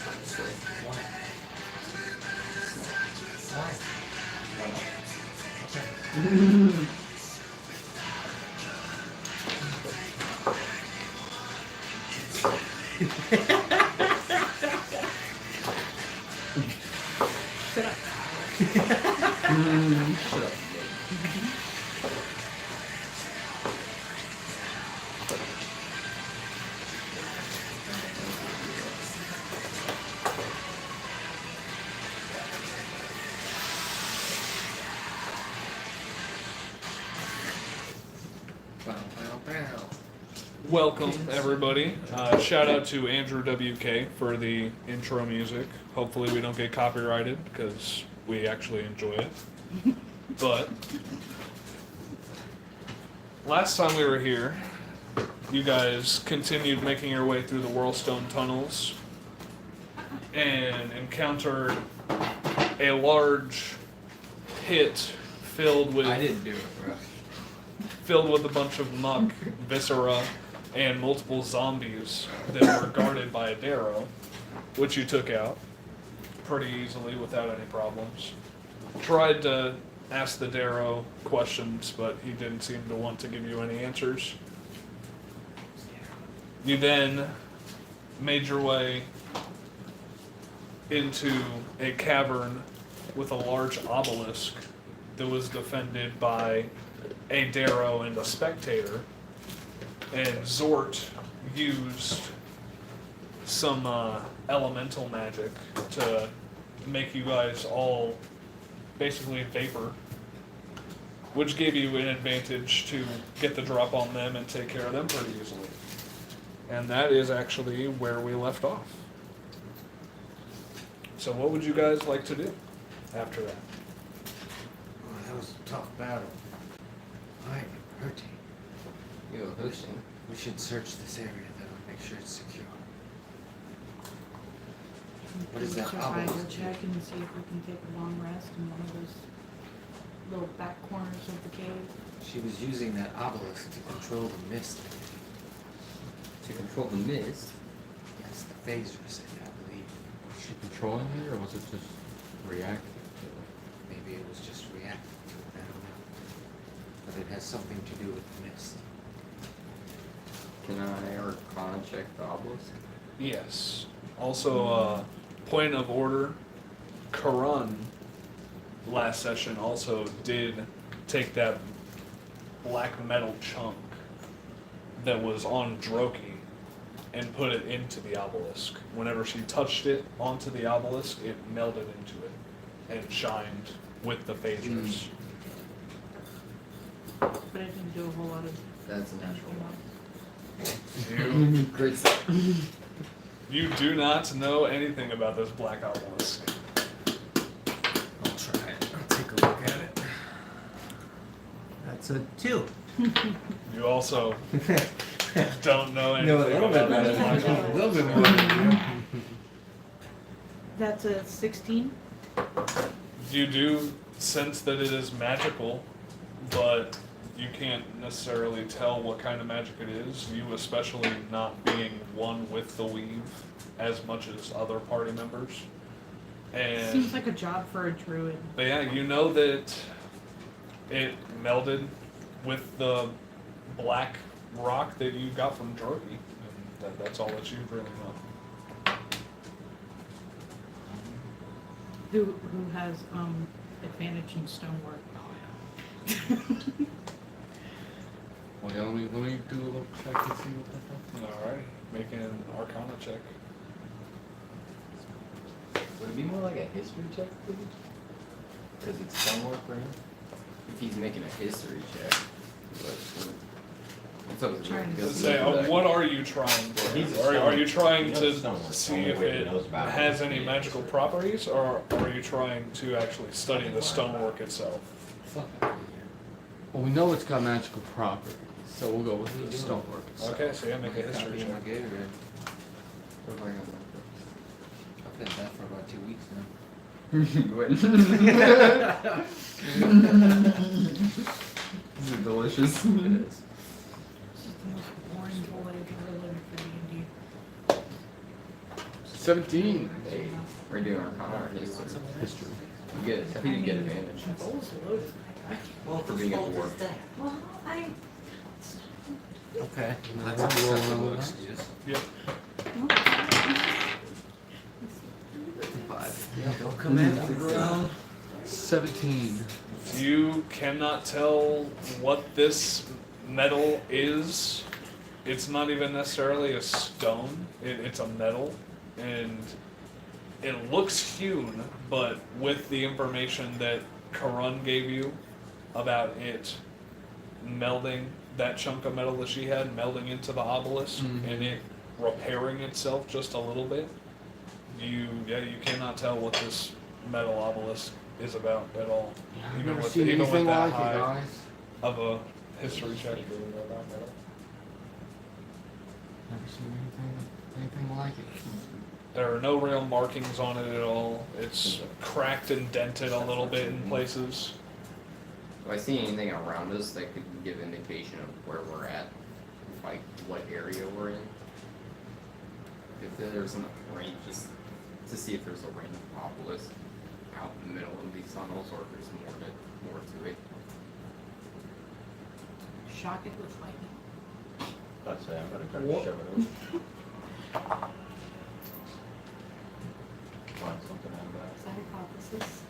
Why? Shut up. Shut up. Welcome, everybody. Shout out to Andrew WK for the intro music. Hopefully we don't get copyrighted because we actually enjoy it. But last time we were here, you guys continued making your way through the Whirlstone tunnels and encountered a large pit filled with I didn't do it, bro. filled with a bunch of muck, viscera, and multiple zombies that were guarded by a Darrow, which you took out pretty easily without any problems. Tried to ask the Darrow questions, but he didn't seem to want to give you any answers. You then made your way into a cavern with a large obelisk that was defended by a Darrow and a spectator, and Zort used some elemental magic to make you guys all basically vapor, which gave you an advantage to get the drop on them and take care of them pretty easily. And that is actually where we left off. So what would you guys like to do after that? Oh, that was a tough battle. I'm hurting. You're hosting. We should search this area though and make sure it's secure. What is that Survival obelisk? check and see if we can take a long rest in one of those little back corners of the cave. She was using that obelisk to control the mist. To control the mist? Yes, the phasers, I believe. Was she controlling it, or was it just reacting to it? Maybe it was just reacting to it, I don't know. But it has something to do with the mist. Can I Arcana check the obelisk? Yes. Also, point of order, Karan last session also did take that black metal chunk that was on Droki and put it into the obelisk. Whenever she touched it onto the obelisk, it melded into it and shined with the phasers. But it didn't do a whole lot of That's a natural one. You, Great stuff. you do not know anything about this black obelisk. I'll try it. I'll take a look at it. That's a 2. You also don't know anything No, a little bit about better this than black I obelisk. A little bit more than That's a 16. You do sense that it is magical, but you can't necessarily tell what kind of magic it is. You especially not being one with the weave as much as other party members. And Seems like a job for a druid. but yeah, you know that it melded with the black rock that you got from Drogi. And that's all that you really know. Who has advantage in stonework? Well, yeah, let me do a little check and see what that does. Alright, make an Arcana check. Would it be more like a history check, please? Because it's stonework for him? If he's making a history check. But it's always Trying weird to because Say, what are you trying to He's a do? Are you stonework. trying He knows to stonework. see Only if way he it knows about it has is any the magical properties, or are you trying to actually study the stonework itself? Fuck out of here. Well, we know it's got magical properties, so we'll go with the stonework itself. Okay, so yeah, make a Copy history of my check. Gatorade. What have I got I've been that for about 2 weeks now. Wait. This is delicious. It is. This is the most boring bowl I've ever learned for D&D. 17. Hey, we're doing our Connor history. History. You get, I think you get advantage Bowl's loaded. Well, for being at war. Well, Okay. That's That's a a acceptable excuse. Yep. Yeah, don't come in. 17. You cannot tell what this metal is. It's not even necessarily a stone. It's a metal, and it looks hewn. But with the information that Karun gave you about it melding, that chunk of metal that she had melding into the obelisk, and it repairing itself just a little bit, you cannot tell what this metal obelisk is about at all. I've never seen anything that like it, high guys. of a history check. Never seen anything like it. There are no real markings on it at all. It's cracked and dented a little bit in places. Do I see anything around us that could give indication of where we're at? Like what area we're in? If there's a range, just to see if there's a range of obelisk out in the middle of these tunnels, or if there's more to it. shock it with lightning. I'd say I'm gonna try to shove it over. Find something out of that. It's a hypothesis.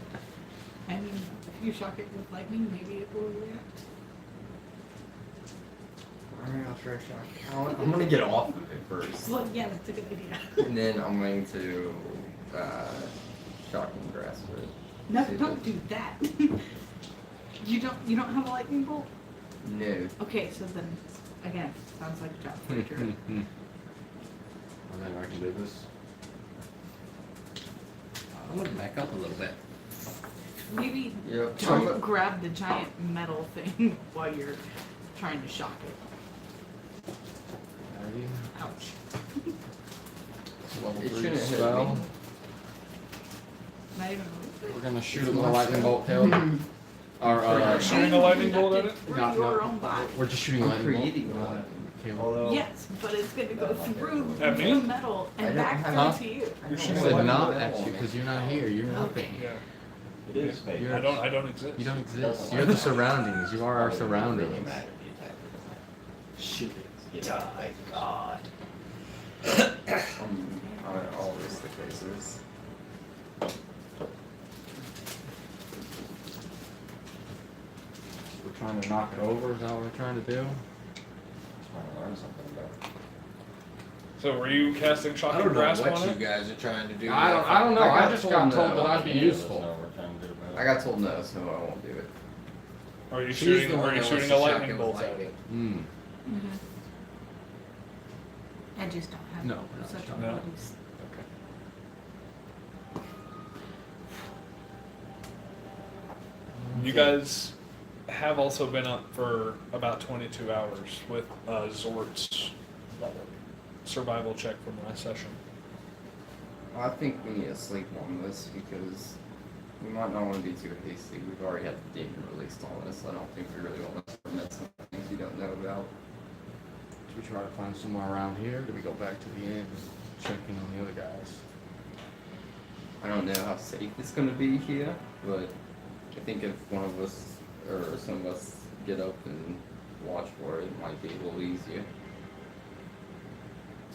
I mean, if you shock it with lightning, maybe it will react. Alright, I'll try shock. I'm gonna get off of it first. Well, yeah, that's a good idea. And then I'm going to shock and grasp it. No, See if don't it- do that. You don't have a lightning bolt? No. Okay, so then, again, sounds like a job breaker. I think I can do this. I'm gonna back up a little bit. Maybe Yep. don't grab the giant metal thing while you're trying to shock it. Alrighty. Ouch. Level It 3 shouldn't hit spell. me. Not even We're gonna shoot it with a lightning bolt, Caleb. Or, Are you shooting a lightning bolt at it? Through No, your no. own body. We're just shooting a I'm lightning bolt. creating one. Caleb. Although, Yes, but it's gonna go through At the me? metal I and don't back have- through to you. You're She shooting a said lightning not bolt at you because you're not here. You're nothing. Yeah. it is fake. You're- I don't exist. You don't exist. You're the surroundings. You are our surroundings. Shoot it. Die, God. I'll risk the tracers. We're trying to knock it over. Is that what we're trying to do? Trying to learn something about it. So were you casting shock I and don't know grasp what on you it? guys are trying to do. I don't know. I just got told that I'd be Neither of us useful. know what we're trying to do about it. I got told no, so I won't do it. Are you She's the shooting? one Are you that shooting wants a to shock lightning it with bolt at lightning. it? Hmm. I just don't have No, we're not such shocking. No. abilities. Okay. You guys have also been up for about 22 hours with Zort's survival check from last session. I think we need to sleep on this because we might not want to be too hasty. We've already had the demon released on us. I don't think we really want to permit some things we don't know about. Should we try to find somewhere around here? Do we go back to the inn and check in on the other guys? I don't know how safe it's going to be here, but I think if one of us or some of us get up and watch for it, it might be a little easier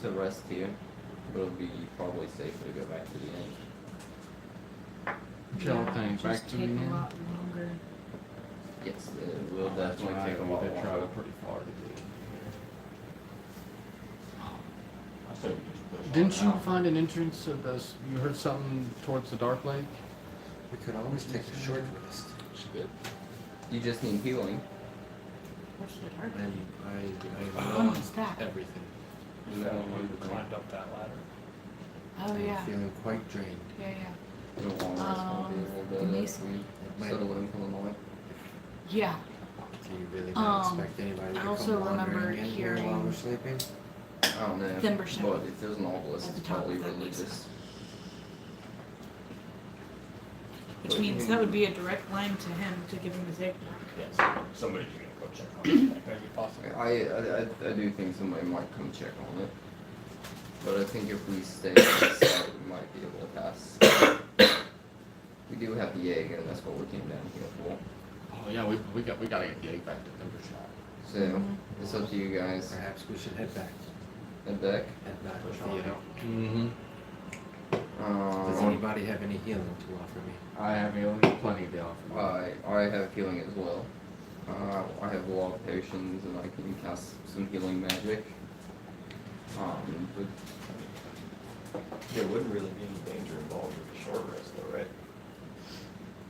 to rest here. But it'll be probably safer to go back to the inn. Chill thing, just back to the take inn. a lot longer. Yes, it will That's definitely right, take a we lot did travel longer. pretty far to do. I say we just push on Didn't you out. find an entrance to this? You heard something towards the Dark Lake? We could always take a short rest. She did. You just need healing. What's the dark? I Oh, know it's that. everything. You climbed up that ladder. Oh, I'm yeah. feeling quite drained. Yeah, The long rest won't be the able to mason. settle in for the night. yeah. Do you really not expect anybody to I come also remember wandering in here while hearing- we're sleeping? I don't know. Thimbership But if there's an obelisk, at the it's top probably of that religious. mesa. Which means that would be a direct line to him to give him his eggnog. Yes, somebody can go check on it. Maybe possibly. I do think somebody might come check on it. But I think if we stay on this side, we might be able to pass. We do have the egg, and that's what we came down here for. Oh yeah, we gotta get the egg back to Timbershot. So, it's up to you guys. Perhaps we should head back. Head back. Head back with the Mm-hmm. Does anybody have any healing to offer me? I have plenty to offer. I have healing as well. I have a lot of potions, and I can cast some healing magic. But There wouldn't really be any danger involved with a short rest though, right?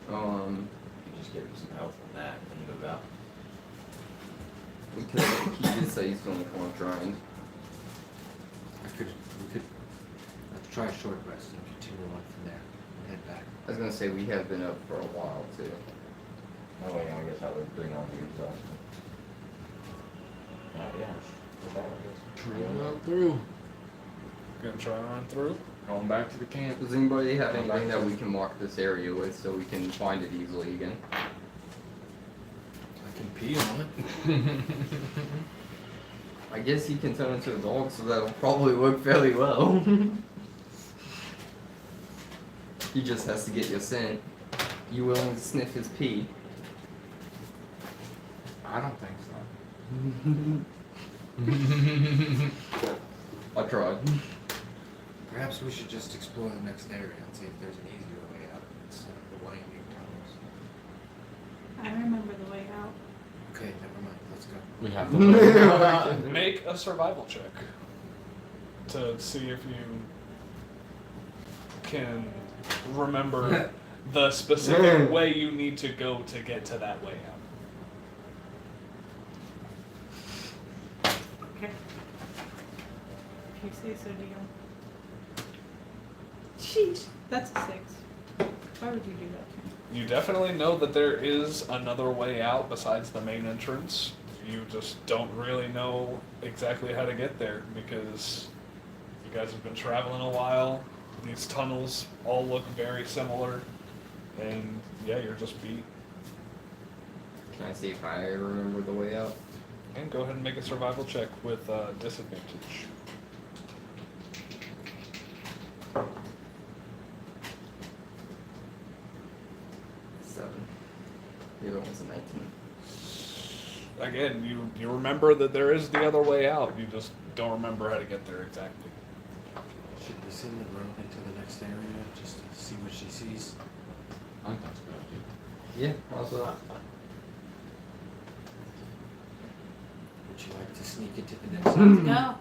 You just give him some health from that and you move out. we could. He did say he's feeling kind of drained. We could let's try a short rest and continue on from there and head back. I was gonna say we have been up for a while too. Oh yeah, I guess I would bring on the exhaustion. Yeah. With that, I guess. Run through. Gonna try and run through. Going back to the camp. Does anybody have anything that we can mark this area with so we can find it easily again? I can pee on it. I guess he can turn into a dog, so that'll probably work fairly well. He just has to get your scent. You willing to sniff his pee? I don't think so. I tried. Perhaps we should just explore the next area and see if there's an easier way out instead of the winding tunnels. I remember the way out. Okay, never mind. Let's go. We have to. Make a survival check to see if you can remember the specific way you need to go to get to that way out. Okay. If you say so, deal. Sheesh, that's a 6. Why would you do that to me? You definitely know that there is another way out besides the main entrance. You just don't really know exactly how to get there because you guys have been traveling a while. These tunnels all look very similar, and yeah, you're just beat. Can I see if I remember the way out? And go ahead and make a survival check with disadvantage. The other one's a 19. Again, you remember that there is the other way out. You just don't remember how to get there exactly. Should we send the rogue into the next area just to see what she sees? I think that's a good idea. Yeah, also. Would you like to sneak into the next area? No.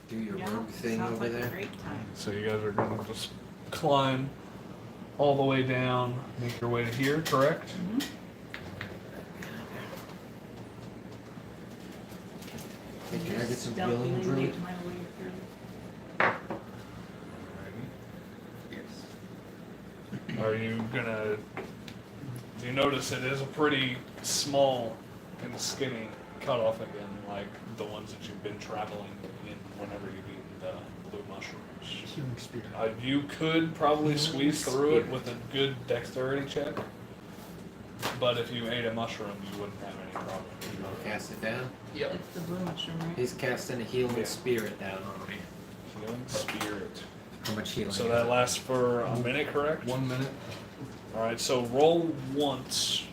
Do your No, rogue thing sounds over like there? a great time. So you guys are gonna just climb all the way down, make your way to here, correct? Mm-hmm. Hey, can I get some Stealthily healing, druid? make my way through. Yes. Are you gonna? You notice it is a pretty small and skinny cutoff again, like the ones that you've been traveling in whenever you've eaten the blue mushrooms. Healing spirit. You could probably squeeze through it with a good dexterity check, but if you ate a mushroom, you wouldn't have any problem. You want to cast it down? Yep. It's the blue mushroom, right? He's casting a healing Yeah. spirit down on me. Healing spirit. How much healing? So is that it? lasts for a minute, correct? 1 minute. All right. So roll once.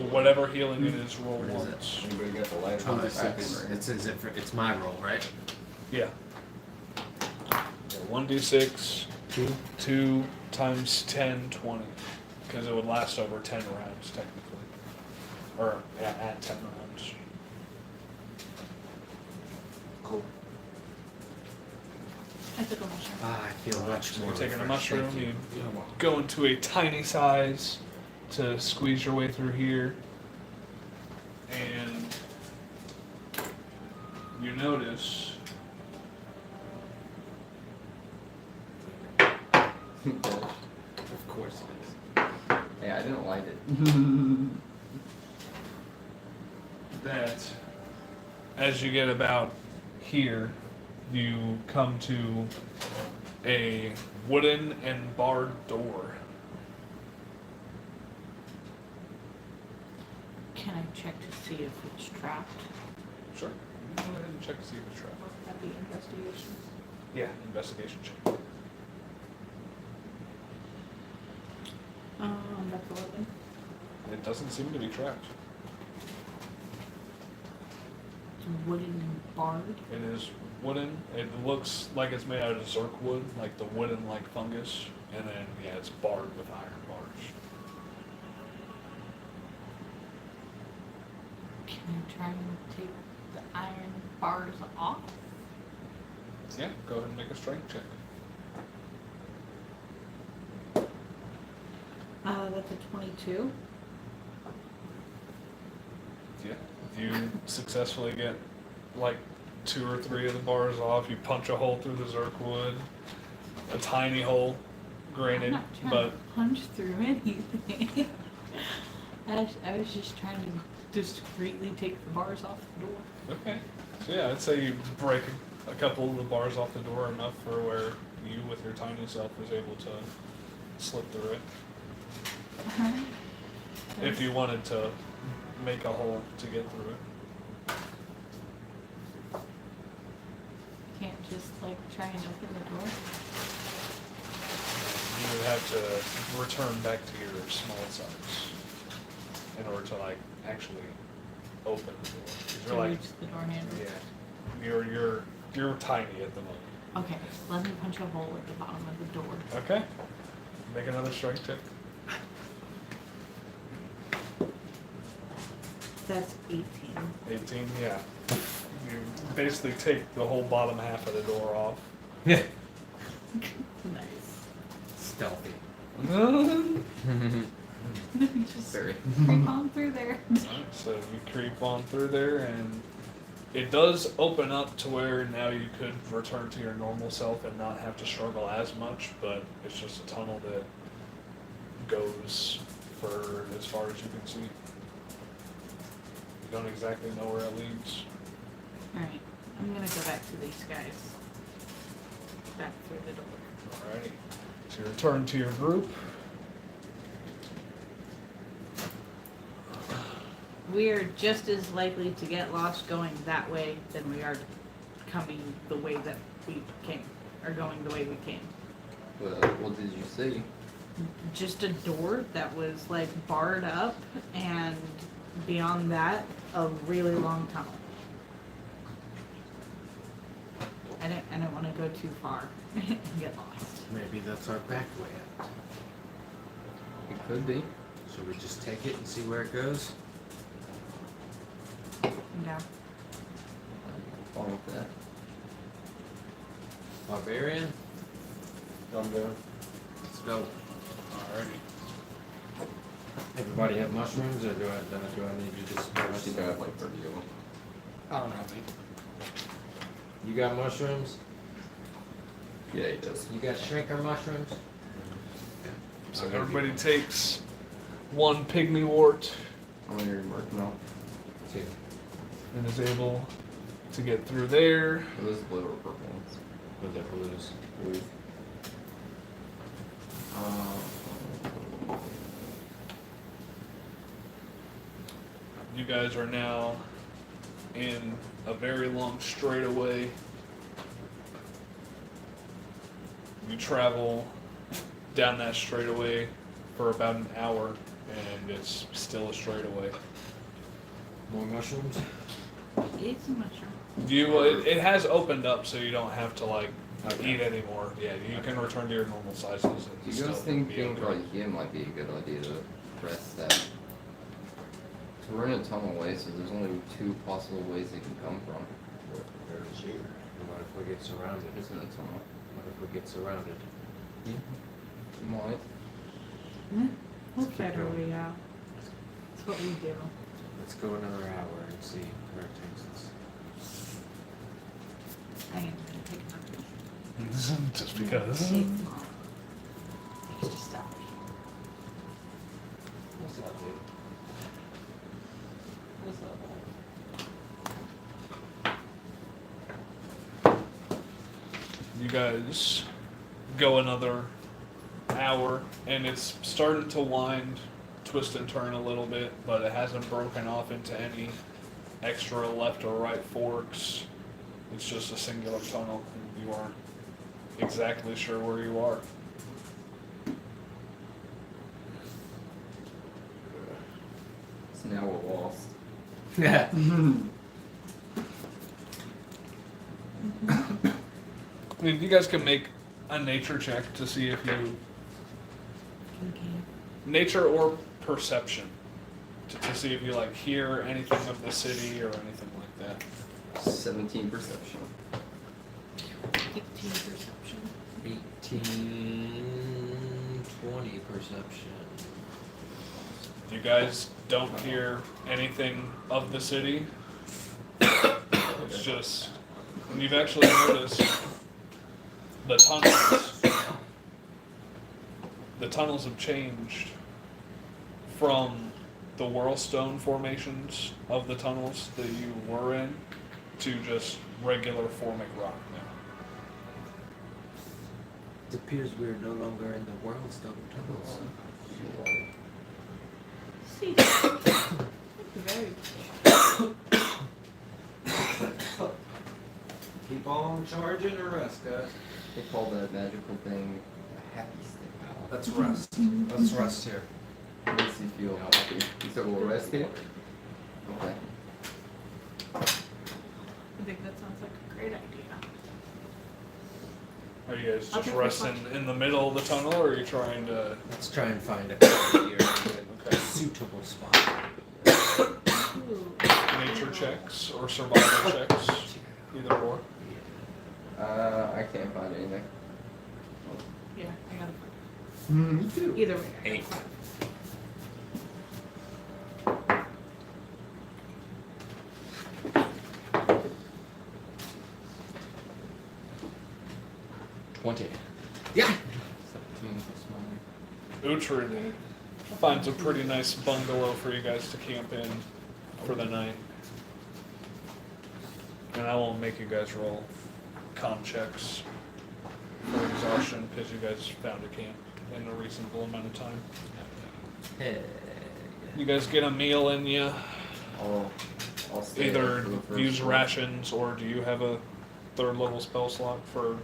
Whatever healing it is, roll What is it? once. Anybody got the light? Oh, 26. it's as if it's my roll, right? Yeah. 1d6, 2 times 10, 20. Because it would last over 10 rounds, technically. Or at 10 rounds. Cool. I took a mushroom. Ah, I feel much So more you're taking a refreshed, mushroom, thank you Yeah, well, go into a tiny size to squeeze your way through here. And you notice Of course it is. Hey, I didn't like it. that as you get about here, you come to a wooden and barred door. Can I check to see if it's trapped? Sure. Go ahead and check to see if it's trapped. That'd be investigation. Yeah, investigation check. That's 11. It doesn't seem to be trapped. It's wooden barred. It is wooden. It looks like it's made out of zerk wood, like the wooden like fungus, and then yeah, it's barred with iron bars. Can I try and take the iron bars off? Yeah, go ahead and make a strength check. That's a 22. Yeah, if you successfully get like 2 or 3 of the bars off, you punch a hole through the zerk wood, a tiny hole, I'm granted, not trying but to punch through anything. I was just trying to discreetly take the bars off the door. okay. So yeah, I'd say you break a couple of the bars off the door enough for where you, with your tiny self, is able to slip through it. If you wanted to make a hole to get through it. Can't just like try and open the door. You would have to return back to your small size in order to like actually open the door. 'Cause To you're like, reach the door handle. yeah, you're tiny at the moment. Okay, let me punch a hole at the bottom of the door. Okay. Make another strength check. That's 18. 18, yeah. You basically take the whole bottom half of the door off. Yeah. Nice. Stealthy. Just Very. creep on through there. Alright, so you creep on through there, and it does open up to where now you could return to your normal self and not have to struggle as much, but it's just a tunnel that goes for as far as you can see. You don't exactly know where it leads. Alright, I'm gonna go back to these guys. Back through the door. Alrighty. So you return to your group. We are just as likely to get lost going that way than we are coming the way that we came, or going the way we came. What did you see? Just a door that was like barred up, and beyond that, a really long tunnel. I didn't want to go too far and get lost. Maybe that's our back way out. It could be. Should we just take it and see where it goes? Yeah. Fine with that. Barbarian? I'm down. Let's go. Alrighty. Everybody have mushrooms, or do I need to just... I think I have like 30 of them. I don't know, me. You got mushrooms? Yeah, he does. You got shrinker mushrooms? So everybody takes 1 pygmy wart How many are you working on? 2. and is able to get through there. Are those blue or purple ones? With the blues. Blue. You guys are now in a very long straightaway. You travel down that straightaway for about an hour, and it's still a straightaway. More mushrooms? It's a mushroom. It has opened up, so you don't have to like eat anymore. Yeah, you can return to your normal sizes. And Do you still guys think be being okay. right here might be a good idea to rest that? So we're in a tunnel way, so there's only 2 possible ways they can come from. There's you. And what if we get surrounded? It's in a tunnel. What if we get surrounded? Might. We'll Keep figure going. we out. That's what we do. Let's go another hour and see where it takes us. I am gonna pick another. Just because. Take them all. Extra stuff. What's up, dude? What's up, You guys go another hour, and it's starting to wind, twist and turn a little bit, but it hasn't broken off into any extra left or right forks. It's just a singular tunnel, and you aren't exactly sure where you are. So now we're lost. Yeah. I mean, you guys can make a nature check to see if you Okay. nature or perception to see if you like hear anything of the city or anything like that. 17 perception. 18 perception. 18, 20 perception. You guys don't hear anything of the city. It's just you've actually noticed the tunnels. The tunnels have changed from the whirlstone formations of the tunnels that you were in to just regular formic rock now. It appears we're no longer in the Whirlstone tunnels. See. Very. Keep on charging or rest, guys. They call that magical thing a happy stick. Let's rest. Let's rest here. Makes you feel happy. You said we'll rest here? Okay. I think that sounds like a great idea. Are you guys I'll just take the resting in the middle of the tunnel, or are you trying to? Let's try and find a good, suitable spot. Ooh. Nature checks or survival checks, either or. I can't find anything. Yeah, I got a 5. Me too. Either way. I got a 8. 5. Yeah. 17 plus mine. Uhtred finds a pretty nice bungalow for you guys to camp in for the night. And I won't make you guys roll con checks for exhaustion because you guys found a camp in a reasonable amount of time. Hey. You guys get a meal in you, I'll stay either there for the first use one. rations or do you have a 3rd level spell slot for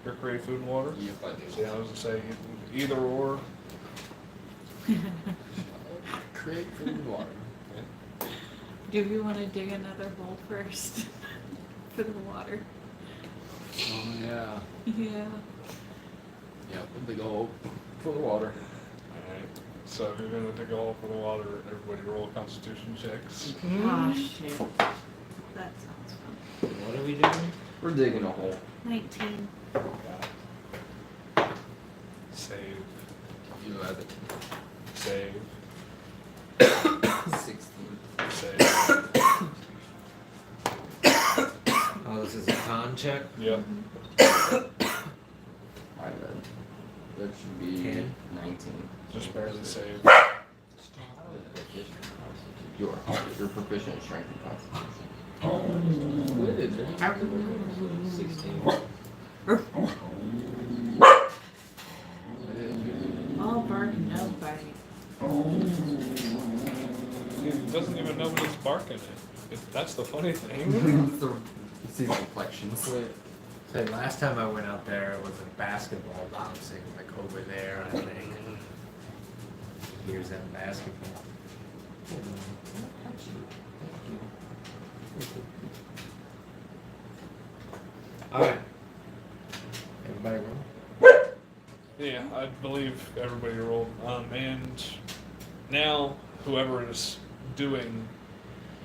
your create food and water? Yep, I do. Yeah, I was gonna say either or. Create food and water. Do we want to dig another hole first for the water? Oh yeah. Yeah. Yep, a big hole for the water. Alright, so if you're gonna dig a hole for the water, everybody roll constitution checks. Oh shit. That sounds fun. What are we doing? We're digging a hole. 19. Save, 11. save, 16. save. Oh, this is a con check? Yep. My bad. That should be 10. 19. Just barely save. You're proficient in strength and constitution. 16. All bark, no bite. He doesn't even know what he's barking at. That's the funny thing. You see the complexions. Say, last time I went out there, it was a basketball bouncing, like over there, I think. Here's that basketball. Alright. Everybody roll? Yeah, I believe everybody rolled. And now, whoever is doing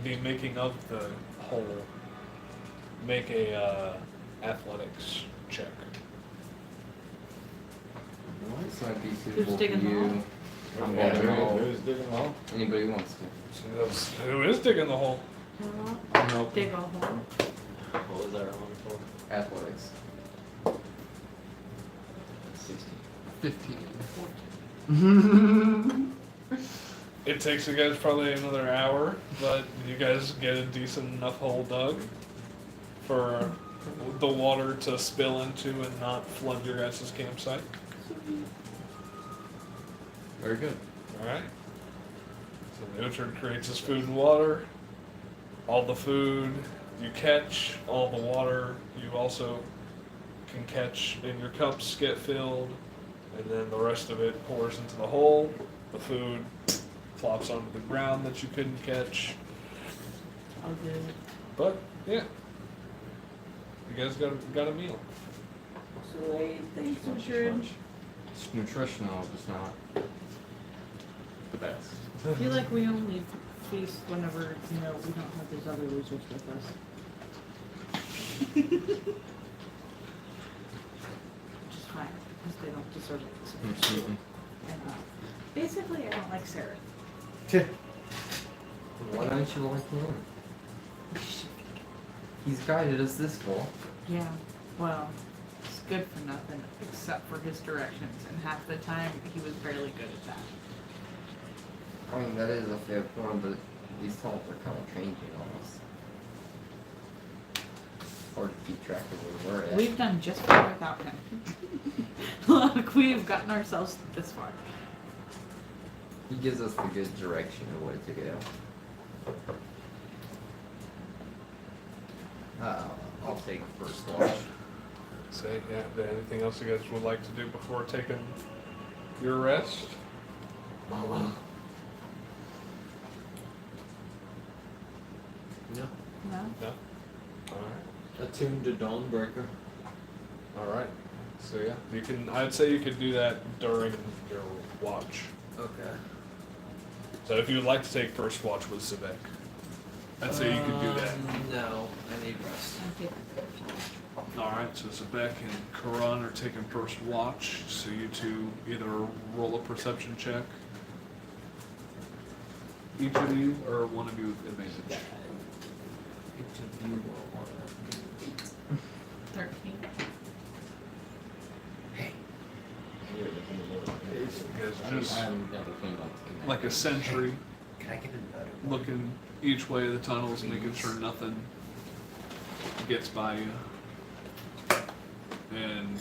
the making of the hole, make a athletics check. This might be suitable for digging the hole? you. I'm Yeah, digging the hole. who's digging the hole? Anybody who wants to. So that's, who is digging the hole? Nope. Dig a hole. What was that one for? Athletics. 16. 15. It takes you guys probably another hour, but you guys get a decent enough hole dug for the water to spill into and not flood your guys' campsite. Very good. Alright. So the Uhtred creates his food and water. all the food you catch, all the water you also can catch in your cups get filled, and then the rest of it pours into the hole. The food flops onto the ground that you couldn't catch. I'll do it. But yeah, you guys got a meal. Sweet, thanks, Thank you so Richard. much. It's nutritional, just not the best. I feel like we only feast whenever, we don't have these other losers with us. Which is fine, because they don't deserve it. Mhm. And, basically, I don't like Sarah. Why don't you like him? He's guided us this far. Yeah, well, it's good for nothing except for his directions, and half the time he was barely good at that. I mean, that is a fair point, but these tunnels are kind of changing on us. Hard to keep track of where we're at. We've done just fine without him. Look, we've gotten ourselves this far. He gives us the good direction of where to go. I'll take first watch. Say, yeah, anything else you guys would like to do before taking your rest? No. No? No? Alright. Attuned to Dawnbreaker. Alright. So yeah, I'd say you could do that during your watch. Okay. So if you would like to take first watch with Sebek, I'd say you could do that. No, I need rest. Okay. Alright, so Sebek and Karan are taking first watch, so you two either roll a perception check, each of you, or one of you with advantage. Each of you will want to. 13. Hey. Yeah, but You guys just, I haven't got a thing like like a sentry, Can I get another? looking each way of the tunnels, making sure nothing gets by you. And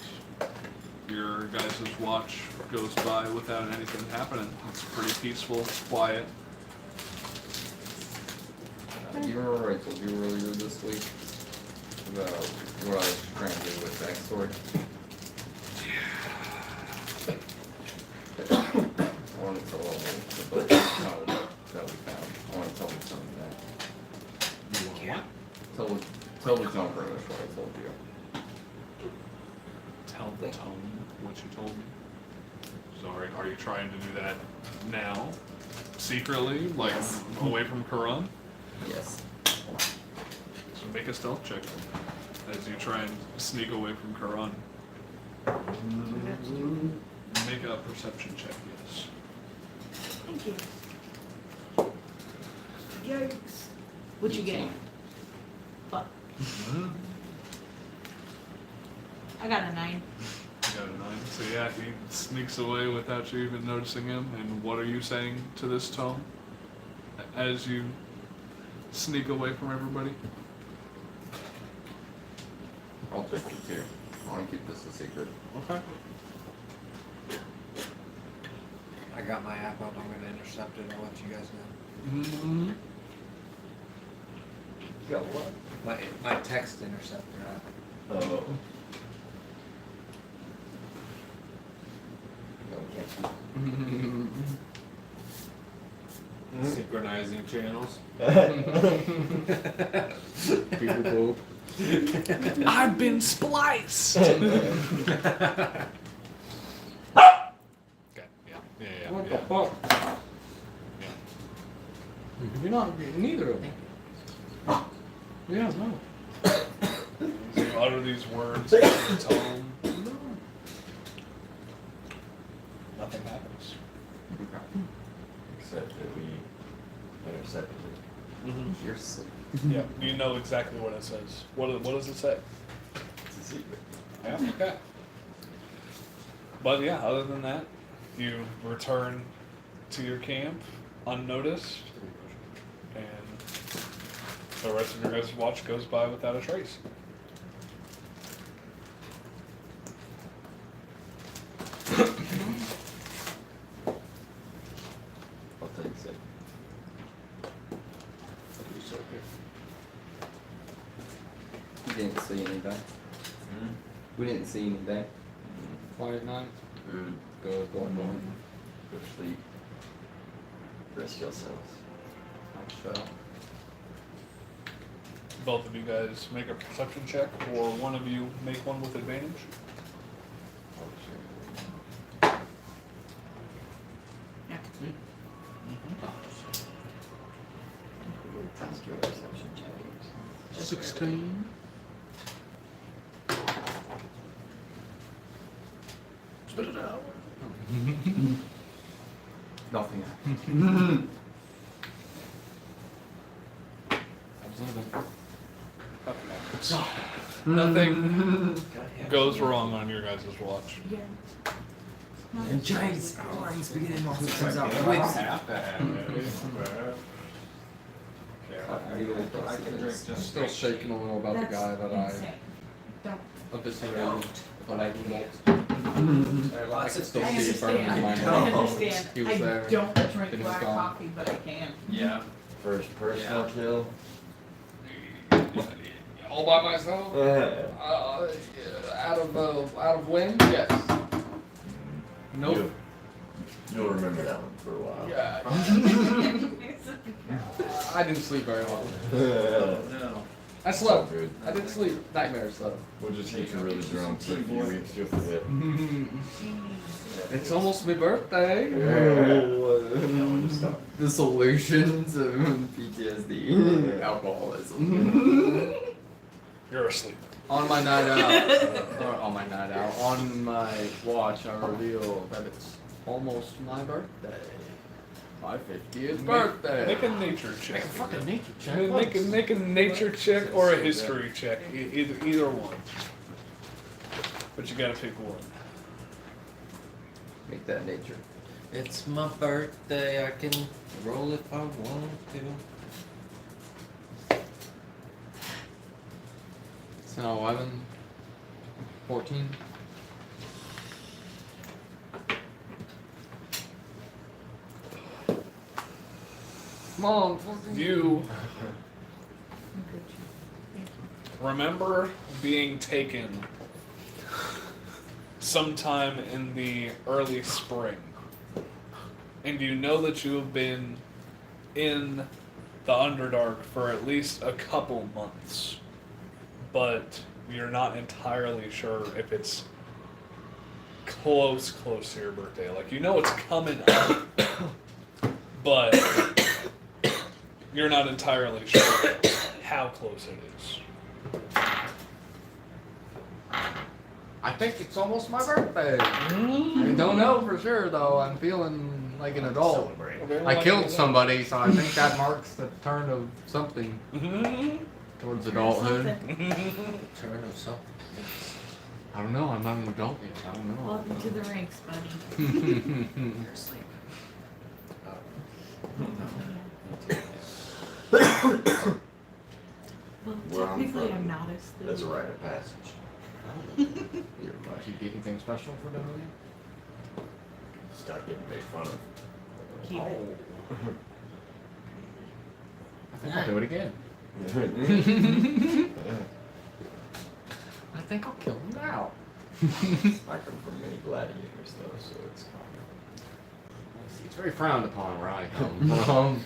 your guys' watch goes by without anything happening. It's pretty peaceful, quiet. You remember I told you earlier this week about what I was trying to do with backstory? I want to tell all the book that we found. I want to tell them something that. You want what? Tell the John British what I told you. Tell the tone what you told me. So are you trying to do that now? Secretly? Like Yes. away from Karan? Yes. So make a stealth check as you try and sneak away from Karan. Make a perception check, yes. Thank you. Yikes. What'd you get? Fuck. I got a 9. You got a 9. So yeah, he sneaks away without you even noticing him. And what are you saying to this tone as you sneak away from everybody? I'll take it too. I want to keep this a secret. Okay. I got my app up. I'm gonna intercept it. I'll let you guys know. Mm-hmm. You got what? My text interceptor app. Oh. Synchronizing channels. People poop. I've been spliced. Okay. Yeah. What the fuck? Yeah. You're not neither of them. Yeah, no. So you utter these words in a tone. Nothing happens. Except that we intercepted it. Mm-hmm. You're sick. Yeah, you know exactly what it says. What does it say? It's a secret. Yeah, okay. But yeah, other than that, you return to your camp unnoticed, and the rest of your guys' watch goes by without a trace. I'll take it. You're so good. see anything. Hmm? We didn't see anything. Quiet night. Good. Good, going on. Go to sleep. Rest yourselves. So, Both of you guys make a perception check, or one of you make one with advantage. Yeah. Let's do a perception check. 16. Spit it out. Nothing. Nothing goes wrong on your guys' watch. Yeah. And giant scoring spaghetti monster comes out Have whips. to have it. I can drink just. Still shaking a little about the guy that Insane. Don't. eviscerated, but I can Lots can of still I see it burning in my understand. I mind. understand. He was there. I don't drink Then he was black gone. coffee, but I can. Yeah. First personal Yeah. kill. All by myself? Out of wind? Yes. Nope. You'll remember that one for a while. Yeah. I didn't sleep very well. No. I slept. Good. I didn't sleep. Nightmares though. We'll just get you really drunk for a few weeks. You'll forget. It's almost my birthday. The solutions of PTSD. Alcoholism. You're asleep. On my night out, or on my night out, on my watch, I reveal that it's almost my birthday. My 50th birthday. Make a nature check. fucking nature check. Make a nature check or a history check. Either one. But you gotta pick one. Make that nature. It's my birthday. I can roll if I want to. It's now 11, 14. Come on, 14. You remember being taken sometime in the early spring, and you know that you have been in the Underdark for at least a couple months, but you're not entirely sure if it's close to your birthday. Like, you know it's coming up, but you're not entirely sure how close it is. I think it's almost my birthday. I don't know for sure though. I'm feeling like an adult. I killed somebody, so I think that marks the turn of something towards adulthood. Turn of something. I don't know. I'm not an adult yet. I don't know. Welcome to the ranks, buddy. You're asleep. Well, Where I'm technically, from, I'm not asleep. That's a rite of passage. Did you get anything special for Dominion? Start getting made fun of. Keep it. I think I'll do it again. I think I'll kill him now. I come from many gladiators though, so it's common. It's very frowned upon where I come from.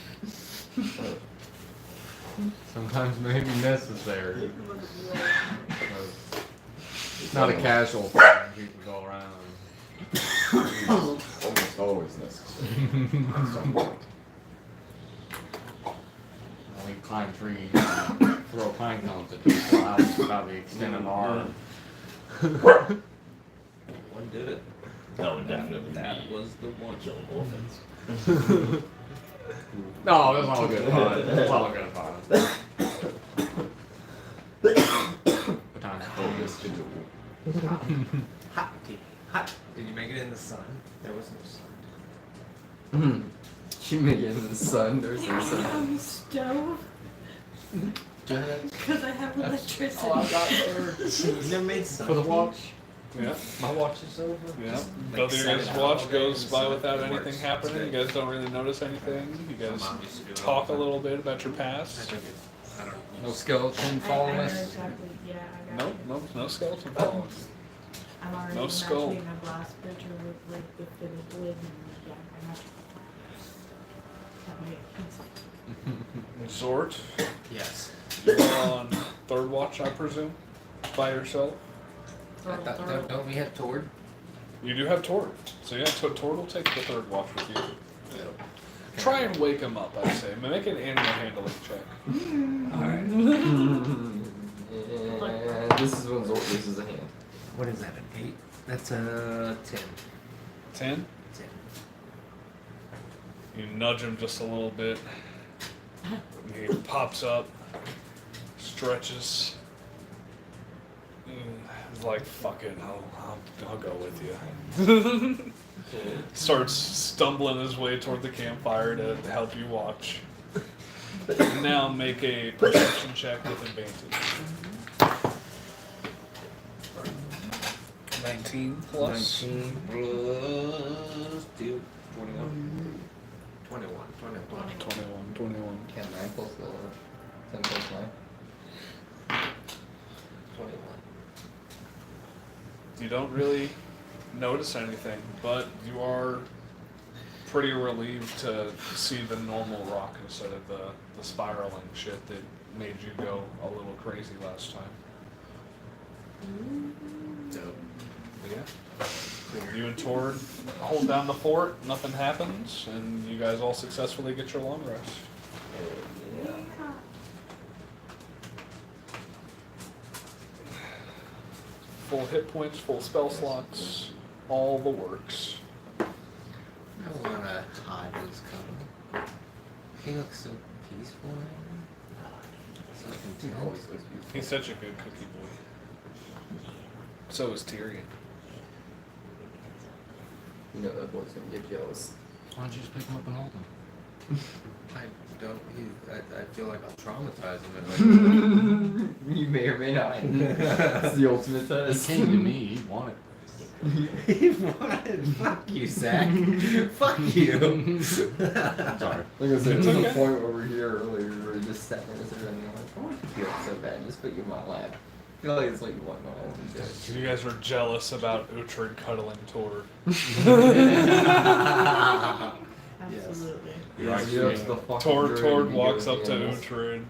Sometimes maybe necessary. It's not a casual thing. People go around. Almost always necessary. At some point. We climb trees, and throw pine cones at people's houses without the extent of our. One did it. That would definitely That be was the one. a killable offense. No, it was all good fun. It was all good fun. What time Focus to do. Hot tea. Hot. Did you make it in the sun? There was no sun. You make it in the sun. There's no sun. I'm stove because I have electricity. Oh, I got there. You never made sun. For the watch. Yeah. My watch is over. Yeah. Like Both of your guys' 7 watch hours goes in the by sun. without It anything works. happening. You It's guys don't really notice anything. You My guys mom used to do it all talk the a time. little bit about your I past. think it's, I don't No skeleton following I know us. exactly. Yeah, I got Nope, it. no skeleton following. I'm already No skull. imagining a glass pitcher with like the fitted lid and yeah, I know. That way it's Zort, Yes. you're on third watch, I presume, by yourself. I thought, don't we have Tord? You do have Tord, so yeah, Tord will take the third watch with you. Try and wake him up, I say. Make an animal handling check. Alright. And this is when Zort loses a hand. What is that, an 8? That's a 10. 10. 10. You nudge him just a little bit. He pops up, stretches. He's like, fuck it, I'll go with you. Starts stumbling his way toward the campfire to help you watch. Now make a perception check with advantage. 19 plus. 19 plus 2. 21. 21. 21. Yeah, 9 plus 10 plus 9. 21. You don't really notice anything, but you are pretty relieved to see the normal rock instead of the spiraling shit that made you go a little crazy last time. Dope. Yeah. You and Tord hold down the fort, nothing happens, and you guys all successfully get your long rest. Full hit points, full spell slots, all the works. I wanna Todd was coming. He looks so peaceful. So content. Always looks beautiful. He's such a good cookie boy. So is Tyrion. You know that boy's gonna get jealous. Why don't you just pick him up and hold him? I don't. I feel like I'll traumatize him. You may or may not. That's the ultimate He test. came to me. He wanted. He wanted. Fuck you, Zach. Fuck you. Sorry. Like I said, It's to the okay. point over here earlier where you just sat there and said, I'm like, I want you to feel so bad, just put you in my lap. I feel like it's like you want my own shit. You guys are jealous about Uhtred cuddling Tord. Absolutely. Yes, the fucking Tord dirty walks up to videos. Uhtred,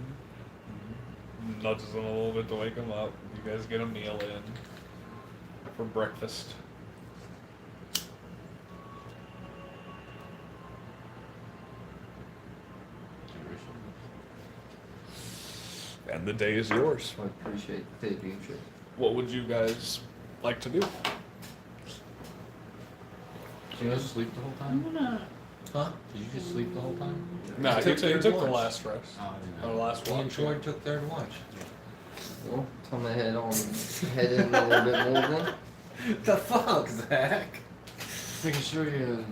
nudges him a little bit to wake him up. You guys get a meal in for breakfast. And the day is yours. I appreciate the adventure. What would you guys like to do? Did you just sleep the whole I'm time? gonna. Huh? Did you just sleep the whole time? No, he took took third the watch. last rest. Oh, I Or didn't know. last Me and watch. Troy took third watch. Well, time to head in a little bit more then. The fuck, Zach? Making sure you.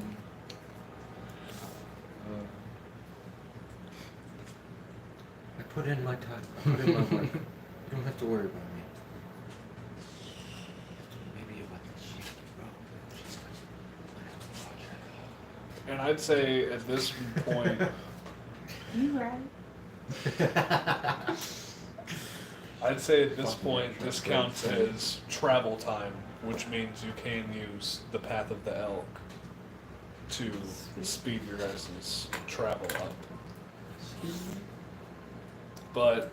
I put in my time. I put in my work. You don't have to worry about me. Maybe you let the shit go. She's like, And I'd say at this point, You right. I'd say at this point, this counts as travel time, which means you can use the Path of the Elk to speed your guys' travel up. But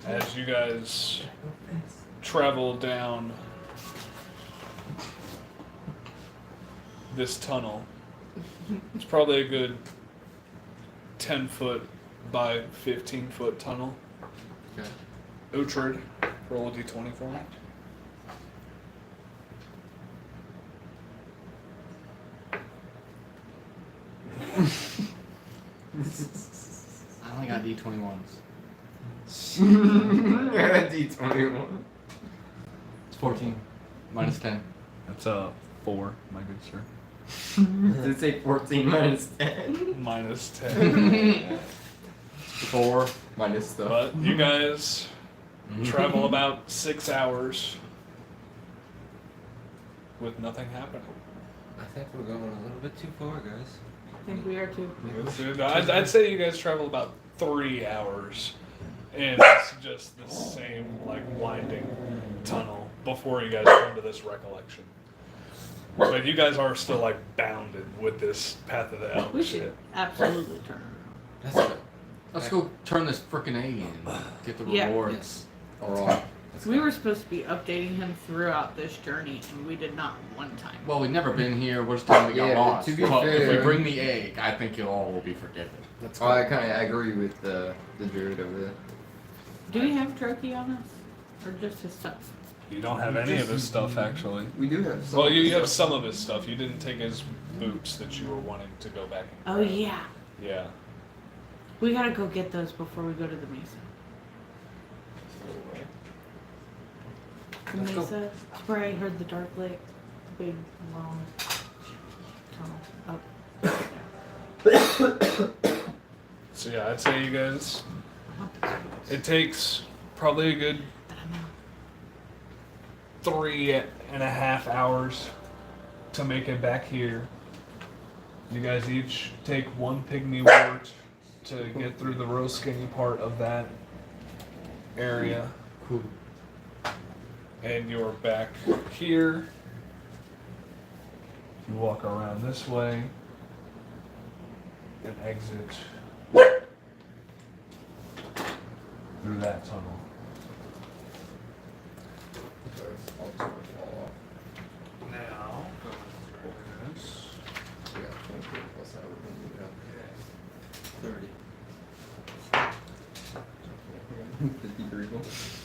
as you guys travel down this tunnel, it's probably a good 10-foot by 15-foot tunnel. Okay. Uhtred, roll a d20 for me. I only got D21s. Yeah, D21. It's 14. Minus 10. That's a 4, my good sir. Did it say 14 minus 10? Minus 10. 4. Minus stuff. But you guys travel about 6 hours with nothing happening. I think we're going a little bit too far, guys. I think we are too. I'd say you guys travel about 3 hours And it's just the same, like, winding tunnel before you guys come to this recollection. But you guys are still, like, bounded with this Path of the Elk We should shit. absolutely turn around. That's good. Let's go turn this frickin' egg in. Get the Yeah. rewards. Alright. We were supposed to be updating him throughout this journey, and we did not one time. Well, we've never been here. We're just telling we got Yeah, lost. to be But if we fair- bring the egg, I think you all will be forgiven. Let's Oh, I kind of agree with the druid over there. Do we have Trophy on us? Or just his stuff? You don't have any of his stuff, actually. We do have some. Well, you have some of his stuff. You didn't take his boots that you were wanting to go back and Oh, yeah. Yeah. We gotta go get those before we go to the Mesa. The Let's go. Mesa, it's where I heard the Dark Lake. Big, long tunnel up. So yeah, I'd say you guys. I want those boots. It takes probably a good But I'm not. 3.5 hours to make it back here. You guys each take one pygmy wort to get through the real skinny part of that area. Cool. And you're back here. You walk around this way and exit through that tunnel. I'll just fall off. Now, going through this. We got 23 plus hours. We got 30. 53 goals.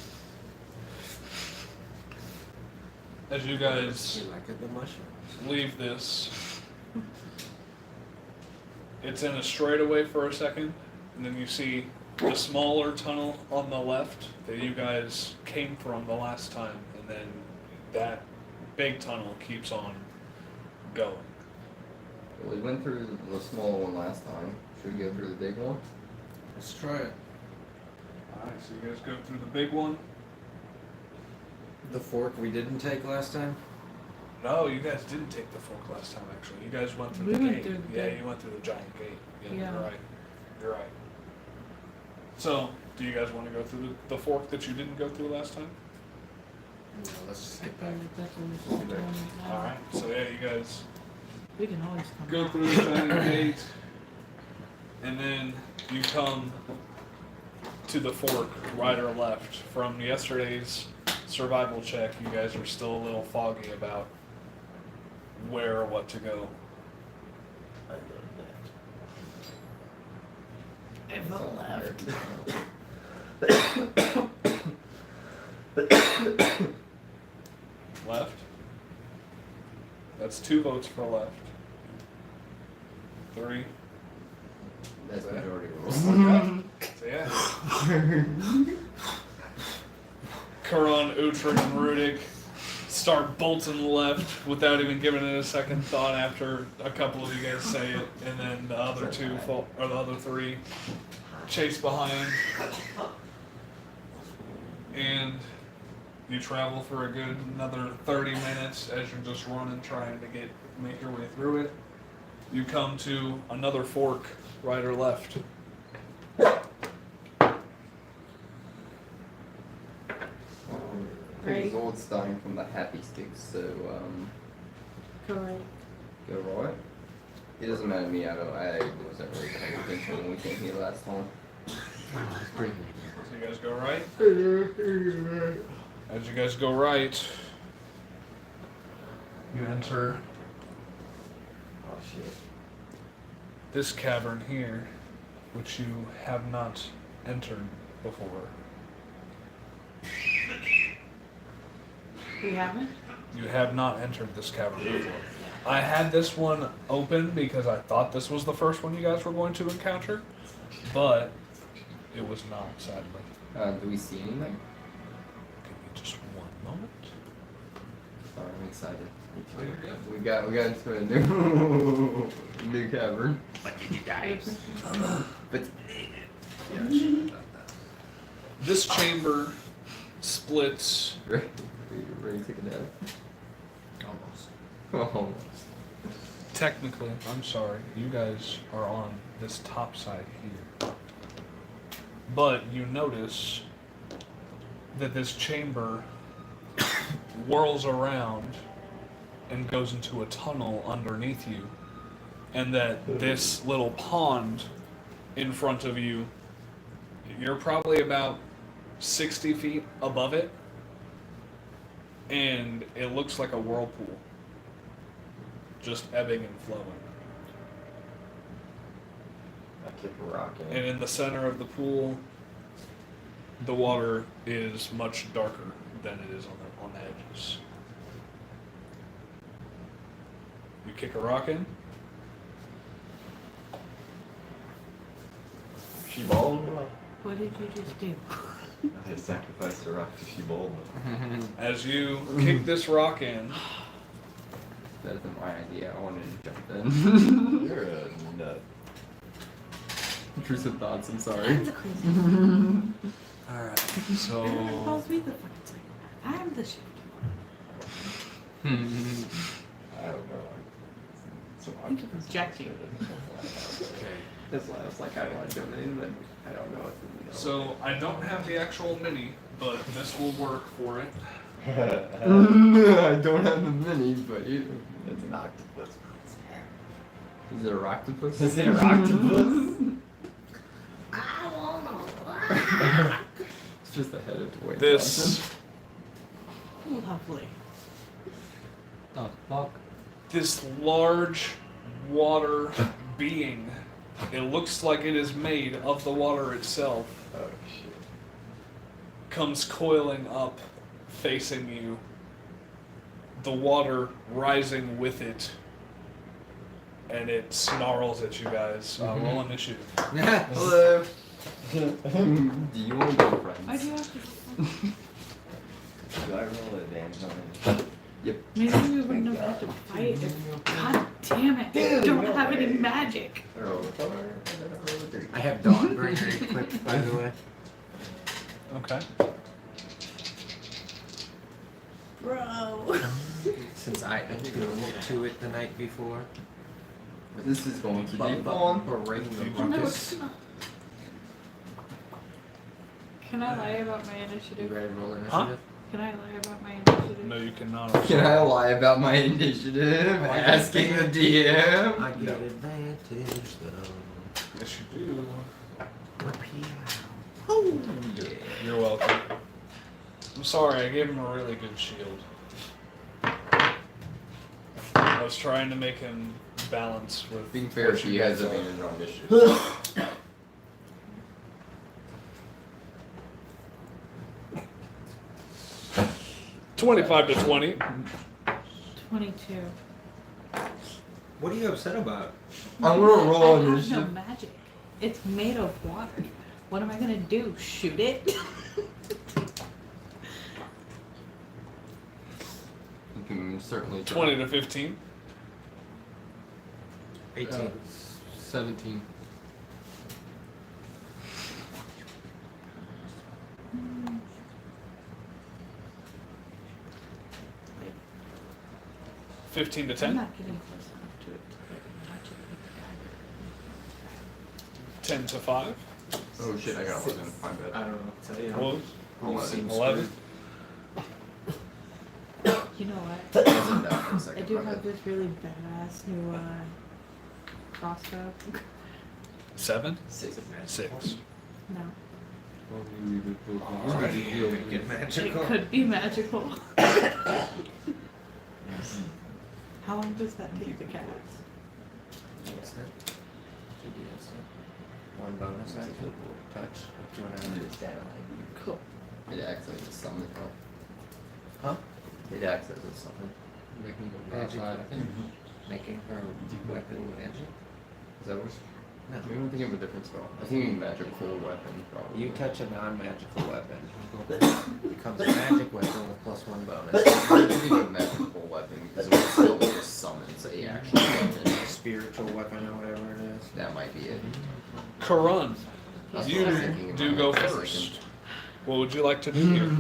As you guys You like it, the mushrooms? leave this, it's in a straightaway for a second, and then you see the smaller tunnel on the left that you guys came from the last time, and then that big tunnel keeps on going. Well, we went through the small one last time. Should we go through the big one? Let's try it. Alright, so you guys go through the big one. The fork we didn't take last time? No, you guys didn't take the fork last time, actually. You guys went through We the went gate. through the Yeah, gate. you went through the giant gate. Yeah, Yeah. you're right. You're right. So, do you guys want to go through the fork that you didn't go through last time? No, let's just I get back. feel like that's what we're supposed to do. Alright, so yeah, you guys We can always come go back. through the giant gate, and then you come to the fork, right or left. From yesterday's survival check, you guys are still a little foggy about where or what to go. I love that. I vote left. Left? That's 2 votes for left. 3. That's Okay. majority rules. So yeah. Karan, Uhtred, and Rudik start bolting left without even giving it a second thought after a couple of you guys say it, and then the other 2 fall, or the other 3 chase behind. And you travel for a good another 30 minutes as you're just running, trying to make your way through it. You come to another fork, right or left. I think Right. Zold's dying from the happy sticks, so Correct. go right. It doesn't matter to me. I wasn't really paying attention when we came here last time. It's pretty So you guys go right. As you guys go right, you enter Oh shit. this cavern here, which you have not entered before. We haven't? You have not entered this cavern before. I had this one open because I thought this was the first one you guys were going to encounter, but it was not, sadly. Do we see anything? Give me just one moment. Sorry, I'm excited. We got into a new new cavern. What did you guys? But Yeah, I should have done that. This chamber splits. ready to take a nap? Almost. Oh. Technically, I'm sorry, you guys are on this top side here. But you notice that this chamber whirls around and goes into a tunnel underneath you, and that this little pond in front of you, you're probably about 60 feet above it, and it looks like a whirlpool, just ebbing and flowing. I kick a rock in. And in the center of the pool, the water is much darker than it is on the edges. You kick a rock in. She balled. What did you just do? I sacrificed a rock to she balled. As you kick this rock in, That isn't my idea. I wanted to jump in. You're a nut. Intrusive thoughts. I'm sorry. I'm the crazy. alright, Everyone so calls me the fucking psychopath. I'm the shit. I don't know. Some Thank you for projecting. Okay. That's why I was like, I want to jump in, but I don't know what to do. so I don't have the actual mini, but this will work for it. I don't have the mini, but you. It's an octopus. Is it a octopus? Is it an octopus? It's just a head of Dwayne This Lovely. The fuck? this large water being, it looks like it is made of the water itself, Oh shit. comes coiling up, facing you. The water rising with it, and it snarls at you guys. Roll initiative. Hello. Do you want to go friends? Why do you have to? Do I roll a damage on it? Maybe we wouldn't have had to fight if. God damn it! I don't have any magic. I roll a 4 and then I roll a 3. I have Dawnbreaker equipped, by the way. Okay. Bro. Since I didn't look to it the night before. This is going to be But fun. we're raiding the No, ruckus. it's not. Can I lie about my You initiative? ready to roll initiative? Huh? Can I lie about my initiative? No, you cannot. Can I lie about my initiative? Asking the DM. I get advantage though. Yes, you do. Repeat. Oh. Yeah. You're welcome. I'm sorry, I gave him a really good shield. I was trying to make him balance with. Being fair, she has advantage on initiative. 25 to 20. 22. What are you upset about? I'm gonna roll I on have no initiative. magic. It's made of water. What am I gonna do? Shoot it? You can certainly try. 20 to 15. 18. 17. Mm, 15 to I'm 10. not getting close enough to it to get magic with the 10 to 5. Oh shit, I got 11. My I bad. don't know what to tell you. Well, 11. 11. dagger. You know what? I wasn't that for a second, I do my have bad. this really badass new crossbow. 7. 6. 6. No. Get It magical. could be magical. How long does that take to cast? What's that? 2d6. One bonus action. Touch. Do you want to Cool. It acts as a summon. Huh? It acts as a summon. Making the Magic. outside. Making her weapon magic? Is that what? No. I'm thinking of a different spell. I'm thinking magical weapon, probably. You touch a non-magical weapon. Becomes a magic weapon with +1 bonus. I'm thinking of magical weapon because it was still just summons a actual weapon. Spiritual weapon or whatever it is. That might be it. Karun, That's you what I was thinking in do my go head for a first. second. What would you like to do here?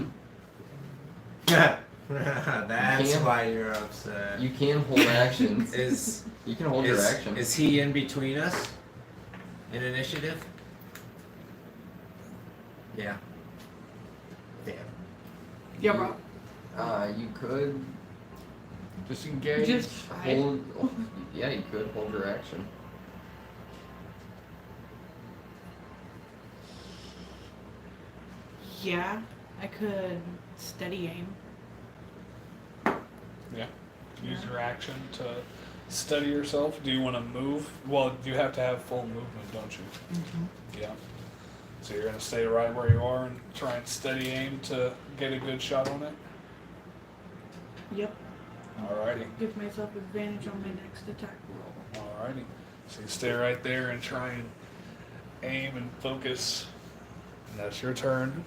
That's Damn. why you're upset. You can hold actions. Is You can hold your action. Is he in between us? In initiative? Yeah. Damn. Yeah, bro. You could Disengage. Just hold. Yeah, you could hold your action. Yeah, I could steady aim. Yeah. Use your action to steady yourself. Do you want to move? Well, you have to have full movement, don't you? Mm-hmm. Yeah. So you're gonna stay right where you are and try and steady aim to get a good shot on it. Yep. Alrighty. Give myself advantage on my next attack roll. Alrighty. So you stay right there and try and aim and focus. And that's your turn.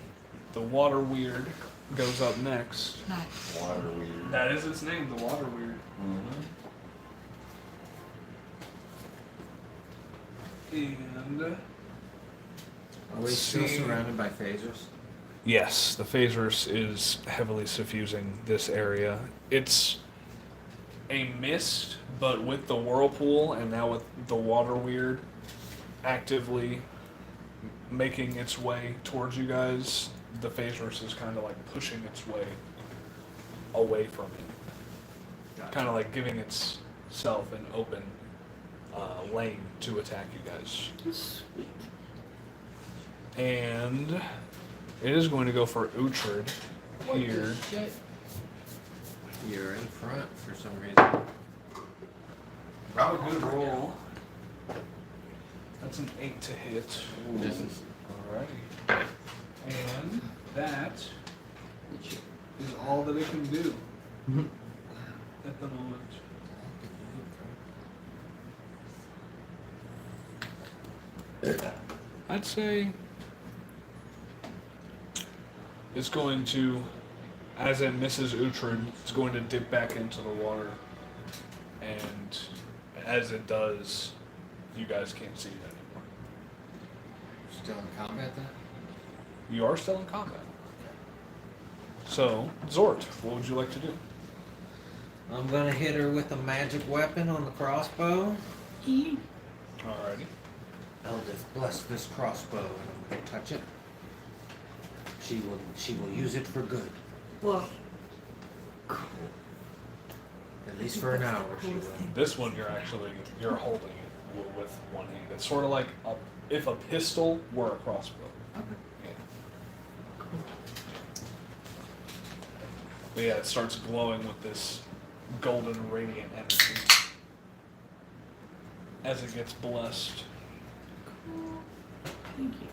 The water weird goes up next. Nice. Water weird. That is its name, the water weird. Mm-hmm. And Are we still surrounded by phasers? yes, the phasers is heavily suffusing this area. It's a mist, but with the whirlpool and now with the water weird actively making its way towards you guys, the phasers is kind of like pushing its way away from it. Kind of like giving itself an open lane to attack you guys. Sweet. And it is going to go for Uhtred here. You're in front for some reason. Got a good roll. That's an 8 to hit. Alrighty. And that is all that it can do at the moment. I'd say it's going to, as it misses Uhtred, it's going to dip back into the water. And as it does, you guys can't see it anymore. Still in combat then? You are still in combat. So, Zort, what would you like to do? I'm gonna hit her with a magic weapon on the crossbow. E. Alrighty. Eldith, bless this crossbow, and I'm gonna touch it. She will use it for good. Well, At least for an hour, she will. This one you're holding it with one hand. It's sort of like if a pistol were a crossbow. okay. Yeah. But yeah, it starts glowing with this golden radiant energy as it gets blessed. Thank you.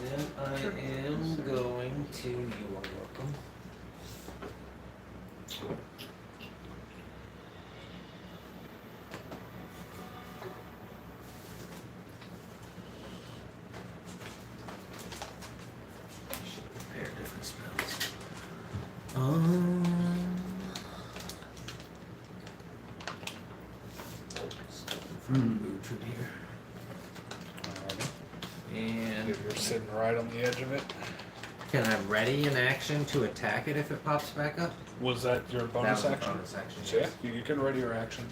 Then I am going to. You are welcome. Should prepare different spells. Starting from Uhtred here. And You're sitting right on the edge of it. can I ready an action to attack it if it pops back up? Was that your bonus That was a action? bonus action. So yeah, you can ready your action.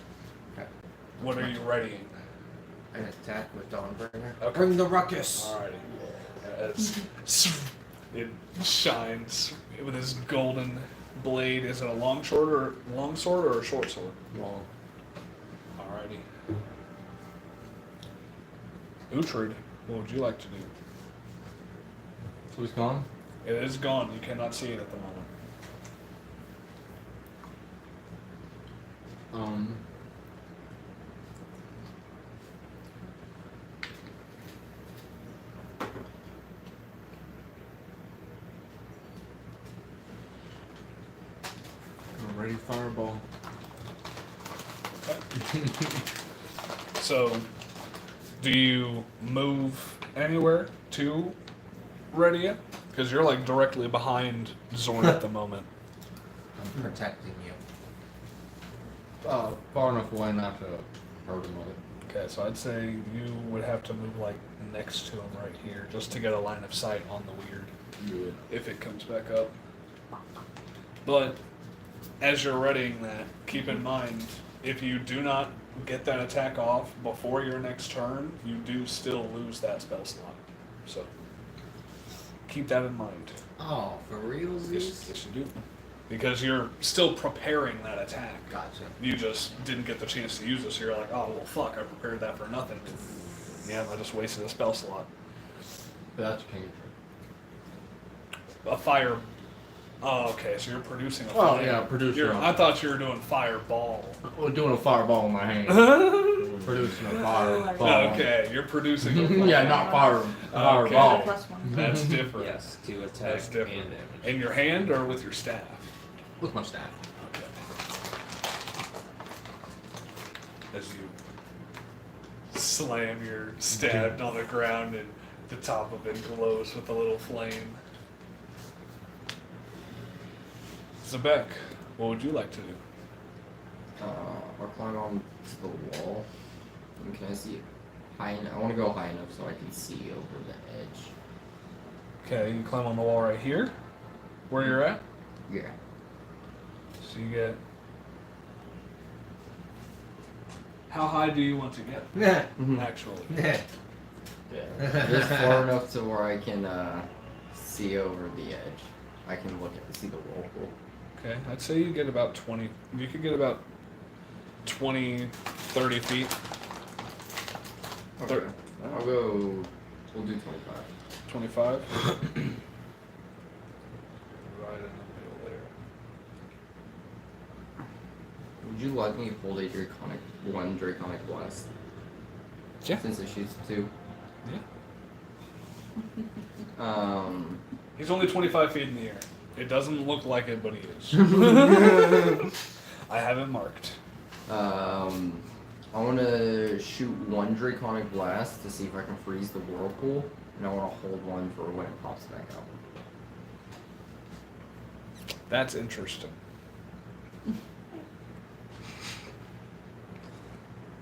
Okay. What are you readying? An attack with Dawnbringer. Okay. Bring the ruckus. Alrighty. As it shines with this golden blade. Is it a long sword or a short sword? Long. Alrighty. Uhtred, what would you like to do? Who's gone? It is gone. You cannot see it at the moment. I'm ready fireball. Okay. So, do you move anywhere to ready it? Because you're like directly behind Zorn at the moment. I'm protecting you. Far enough away not to hurt him with it. Okay, so I'd say you would have to move like next to him right here just to get a line of sight on the weird if it comes back up. But as you're readying that, keep in mind if you do not get that attack off before your next turn, you do still lose that spell slot. So Keep that in mind. Oh, for realsies? Yes, you do. Because you're still preparing that attack. Gotcha. You just didn't get the chance to use it, so you're like, oh, well, fuck, I prepared that for nothing. Yeah, I just wasted a spell slot. That's cantrip. A fire. Oh, okay, so you're producing a Well, fire. yeah, producing a- I thought you were doing fireball. We're doing a fireball in my hand. Producing a fireball. Okay, you're producing a fire. Yeah, not fireball. +1. That's different. Yes, to attack That's and different. damage. In your hand or with your staff? With my staff. Okay. As you slam your stab on the ground and the top of it glows with a little flame. Zebek, what would you like to do? I'll climb on to the wall. And can I see it high enough? I want to go high enough so I can see over the edge. Okay, you climb on the wall right here, where you're at. Yeah. So you get. How high do you want to get? Yeah. Actually. Yeah. Just far enough to where I can see over the edge. I can see the whirlpool. Okay, I'd say you get about 20. You could get about 20, 30 feet. Okay. I'll go. We'll do 25. 25. Right in the middle there. Would you let me hold a one draconic blast? Yeah. Since it shoots 2. Yeah. He's only 25 feet in the air. It doesn't look like it, but he is. I have it marked. I want to shoot one draconic blast to see if I can freeze the whirlpool, and I want to hold one for when it pops back out. That's interesting.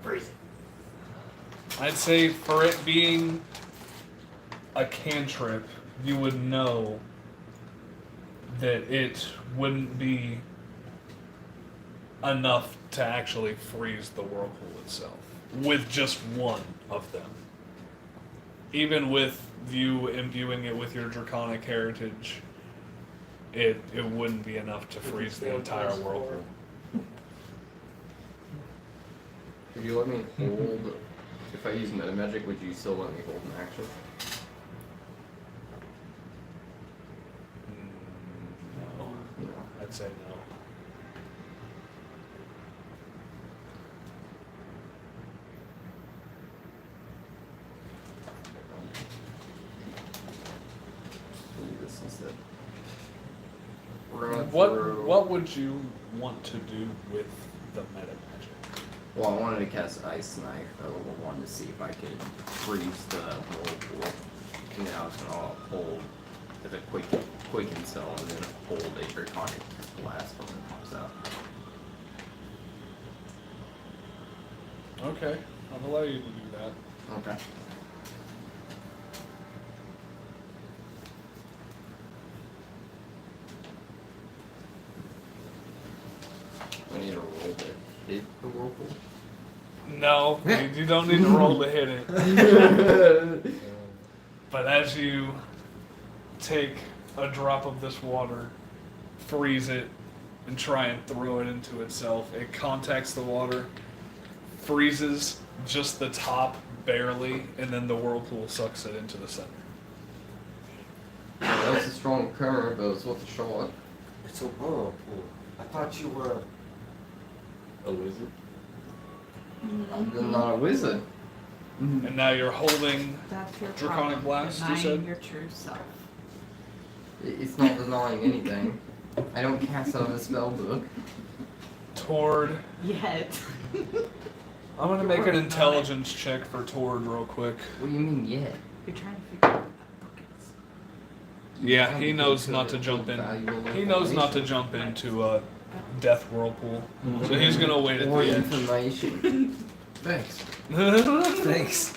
Freeze. I'd say for it being a cantrip, you would know that it wouldn't be enough to actually freeze the whirlpool itself with just one of them. Even with you imbuing it with your draconic heritage, it wouldn't be enough to freeze the entire whirlpool. Could you let me hold? If I use meta magic, would you still let me hold an action? No. No. I'd say no. We'll do this instead. We're gonna What throw- what would you want to do with the meta magic? Well, I wanted to cast Ice Knife at level 1 to see if I could freeze the whirlpool. And then I was gonna hold as a quicken cell and then hold a draconic blast when it pops out. Okay, I'll allow you to do that. Okay. I need to roll to hit the whirlpool. No, you don't need to roll to hit it. But as you take a drop of this water, freeze it, and try and throw it into itself, it contacts the water, freezes just the top barely, and then the whirlpool sucks it into the center. Yeah, that was a strong current, but it was worth a shot. It's a whirlpool. I thought you were a wizard. I'm not a wizard. And now you're holding. That's your Draconic problem, blast, you denying said? your true self. It's not denying anything. I don't cast out of the spell book. Tord. Yet. I'm gonna make an intelligence check for Tord real quick. What do you mean yet? You're trying to figure out what that book is. Yeah, he knows not to jump in. He knows not to jump into a death whirlpool. So he's gonna wait at More the edge. information. Thanks. Thanks.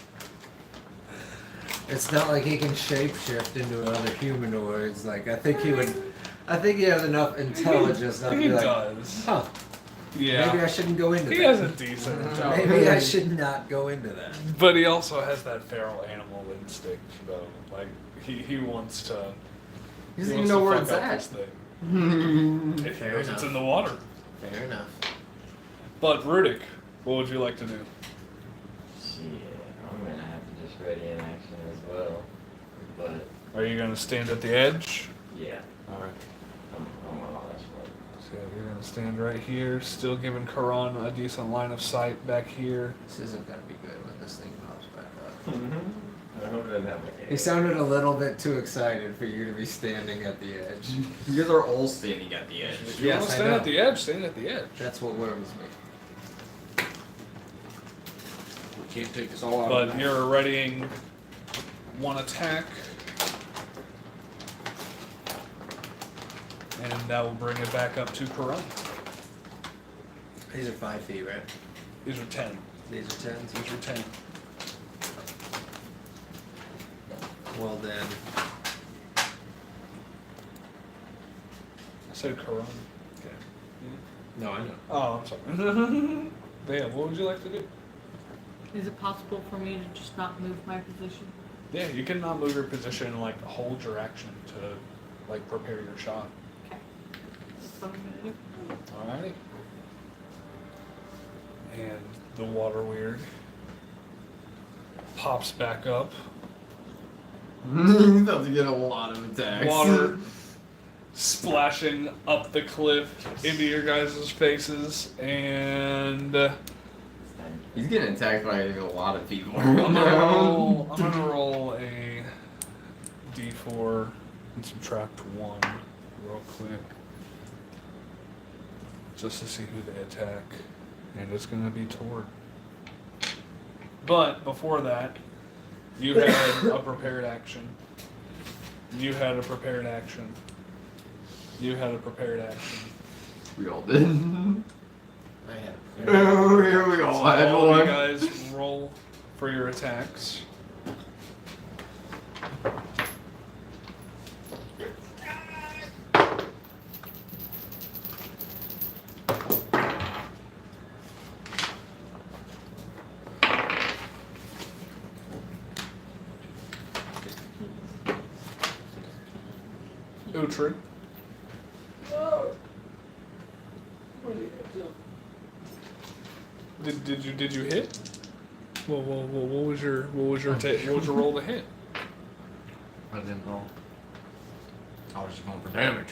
It's not like he can shapeshift into another humanoids. Like I think he would. I think he has enough intelligence not to He be like, does. huh? Yeah. Maybe I shouldn't go into He that. has a decent intelligence. Maybe I should not go into that. But he also has that feral animal instinct, though. Like, He wants to. He doesn't wants even know to where fuck it's up at. this thing. If he Fair knows it's enough. in the water. Fair enough. But Rudik, what would you like to do? Shit, I'm gonna have to just ready in action as well. But Are you gonna stand at the edge? yeah, All right. I'm all that smart. So you're gonna stand right here, still giving Karan a decent line of sight back here. This isn't gonna be good when this thing pops back up. I hope it doesn't have like He sounded a little bit too excited for you to be standing at the edge. You guys are all standing at the edge. If you Yes, wanna I stand know. at the edge, stand at the edge. That's what worries me. We can't take this all out. But you're readying one attack. And that will bring it back up to Karan. These are 5 feet, right? These are 10. These are 10s. These are 10. Well then, I said Karan. Okay. no, I know. Oh, I'm sorry. But yeah, what would you like to do? Is it possible for me to just not move my position? Yeah, you can not move your position and like hold your action to like prepare your shot. Okay. That's what I'm gonna do. Alrighty. And the water weird pops back up. He's about to get a lot of attacks. Water splashing up the cliff into your guys' faces, and He's getting attacked by a lot of people. I'm gonna roll a d4 and subtract 1 real quick, just to see who they attack, and it's gonna be Tord. But before that, you had a prepared action. You had a prepared action. You had a prepared action. We all did. I have. Oh, here we all had All of you one. guys roll for your attacks. Uhtred. Did you hit? What was your what was your roll to hit? I didn't roll. I was just going for damage.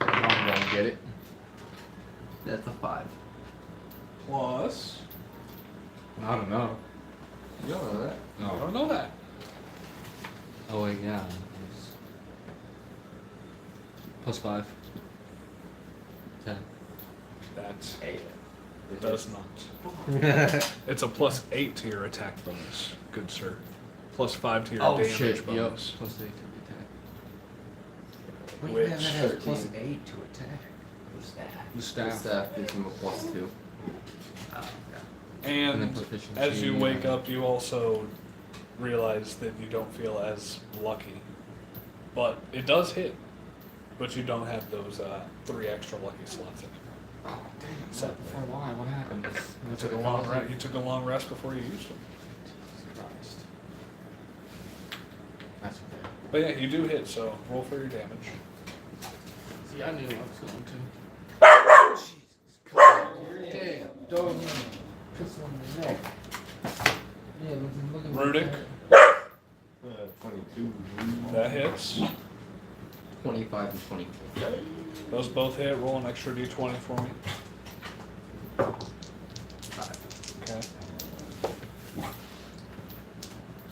I'm gonna get it. That's a 5. Plus. I don't know. You don't know that. I No. don't know that. Oh wait, yeah. It's +5. 10. That Hey, does not. It's a +8 to your attack bonus, good sir. +5 to your Oh damage shit! Yep. bonus. +8 to attack. What do you have Which- that has 13. +8 to attack? who's that? The The staff. staff gives him a +2. Oh, okay. And then And proficiency, as you wake yeah. up, you also realize that you don't feel as lucky. But it does hit. But you don't have those 3 extra lucky slots in it. Oh damn! So- For why? What happened? You took a long rest. You took a long rest before you used them. Christ. That's okay. But yeah, you do hit. So roll for your damage. See, I knew I was going to. Jesus Christ! Damn! Dog. Piss on the neck. Yeah, look at Rudik, 22. that hits. 25 and 24. Those both hit. Roll an extra d20 for me. 5. Okay.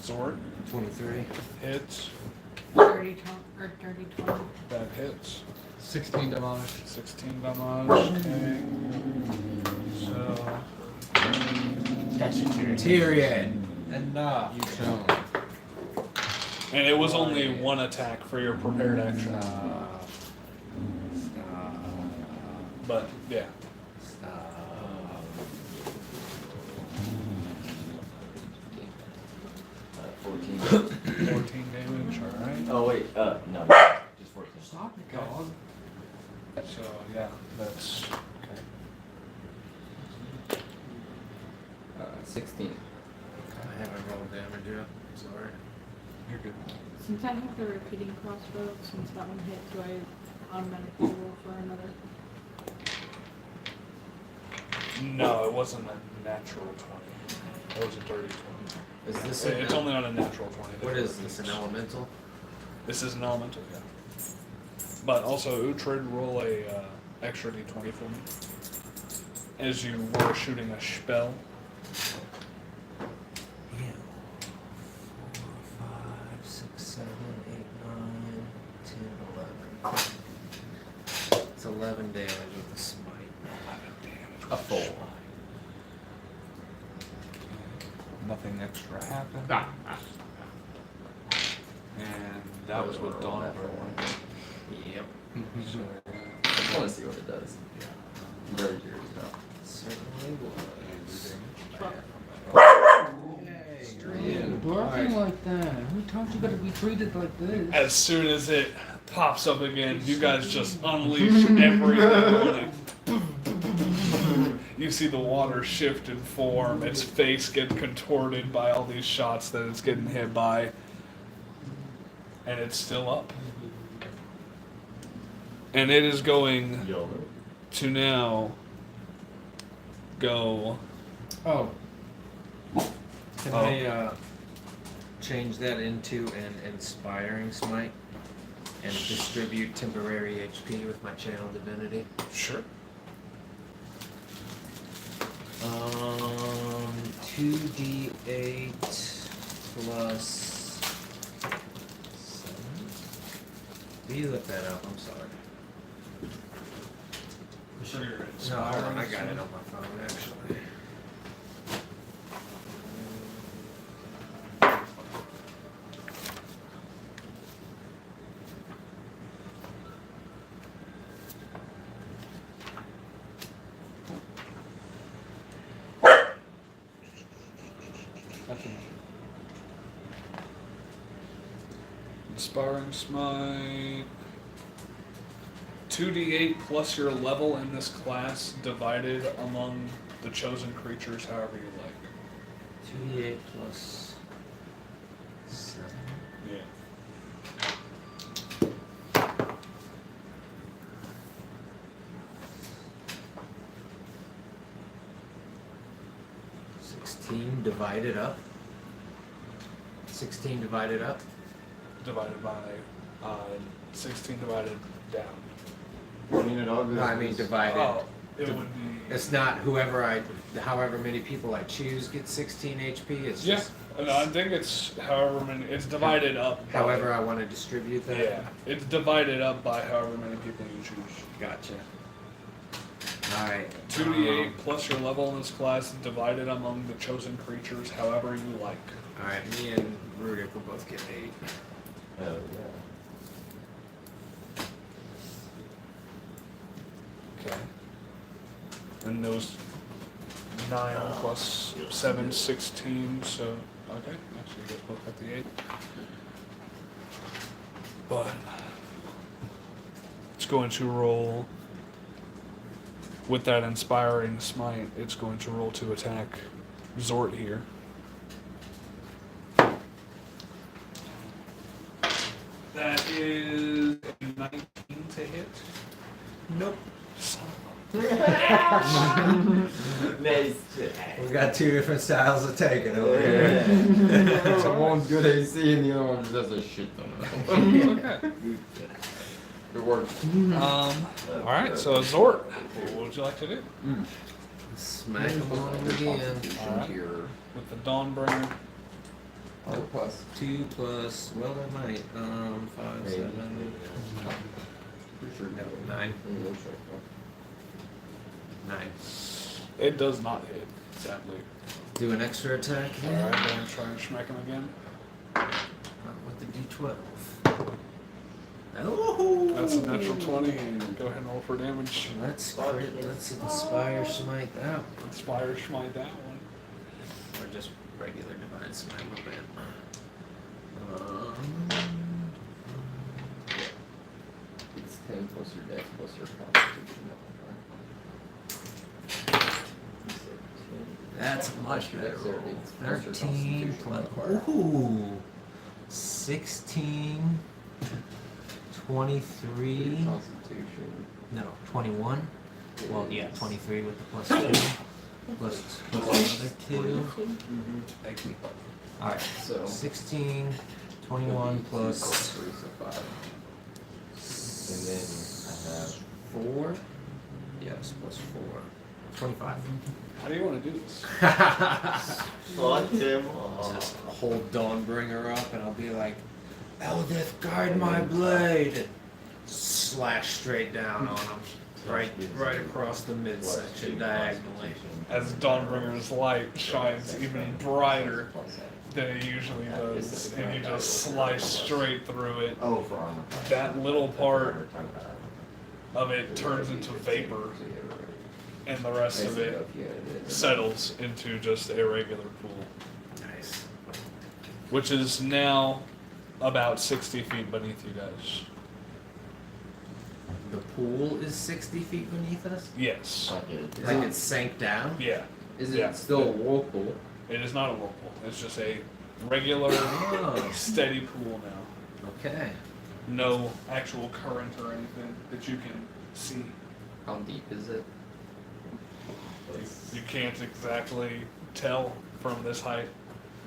Sword 23. hits. Dirty 20. That hits. 16 damage. 16 damage. Okay. So That's a good. Tyrion. Enough. You shall. and it was only 1 attack for your prepared action. Stop. Stop. But yeah. Stop. 14. 14 damage, alright. Oh wait, no, just 14. Stop it, dog. So yeah, that's okay. 16. I haven't rolled damage yet. Sorry. You're good. Since I have the repeating crossbow, since that one hit, do I automatically roll for another? No, it wasn't a natural 20. It was a dirty 20. Is this It's only on a natural 20. what is this, an elemental? This is an elemental, yeah. But also, Uhtred, roll a extra d20 for me. As you were shooting a spell. Yeah. 4, 5, 6, 7, 8, 9, 10, 11. It's 11 damage with the smite. 11 damage. A 4. Nothing extra happened. And that That was was with roll Dawn that for for one. Yep. So, I want to see what it does. I'm very curious now. Certainly was. Barking like that. Who taught you gotta be treated like this? as soon as it pops up again, you guys just unleash everything on it. You see the water shift in form, its face get contorted by all these shots that it's getting hit by, and it's still up. And it is going to now go. Oh. Can I change that into an inspiring smite and distribute temporary HP with my channel divinity? Sure. 2d8 plus 7. Will you look that up? I'm sorry. No, hold on, I got it on my phone actually. Inspiring smite. 2d8 plus your level in this class divided among the chosen creatures however you like. 2d8 plus 7. Yeah. Divided up. 16 divided up. Divided by 16 divided down. No, I mean divided. Oh, it would be. It's not however many people I choose get 16 HP. It's Yeah. just No, I think it's however many. It's divided up. by- however I want to distribute that. Yeah. It's divided up by however many people you choose. Gotcha. All right. 2d8 plus your level in this class divided among the chosen creatures however you like. All right. Me and Rudick will both get 8. Oh, yeah. Okay. And those 9 plus 7, 16, so, okay, actually you guys both got the 8. But, it's going to roll, with that inspiring smite, it's going to roll to attack Zort here. That is a 19 to hit. Nope. Nice. We got two different styles of taking over here. One's good AC and the other one just has a shit ton of Okay. It works. Alright, so Zort, what would you like to do? Smack them on them again. Alright. With the Dawnbringer. 2 plus, well, that might, 5, 7, no, 9. 9. It does not hit, sadly. Do an extra attack here. Alright, then try and smack him again. With the d12. Oh! That's a natural 20. Go ahead and roll for damage. Let's inspire smite that one. Inspire smite that one. Or just regular divine smite, my bad. It's 10 plus your dex plus your constitution. That's much better. Dexterity. roll. Plus your 13 constitution plus. modifier. Ooh! 16, 23, Constitution. no, 21. Well, yeah, 23 with the plus 2. Plus another 2. Thank you. Alright, So 16, 21 plus 3, so 5. And then I have 4. Yes, plus 4. 25. How do you want to do this? fuck him. Just hold Dawnbringer up and I'll be like, Eldith, guard my blade! Slash straight down on him. Right across the midsection diagonally. As Dawnbringer's light shines even brighter than it usually does, and you just slice straight through it. Oh, for armor. That little part of it turns into vapor, and the rest of it settles into just a regular pool, Nice. which is now about 60 feet beneath you guys. The pool is 60 feet beneath us? Yes. Like it sank down? Yeah. Is it Yeah. still a whirlpool? It is not a whirlpool. It's just a regular, Oh, steady pool now. okay. No actual current or anything that you can see. How deep is it? You can't exactly tell from this height.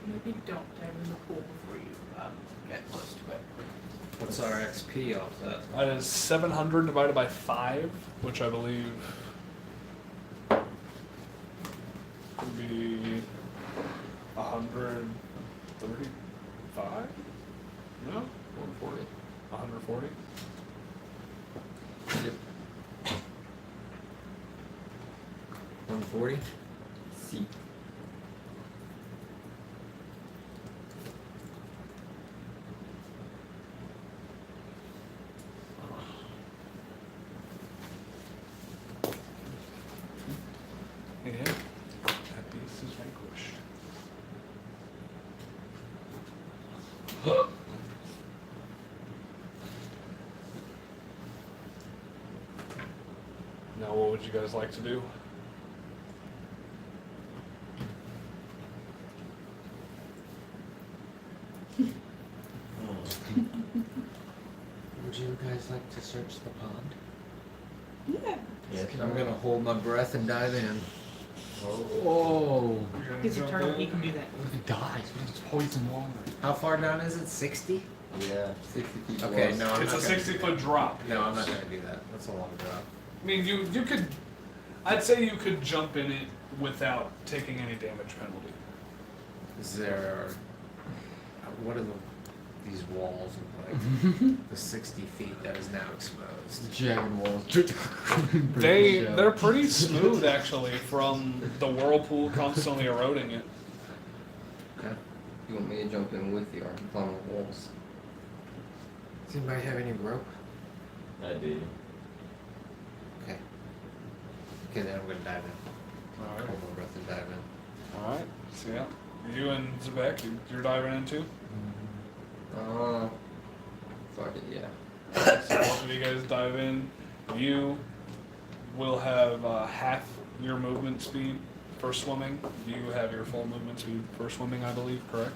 Maybe don't dive in the pool before you get close to it. What's our XP off that? That is 700 divided by 5, which I believe would be 135? No? 140. 140? Yep. 140? See. Yeah. That beast is vanquished. Now, what would you guys like to do? Would you guys like to search the pond? Yeah. Yes. I'm gonna hold my breath and dive in. Oh, He's a turtle, he can do that. if he dies, it's poison water. How far down is it? 60? Yeah. 60 feet Okay, plus. no, I'm It's not a gonna 60-foot drop. No, I'm not gonna do that. That's a long drop. I mean, you could. I'd say you could jump in it without taking any damage penalty. Is there... What are these walls look like? The 60 feet that is now exposed. Jagged walls. They're pretty smooth actually from the whirlpool constantly eroding it. Okay. You want me to jump in with you or climb the walls? Does anybody have any rope? I do. Okay. Okay, then I'm gonna dive in. All right. Hold my breath and dive in. All right. So yeah, you and Zebek, you're diving in too. Fuck it, yeah. So both of you guys dive in. You will have half your movement speed for swimming. You have your full movement speed for swimming, I believe, correct?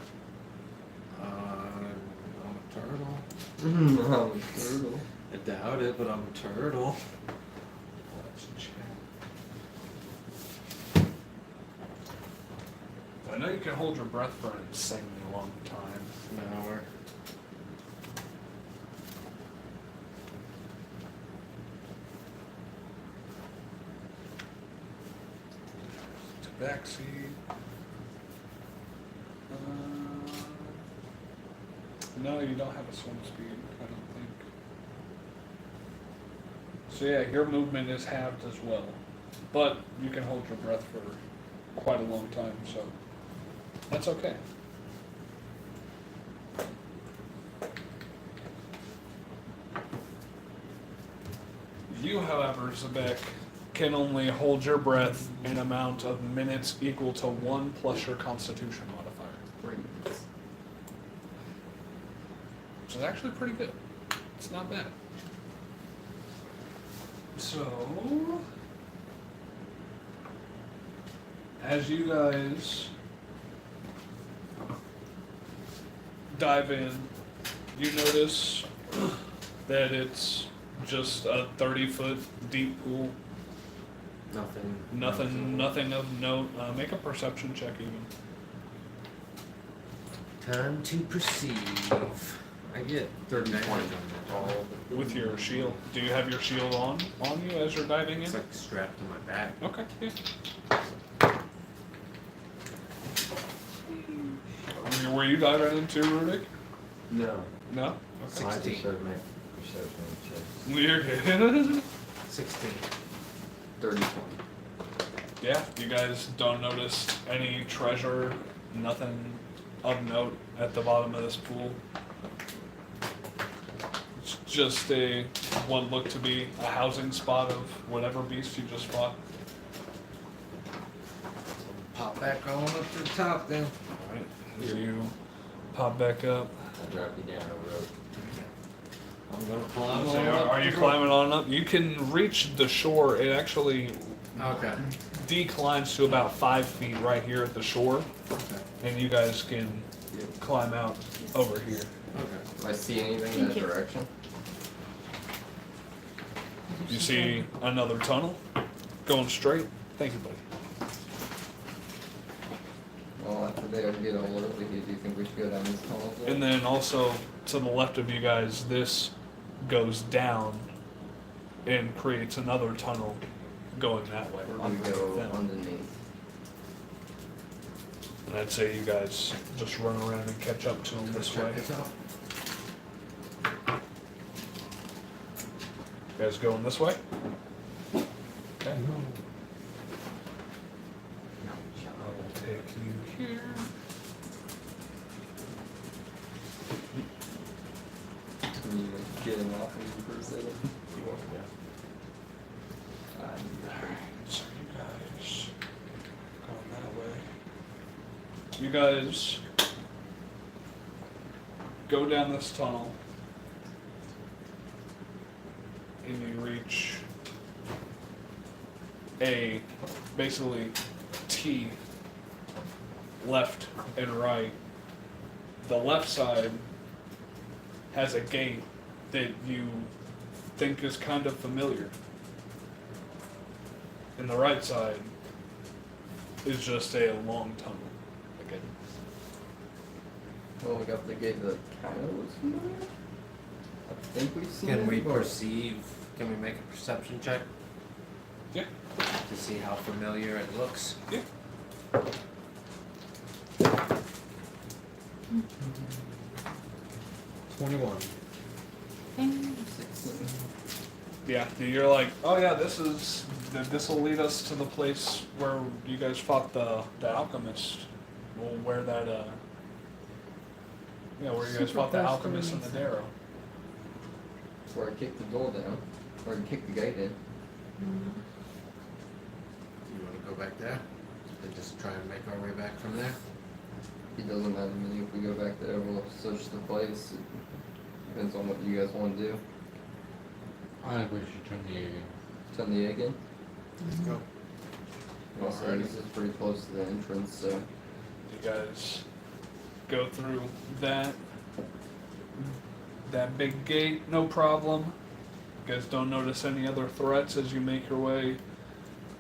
I'm a turtle. Turtle. I doubt it, but I'm a turtle. Let's check. I know you can hold your breath for an insanely long time. An hour. Backseat. No, you don't have a swim speed, I don't think. So yeah, your movement is halved as well. But you can hold your breath for quite a long time, so that's okay. You, however, Zebek, can only hold your breath an amount of minutes equal to 1 plus your constitution modifier. 3 minutes. Which is actually pretty good. It's not bad. So, as you guys dive in, you notice that it's just a 30-foot deep pool. Nothing of note. Make a perception check even. Time to perceive. I get 30, 20. With your shield. Do you have your shield on you as you're diving in? It's like strapped to my back. Okay, yeah. Were you diving into Rudik? No. No? Okay. I 16. just started my perception check. You're good. 16. 30, 20. Yeah, you guys don't notice any treasure, nothing of note at the bottom of this pool. It's just what looked to be a housing spot of whatever beast you just fought. Pop back on up to the top then. Alright, so you pop back up. I dropped you down a rope. I'm gonna climb So on up. are you climbing on up? You can reach the shore. It actually Okay. declines to about 5 feet right here at the shore, Okay. and you guys can climb out over here. Okay. Do I see anything in that Thank you. direction? You see another tunnel going straight. Thank you, buddy. Well, after they get a little bit, do you think we should go down this tunnel? as well? And then also to the left of you guys, this goes down and creates another tunnel going that way. Or do we underneath go them. underneath? And I'd say you guys just run around and catch up to them this way. Check this out. You guys going this way? Okay. I'll take you here. Can you get him off of you for a second? So you guys going that way. You guys go down this tunnel and you reach a basically T left and right. The left side has a gate that you think is kind of familiar. And the right side is just a long tunnel. Again. Well, we got the gate that kind of looks familiar. I think we've seen Can it we before. perceive? Can we make a perception check Yeah. to see how familiar it looks? Yeah. $21. Yeah, you're like, oh yeah, this will lead us to the place where you guys fought the alchemist. Well, where that where you guys Super fought the close to alchemist and me. the Darrow. Where I kicked the door down. Or I kicked the gate in. You want to go back there? And just try and make our way back from there? It doesn't matter to me if we go back there, we'll search the place. It depends on what you guys want to do. I think we should turn the egg in. Turn the egg in. Let's go. Also, this is pretty close to the entrance, so. You guys go through that big gate, no problem. You guys don't notice any other threats as you make your way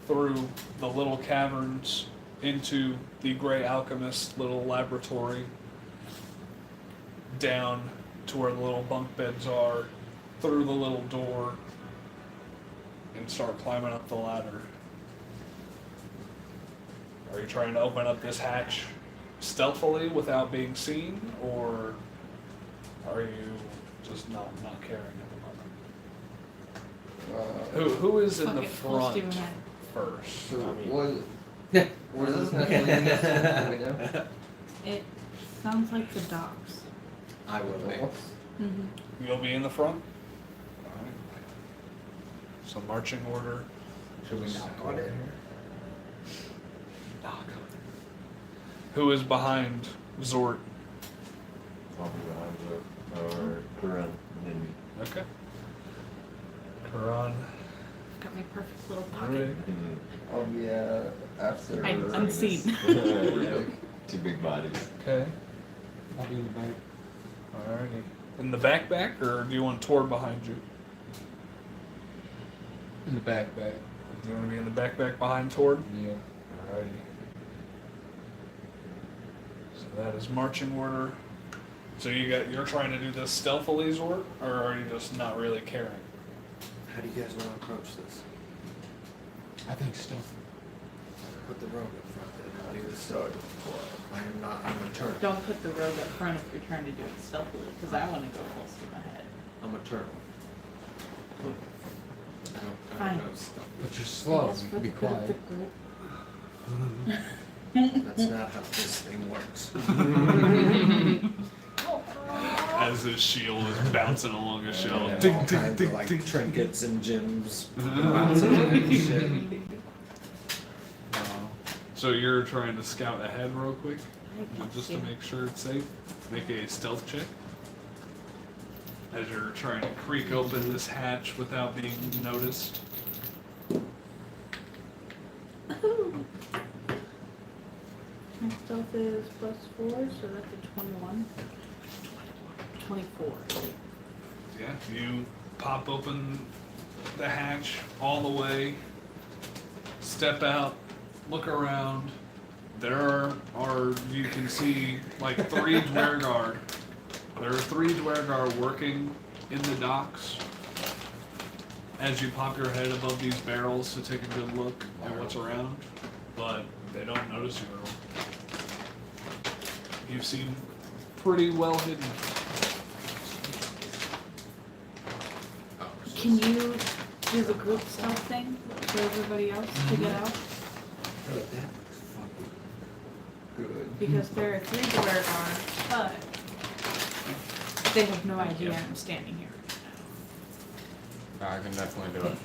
through the little caverns into the Gray Alchemist little laboratory, down to where the little bunk beds are, through the little door, and start climbing up the ladder. Are you trying to open up this hatch stealthily without being seen, or are you just not caring at the moment? Who is in Fuck the it, full front steam ahead. first? So, I mean- what is this necessarily in this? Do we know? It sounds like the docks. I will be. Mm-hmm. You'll be in the front? Alright. So marching order. Should we knock on it? Knock. Who is behind Zort? I'll be behind the, or Corinne, and then Okay. Karan. Got my perfect little pocket. Rick. I'll be after. I'm unseen. Yeah, two big bodies. Okay. I'll be in the back. Alrighty. In the backpack, or do you want Tord behind you? In the backpack. You want to be in the backpack behind Tord? Yeah. Alrighty. So that is marching order. So you're trying to do this stealthily, Zort, or are you just not really caring? How do you guys want to approach this? I think stealth. Put the rogue up front then. I'll do the start. I'm a turtle. Don't put the rogue up front if you're trying to do it stealthily, because I want to go full steam ahead. I'm a turtle. I Fine. don't know stuff. But you're slow. Yes, You for can be the good of the quiet. group. That's not how this thing works. As his shield is bouncing along his I shelf. have all kinds of like trinkets and gems bouncing and shit. So you're trying to scout ahead real quick, I just to guess, yeah. make sure it's safe. Make a stealth check. As you're trying to creak open this hatch without being noticed. My stealth is +4, so that's a 21. 24. Yeah, you pop open the hatch all the way, step out, look around. There are you can see like 3 Dwergar. There are 3 Dwergar working in the docks. As you pop your head above these barrels to take a good look at what's around, but they don't notice you at all. You seem pretty well hidden. Can you do the group stealth thing for everybody else to get out? Oh, that looks fucking good. Because there are 3 Dwergar, but they have no idea I'm standing here. I can definitely do it.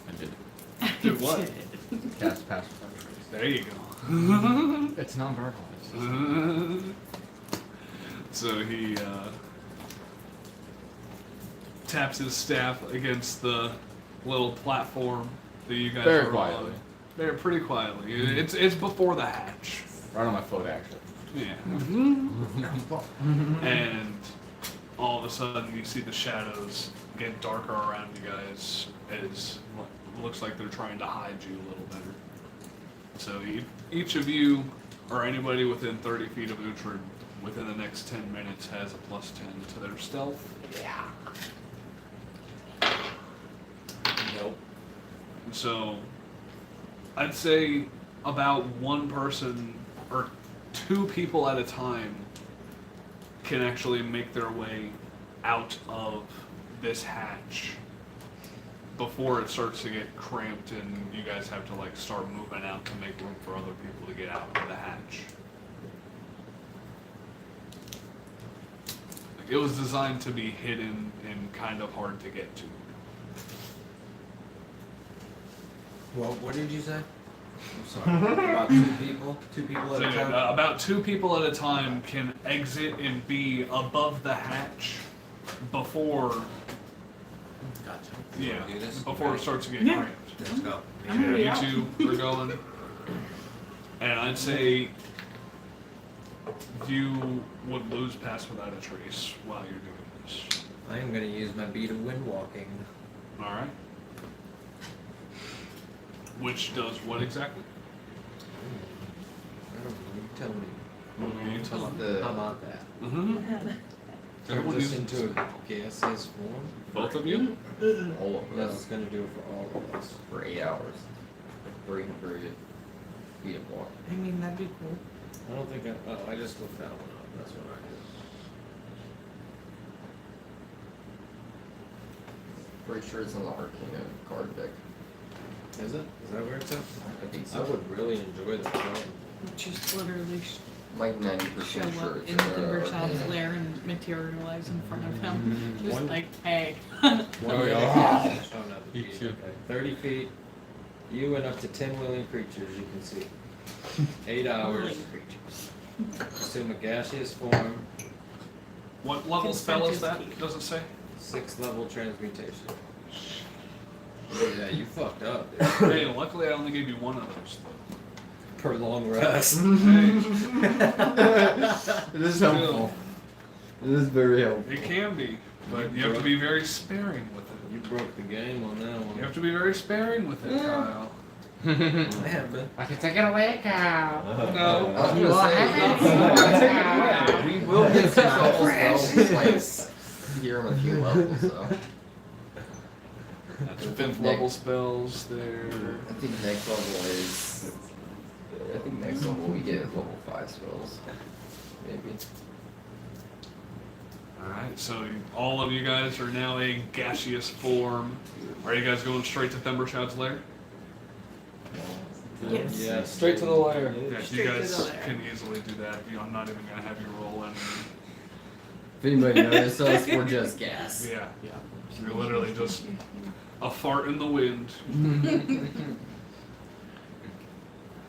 I did it. Do what? Cast pass. There you go. It's non-verbal. So he taps his staff against the little platform that you guys Very are quietly. on. Very pretty quietly. It's before the hatch. Right on my foot, actually. Yeah. And all of a sudden you see the shadows get darker around you guys as it looks like they're trying to hide you a little better. So each of you, or anybody within 30 feet of Uhtred, within the next 10 minutes has a +10 to their stealth. Yeah. Nope. So I'd say about 1 person or 2 people at a time can actually make their way out of this hatch before it starts to get cramped and you guys have to like start moving out to make room for other people to get out of the hatch. Like, it was designed to be hidden and kind of hard to get to. Well, what did you say? I'm sorry. About 2 people? 2 people So, at a time? about 2 people at a time can exit and be above the hatch before, Gotcha. yeah, Do this? before it starts to get Yeah. cramped. Let's go. I'm gonna be You out. 2 are going, and I'd say you would lose pass without a trace while you're doing this. I am going to use my beat of wind walking. All right. Which does what exactly? I don't know. You tell me. You tell me. How about that? Mm-hmm. Turn this into a gaseous form? Both of you? All of Yes, us it's going to do it for all of us. for 8 hours. 300 feet of water. I mean, that'd be cool. I don't think I just looked that one up. That's what I did. Pretty sure it's on the Arcana card deck. Is it? Is that where it's at? I think I so. would really enjoy that game. Just literally Like show 90% sure up it's in in the the Timbershaw's Arcana. lair and materialize in front of him. Just One- like, hey. One Oh, day, yeah. oh, no, the You beat, too. okay. 30 feet. You and up to 10 willing creatures you can see. 8 hours. Living creatures. Assume a gaseous form. What level spell is Consent that? is key. Does it say? 6th level transmutation. Yeah, you fucked up, dude. Hey, luckily I only gave you 1 of those. per long rest. It is helpful. It is very helpful. It can be, but you have to be very sparing with it. You broke the game on that one. You have to be very sparing with it, Kyle. I have been. I can take it away, Kyle. No. You will have it. We will get some level spells like here in a few levels, so. That's 5th level spells there. I think next level we get level 5 spells. Maybe. Alright, so all of you guys are now a gaseous form. Are you guys going straight to Thimbershroud's lair? Yes. Yeah, straight to the lair. Yeah, Straight you to guys the lair. can easily do that. I'm not even going to have you roll any. If anybody noticed us, we're just gas. Yeah. You're literally just a fart in the wind.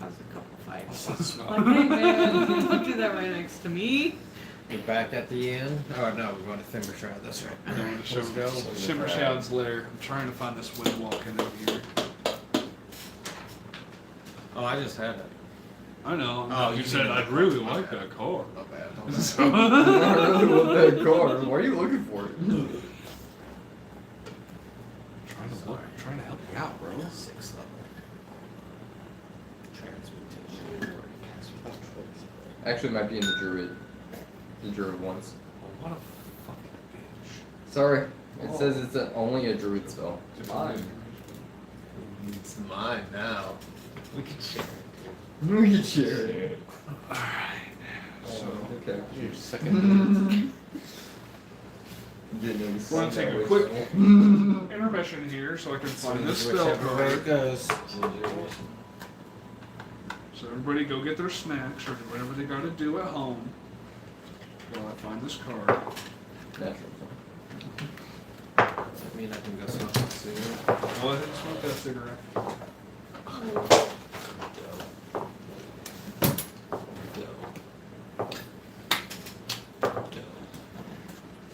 That was a couple fights. That's Like, hey man, don't do that right next to me. We're back at the end. Oh no, we're going to Thimbershroud. That's right. Let's go. Shimmershoud's lair. I'm trying to find this wind walking over here. Oh, I just had it. I know. Oh, You you said mean I'd the really car. like that car. Not bad. I really want that car. Why are you looking for it? Trying to help you out, bro. 6th level. Transmutation. Actually, it might be in the druid. The druid ones. What a fucking bitch. Sorry, it says it's only a druid spell. Mine. It's mine now. We can share. We can share it. Alright. So, Okay. Your second. Didn't we're going to take a quick intermission here so I can find this spell Whichever way it card. goes. So everybody go get their snacks or whatever they got to do at home while I find this card. Natural. I mean, I can go smoke a cigarette. Go ahead and smoke that cigarette.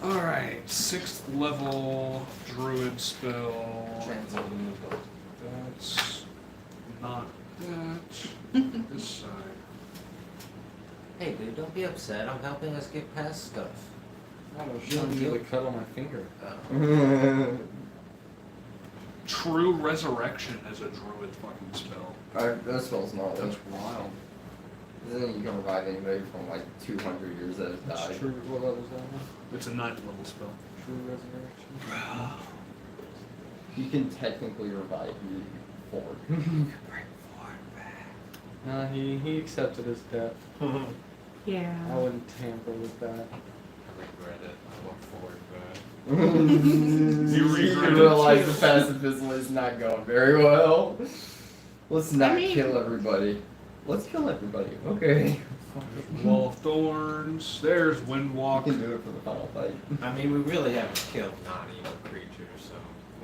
Alright, 6th level druid spell. That's not that. This side. Hey, dude, don't be upset. I'm helping us get past stuff. I was showing you the cut on my finger. True Resurrection is a druid fucking spell. That spell's not That's one. wild. Isn't it you can revive anybody from like 200 years that have That's died? true. What level is that one? It's a 9th level spell. True resurrection. You can technically revive you forward. Nah, he accepted his death. I Yeah. wouldn't tamper with that. I regret it. I look forward to You regret it realize too. the pacifism is not going very well. Let's not mean- kill everybody. Let's kill everybody. Okay. Wall of Thorns. There's We Windwalk. can do it for the final fight. I mean, we really haven't killed non-evil creatures, so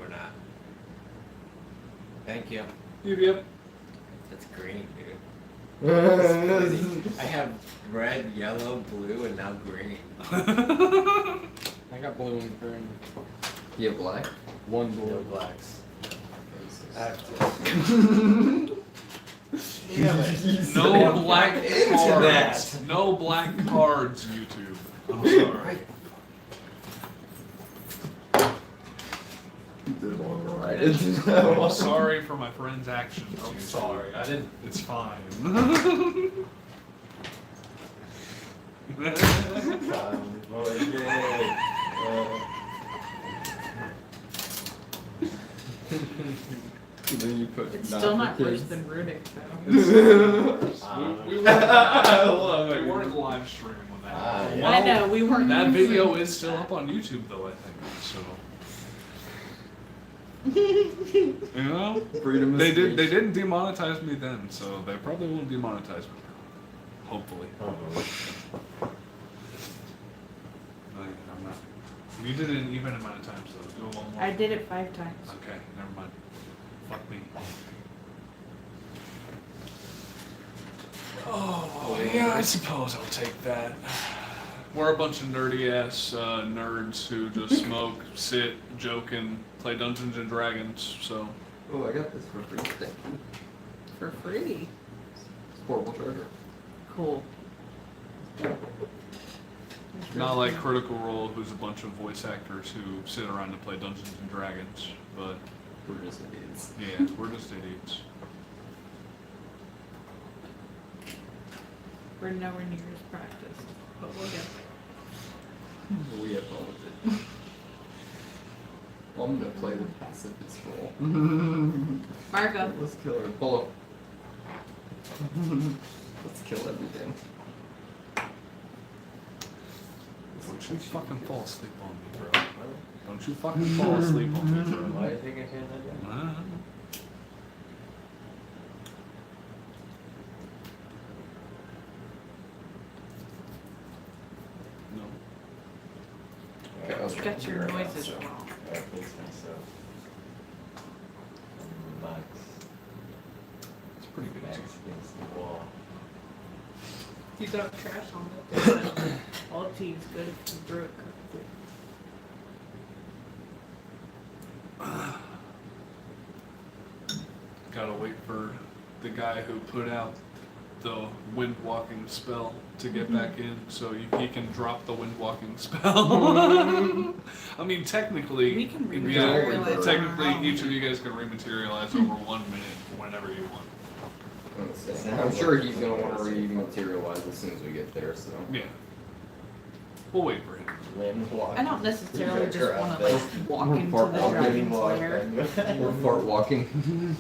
we're not. Thank you. Yep. That's green, dude. I have red, yellow, blue, and now green. I got blue and green. You have black? One No blue. blacks. I have to. No black into cards. that. No black cards, YouTube. I'm sorry. I'm sorry for my friend's actions. I'm YouTube. sorry. I didn't. It's fine. Then you put It's not still for not worse kids. than Rudic though. We weren't live streaming that. Yeah. I know, we weren't. That using video is still up on YouTube though, I think. So you know, Freedom of they speech. didn't demonetize me then, so they probably won't demonetize me now. Hopefully. I'm not. You did it an even amount of times though. Do a little more. I did it 5 times. Okay, never mind. Fuck me. Oh, yeah, I suppose I'll take that. We're a bunch of nerdy ass nerds who just smoke, sit, joke, and play Dungeons and Dragons, so. Oh, I got this for free. Thank you. For free. Portable charger. Cool. Not like Critical Role, who's a bunch of voice actors who sit around and play Dungeons and Dragons, but We're just idiots. yeah, we're just idiots. We're nowhere near as practiced, but we'll get there. We have fun with it. Well, I'm gonna play the pacifist role. Margo. Let's kill her. Pull up. Let's kill everything. Don't you fucking fall asleep on me, bro. Don't you fucking fall asleep on me, bro. Why do you think I can't do that? No. Okay, I was You got your noises I wrong. fix myself. Max. It's pretty good. Max against the wall. You got trash on it. All tea is good if you brew it correctly. Gotta wait for the guy who put out the wind walking spell to get back in, so he can drop the wind walking spell. I mean, technically, We can yeah, rematerialize technically, on our own. each of you guys can rematerialize over 1 minute whenever you want. Let's see. I'm sure he's gonna want to rematerialize as soon as we get there, so. Yeah, we'll wait for him. Wind walk. I don't necessarily just Grab want to this. like walk into Fart the walking, dragon's walk, lair. We're fart walking.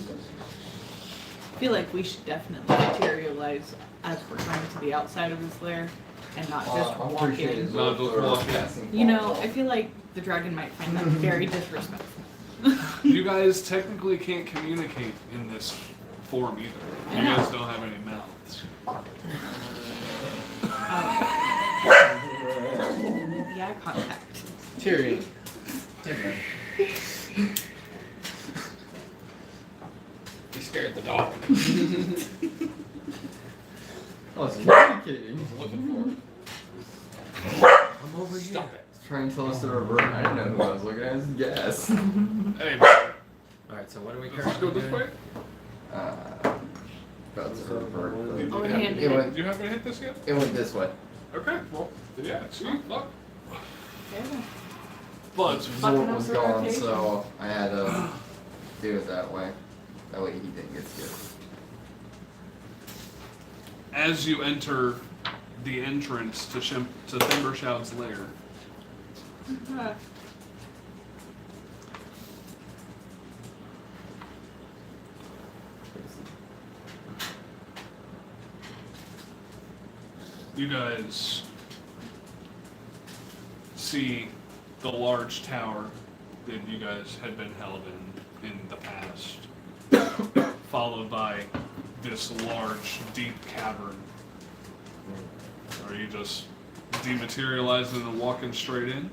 I feel like we should definitely materialize as we're coming to the outside of his lair and not just walk in. Not just walk in. You know, I feel like the dragon might find that very disrespectful. You guys technically can't communicate in this form either. You guys don't have any mouths. The eye contact. Tyrion. You scared the dog. I was communicating. Looking for. I'm over here. Trying to tell us to revert. I didn't know who I was looking at. It's gas. Hey, man. Alright, so what do we Let's go this way. About to revert. Oh, it handed It it. went. You haven't hit this yet? It went this way. Okay, well, yeah, see, look. Yeah. But Fucking Zort up was the gone, rotation. so I had to do it that way. That way he didn't get scared. as you enter the entrance to Thimbershout's lair, you guys see the large tower that you guys had been held in the past, followed by this large, deep cavern. Are you just dematerializing and walking straight in?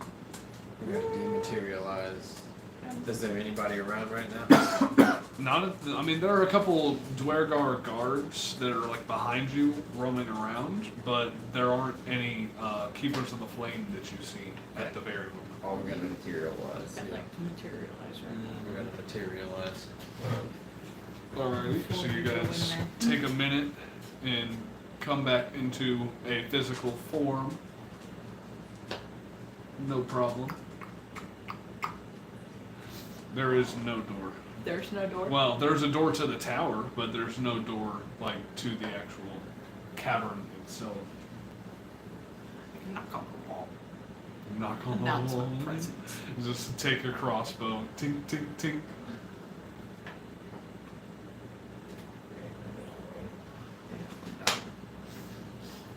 We're gonna dematerialize. Is there anybody around right now? Not at the, I mean, there are a couple Dwergar guards that are like behind you roaming around, but there aren't any keepers of the flame that you see at the very moment. All we're gonna materialize. I'd like to materialize right now. We're gonna materialize. Alrighty, so you guys take a minute and come back into a physical form. No problem. There is no door. There's no door? Well, there's a door to the tower, but there's no door, like, to the actual cavern itself. Knock on the wall. Knock on the Announce wall. my presence. Just take a crossbow. Tink, tink, tink.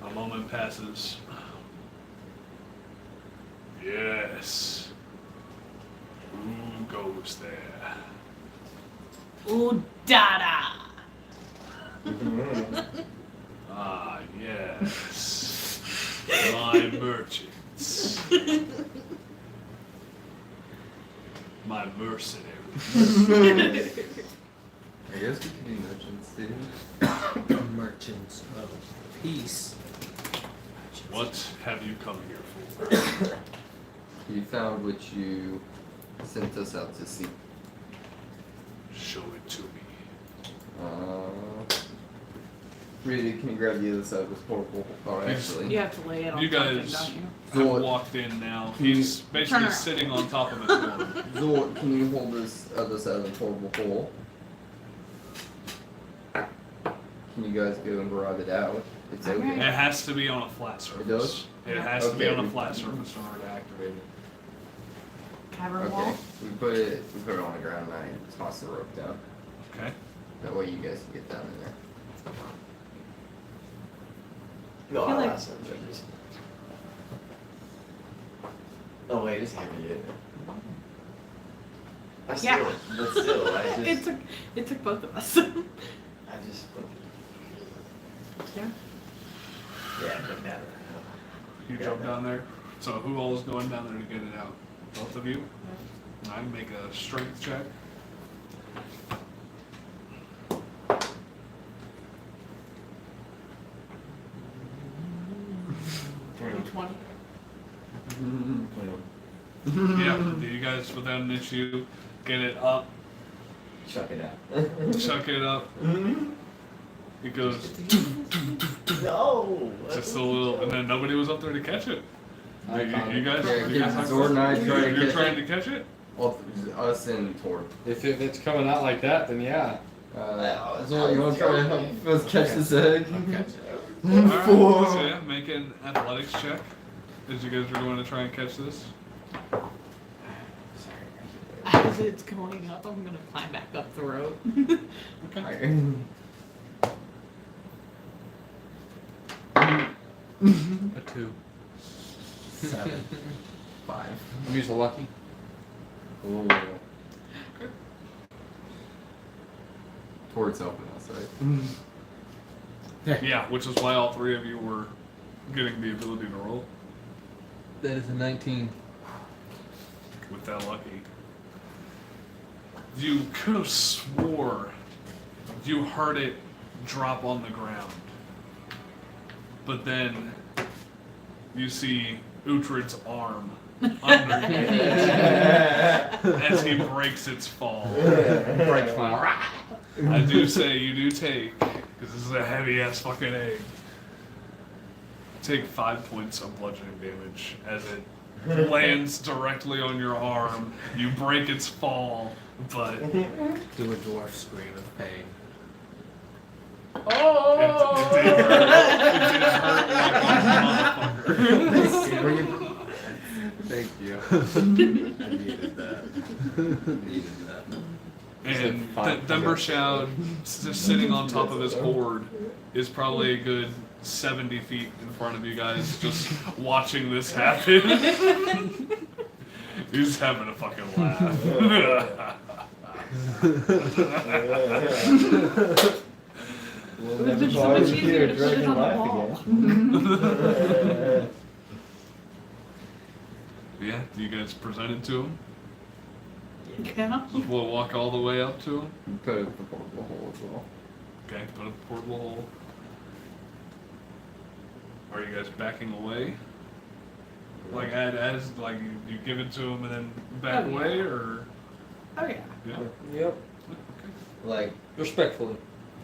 A moment passes. Yes. Who goes there? Ooh, dada! Ah, yes. My merchants. My mercenaries. I guess we could be merchants, too. Merchants of peace. What have you come here for? You found what you sent us out to see. Show it to me. Really, can you grab the other side of this portable? Oh, actually. You have to lay it on You something, guys don't you? have Zord. walked in now. He's basically around. sitting on top of his board. Zord, can you hold this other side of the portable hole? Can you guys go and rub it out? It's Okay. It okay. has to be on a flat surface. It does? It has to be Okay. on a flat surface in order to activate it. Cavern Okay. wall? We put it on the ground and I toss the rope down. Okay. That way you guys can get down in there. No, I feel like- last time, judges. Oh wait, it's heavy, isn't it? I Yeah. still, but still, I just, It took both of us. I just, Yeah. yeah, it doesn't matter. You jump down there. So who all is going down there to get it out? Both of you? I make a strength check. Yeah, you guys without an issue get it up, Chuck it out. chuck it up. It goes No! just a little, and then nobody was up there to catch it. I You caught it. guys, Yeah, you guys Zord and I try to you're catch trying it. to catch it? Well, us and Tord. If it's coming out like that, then yeah. Zord, you want to try to help us catch this egg? Alright, Four. so yeah, make an athletics check as you guys are going to try and catch this. As it's going up, I'm gonna climb back up the rope. Okay. A 2. 7. 5. I'm using lucky. Ooh. Tord's helping us, right? Yeah, which is why all three of you were getting the ability to roll That is a 19. with that lucky. You could have swore you heard it drop on the ground. But then you see Uhtred's arm underneath as he breaks its fall. Breaks my I do say you do take, because this is a heavy ass fucking egg. Take 5 points of bludgeoning damage as it lands directly on your arm. You break its fall, but Do a dwarf scream of pain. it did hurt like a motherfucker. Thank you. I needed that. Needed that. And Thembershoud, just sitting on top of his hoard, is probably a good 70 feet in front of you guys, just watching this happen. He's having a fucking laugh. We'll It's never just so call much it easier a to put it dragon on the life wall. again. Yeah, do you guys present it to him? Yeah. We'll walk all the way up to him. Put it in the portable hole as well. Okay, put a portable hole. Are you guys backing away? Like as like you give it to him and then back Oh, yeah. away, or Oh yeah. yeah? Yep. Okay. Like, Respectfully.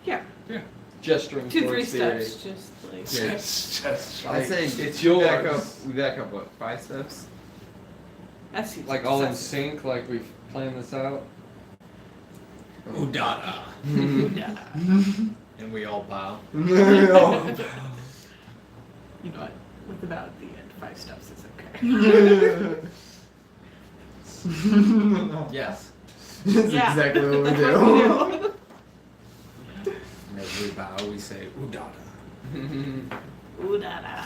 Yeah. Yeah. Gesturing 2-3 towards the egg. steps, just like. Yeah. Just I'd say it's we back yours. up. We back up what? 5 steps? That seems Like all in excessive. sync, like we've planned this out. Udada. Yeah. And we all bow. You know what? With about at the end, 5 steps is okay. Yes. That's Yeah. exactly what we That's do. what we And as we bow, we say Udada. Ooh da da.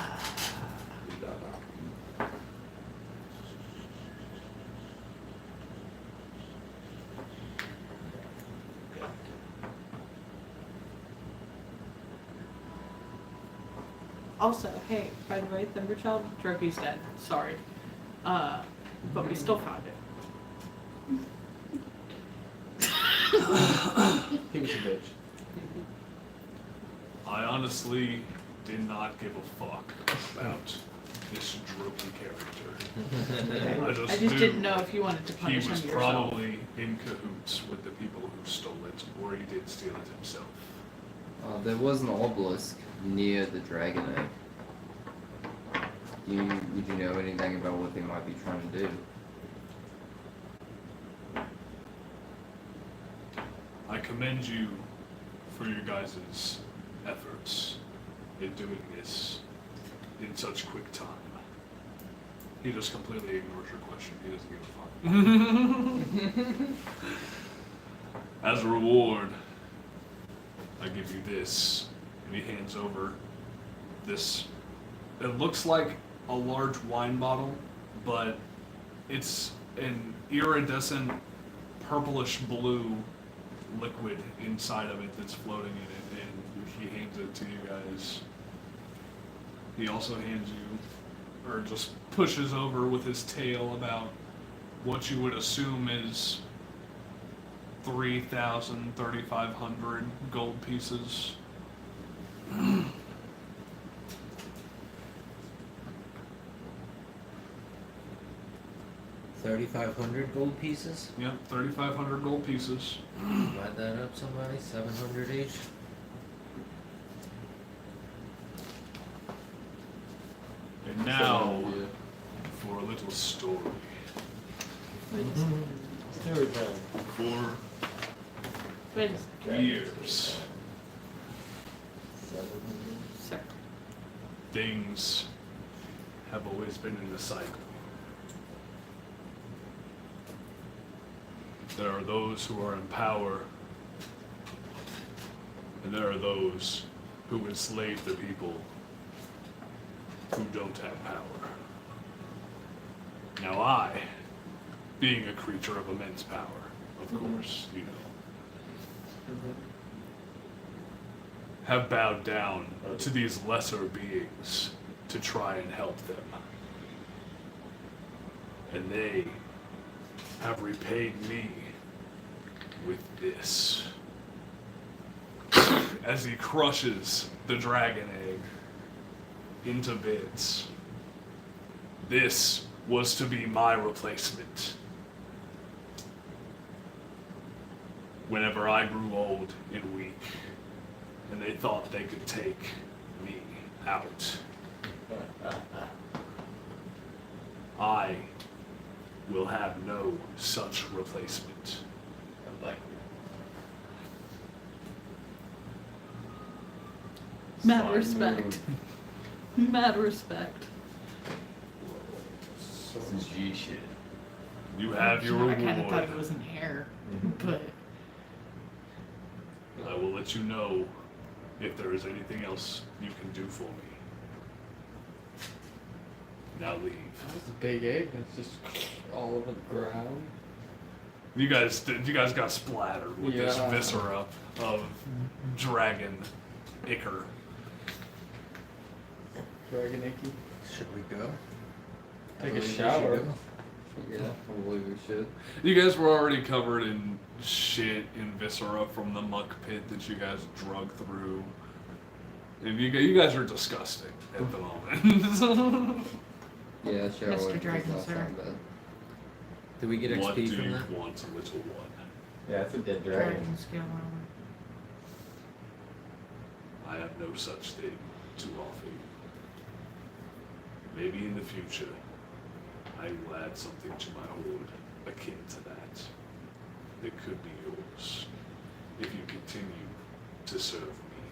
Also, hey, by the way, Thunderchild, Drogo's dead. Sorry. But we still found it. he was a bitch. I honestly did not give a fuck about this droopy character. I I just knew didn't know if you wanted to he punish was him yourself. probably in cahoots with the people who stole it, or he did steal it himself. There was an obelisk near the dragon egg. Would you know anything about what they might be trying to do? I commend you for your guys' efforts in doing this in such quick time. He just completely ignores your question. He doesn't give a fuck. As a reward, I give you this. And he hands over this. It looks like a large wine bottle, but it's an iridescent purplish blue liquid inside of it that's floating in it, and he hands it to you guys. He also hands you, or just pushes over with his tail about what you would assume is 3,000, 3,500 gold pieces. 3,500 gold pieces. Yep, 3,500 gold pieces. Divide that up, somebody. 700 each. And now, for a little story. Story time. For Wait a second. years, 700. Sir. things have always been in the cycle. There are those who are in power, and there are those who enslave the people who don't have power. Now I, being a creature of immense power, of course, you know, have bowed down to these lesser beings to try and help them. And they have repaid me with this. As he crushes the dragon egg into bits. This was to be my replacement. Whenever I grew old and weak, and they thought they could take me out, I will have no such replacement. I like Mad respect. Mad respect. This is G shit. You have your I kind of thought reward. it was an hair, but I will let you know if there is anything else you can do for me. Now leave. That's a big egg that's just all over the ground. You guys got splattered with this Yeah. viscera of dragon ichor. Dragon icky. Should we go? Take a believe we should shower. go. Yeah, probably we should. You guys were already covered in shit and viscera from the muck pit that you guys drug through. And you guys are disgusting at the moment. Yeah, shower. Mr. Dragon, sir. Do we get What XP do from you that? want, little one? Yeah, it's a dead dragon. dragon scale armor. I have no such thing to offer you. Maybe in the future, I will add something to my hoard akin to that. That could be yours, if you continue to serve me.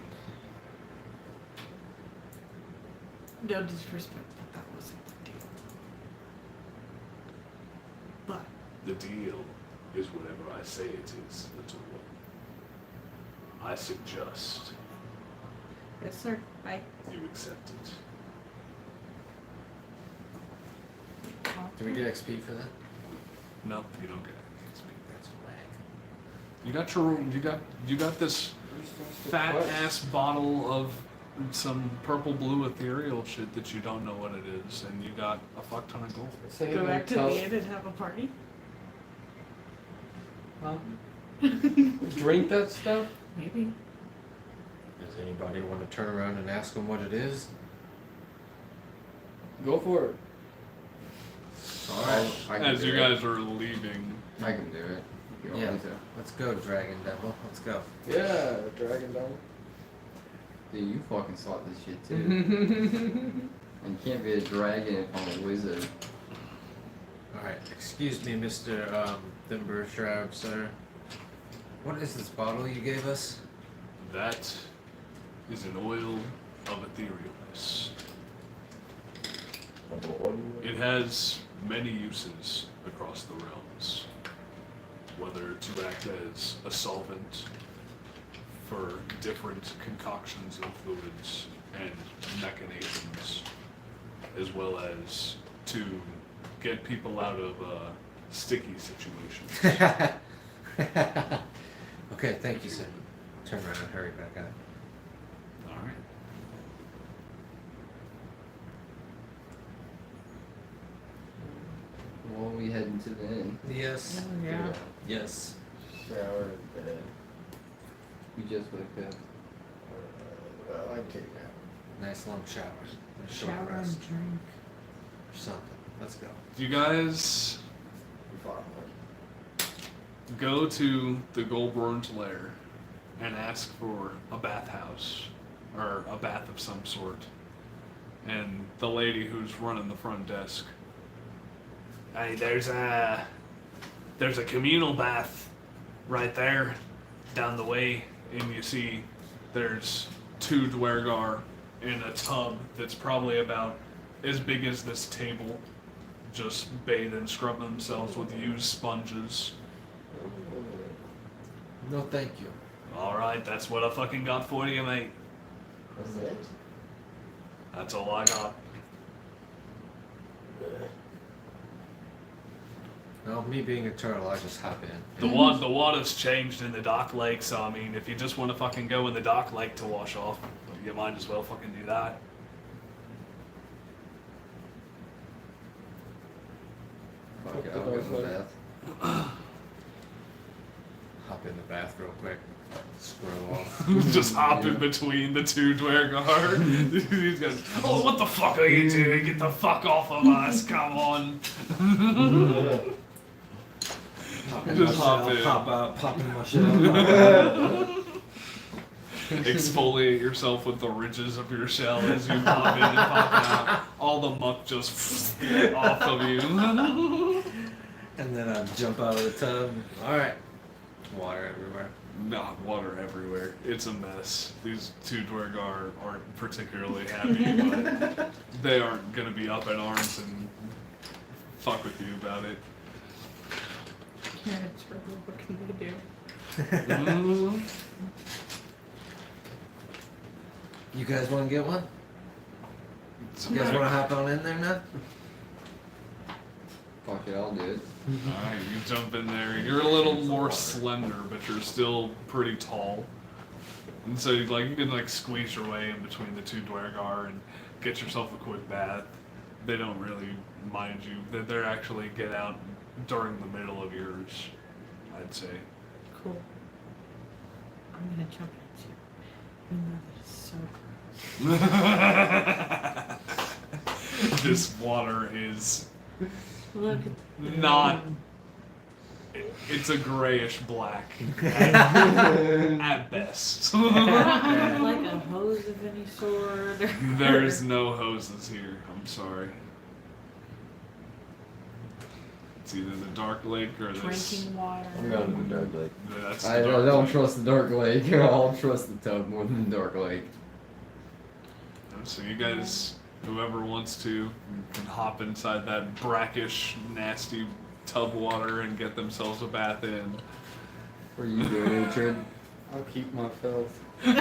No disrespect, but that wasn't the deal. But The deal is whatever I say it is, little one. I suggest yes, sir. Bye. you accept it. Do we get XP for that? No, you don't get it. That's whack. You got this fat ass bottle of some purple blue ethereal shit that you don't know what it is, and you got a fuck ton of gold. Go back to the inn and have a party. Huh? Drink that stuff? Maybe. Does anybody want to turn around and ask them what it is? Go for it. Alright, I can As do you it. guys are leaving, I can do it. If you want Yeah. me to. Let's go, Dragon Devil. Let's go. Yeah, Dragon Devil. Dude, you fucking saw this shit too. And you can't be a dragon if I'm a wizard. Alright, excuse me, Mr. Thimbershroud, sir. What is this bottle you gave us? That is an oil of etherealness. It has many uses across the realms, whether to act as a solvent for different concoctions of fluids and machinations, as well as to get people out of sticky situations. Okay, thank you, sir. Turn around and hurry back out. Alright. Well, we heading to the inn. Yes. Oh, yeah. Yes. Shower, bed. We just woke up. I take that. Nice long shower. A short Shower rest and drink. or something. Let's go. You guys go to the Goldborn's lair and ask for a bathhouse or a bath of some sort. And the lady who's running the front desk, hey, there's a communal bath right there down the way, and you see there's 2 Dwergar in a tub that's probably about as big as this table, just bathe and scrub themselves with used sponges. No, thank you. Alright, that's what I fucking got for you, mate. That's it? That's all I got. No, me being a turtle, I just hop in. The water's changed in the dock lake, so I mean, if you just want to fucking go in the dock lake to wash off, you might as well fucking do that. Fuck it, I'll go to the bath. Hop in the bath real quick. Squirrel off. Just hop in between the 2 Dwergar. These guys, oh, what the fuck are you doing? Get the fuck off of us, come on. Just hop in. Pop out, pop in my shell. Exfoliate yourself with the ridges of your shell as you pop in and pop out. All the muck just off of you. And then I jump out of the tub. Alright. Water everywhere. Not water everywhere. It's a mess. These 2 Dwergar aren't particularly happy, but they aren't gonna be up in arms and fuck with you about it. Yeah, it's really what can they do? You guys want to get one? You guys want to hop on in there now? Fuck it, I'll do it. Alright, you jump in there. You're a little more slender, but you're still pretty tall. And so you can squeeze your way in between the 2 Dwergar and get yourself a quick bath. They don't really mind you. They're actually get out during the middle of yours, I'd say. Cool. I'm gonna jump at you. You know that is so gross. This water is Look not. It's a grayish black at best. like a hose of any sort. There's no hoses here. I'm sorry. It's either the dark lake or this. Drinking water. I'm going to the dark lake. That's the I dark don't lake. trust the dark lake. I'll trust the tub more than the dark lake. So you guys, whoever wants to, can hop inside that brackish, nasty tub water and get themselves a bath in. What are you doing, Richard? I'll keep my filth. It's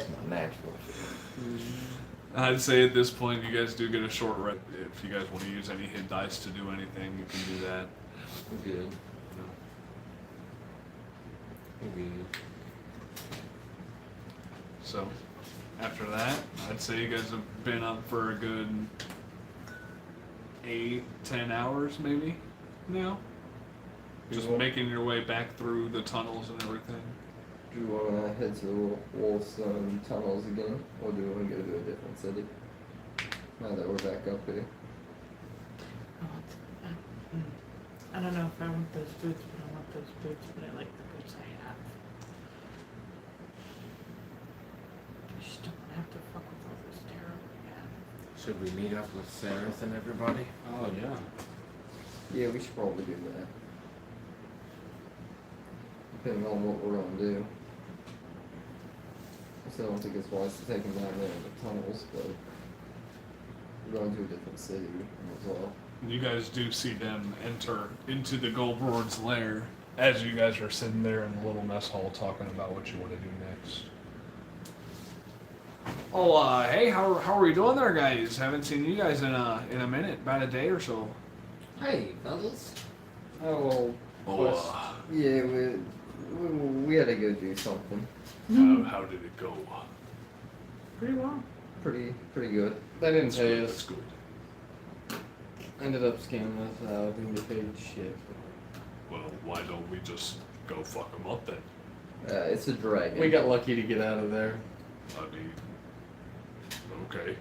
not natural. I'd say at this point you guys do get a short rest. If you guys want to use any hit dice to do anything, you can do that. I'm good. So, after that, I'd say you guys have been up for a good 8-10 hours maybe now. Just making your way back through the tunnels and everything. Do you want to head to the Wolfstone tunnels again, or do you want to go to a different city? Now that we're back up here. I don't know if I want those boots, but I want those boots, but I like the boots I Should we meet up with Sarah and everybody? Oh yeah. Yeah, we should probably do that. Depending on what we're gonna do. I still don't think it's wise to take them down there in the tunnels, but we're going to a different city as well. You guys do see them enter into the Goldlord's lair as you guys are sitting there in the little mess hall talking about what you want to do next. Oh, hey, how are we doing there, guys? Haven't seen you guys in a minute, about a day or so. Hey, fellas. Oh, Oh, yeah, we had to go do something. how did it go? Pretty well. Pretty good. They didn't pay That's us. good. Ended up scamming us out. Didn't get paid shit. Well, why don't we just go fuck them up then? It's a dragon. We got lucky to get out of there. I mean, okay.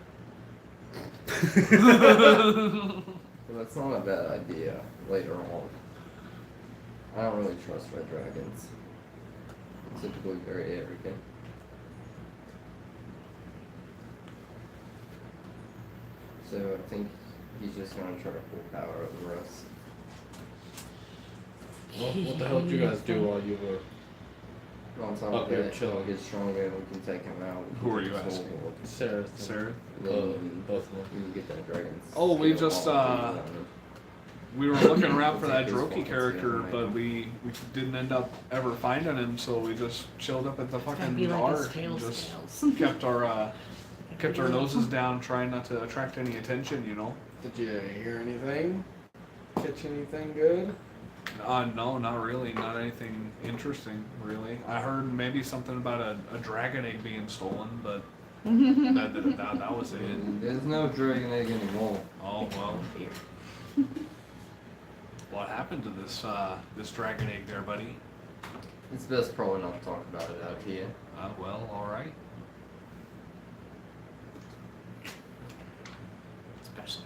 Well, that's not a bad idea later on. I don't really trust red dragons. They're typically very arrogant. So I think he's just gonna try to pull power over us. What the hell did you guys do while you were? On top Oh, of you're that, chilling. he'll get stronger and we can take him out. We can Who are take you his whole asking? world. Sarah. Sarah? Then Both of them. we can get that dragon. Oh, we scale just, off. We were looking around for that Take his Droki weapons, character, yeah, but we didn't end up ever finding him, so we just chilled up at the Gotta fucking be like bar his and tail just scales. kept our noses down, trying not to attract any attention, you know. Did you hear anything? Catch anything good? No, not really. Not anything interesting, really. I heard maybe something about a dragon egg being stolen, but that was it. And there's no dragon egg anymore. Oh well. What happened to this dragon egg there, buddy? It's best probably not to talk about it out here. Well, all right. Especially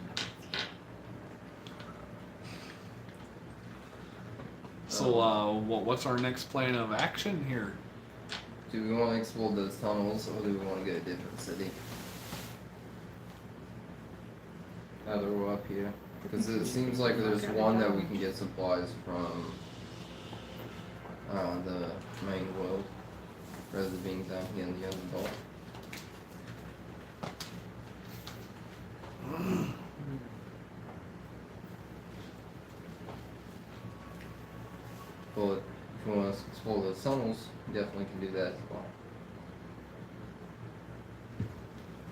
So, what's our next plan of action here? Do we want to explore those tunnels or do we want to go to a different city? Either we're up here. Because it seems like there's one that we can get supplies from the main world, rather than being down here in the Underdark. But if you want to explore those tunnels, you definitely can do that as well.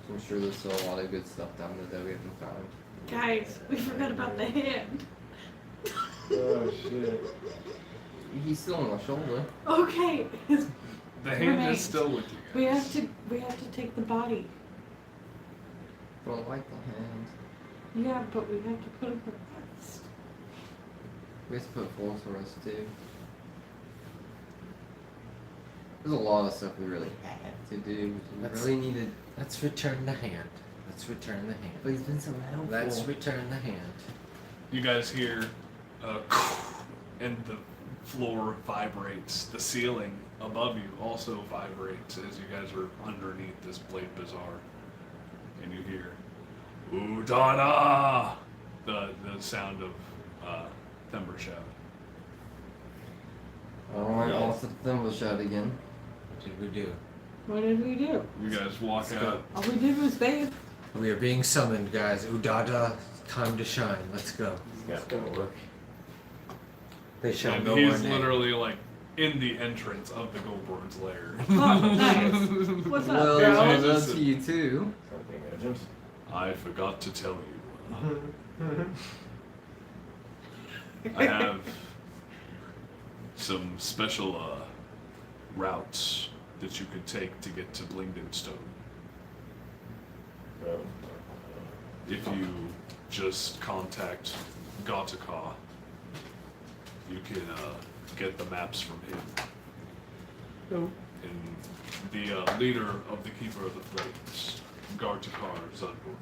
So I'm sure there's still a lot of good stuff down there that we haven't found. Guys, we forgot about the hand. Oh shit. He's still on my shoulder. Okay, The hand Remains. is still with you we guys. have to take the body. Don't like the hand. Yeah, but we have to put him first. We have to put forth for us too. There's a lot of stuff we really had to do. We Let's- really needed. Let's return the hand. Let's return the hand. But he's been so helpful. Let's return the hand. You guys hear, and the floor vibrates. The ceiling above you also vibrates as you guys are underneath this Blade Bazaar. And you hear, Udana! The sound of Thember shout. Alright, off the thimble shot again. What did we do? What did we do? You guys walk Let's go. out. All we did was bathe. We are being summoned, guys. Udada, time to shine. Let's go. It's got to work. They shall And know he's our name. literally like in the entrance of the Goldborn's lair. Oh, nice. What's up, Well, Here's bro? his- well done to you too. Something urgent. I forgot to tell you. I have some special routes that you could take to get to Blingdenstone. Well, If you just contact Gautaka, you can get the maps from him. Oh. And the leader of the Keeper of the Flames, Gartakar Zunborn.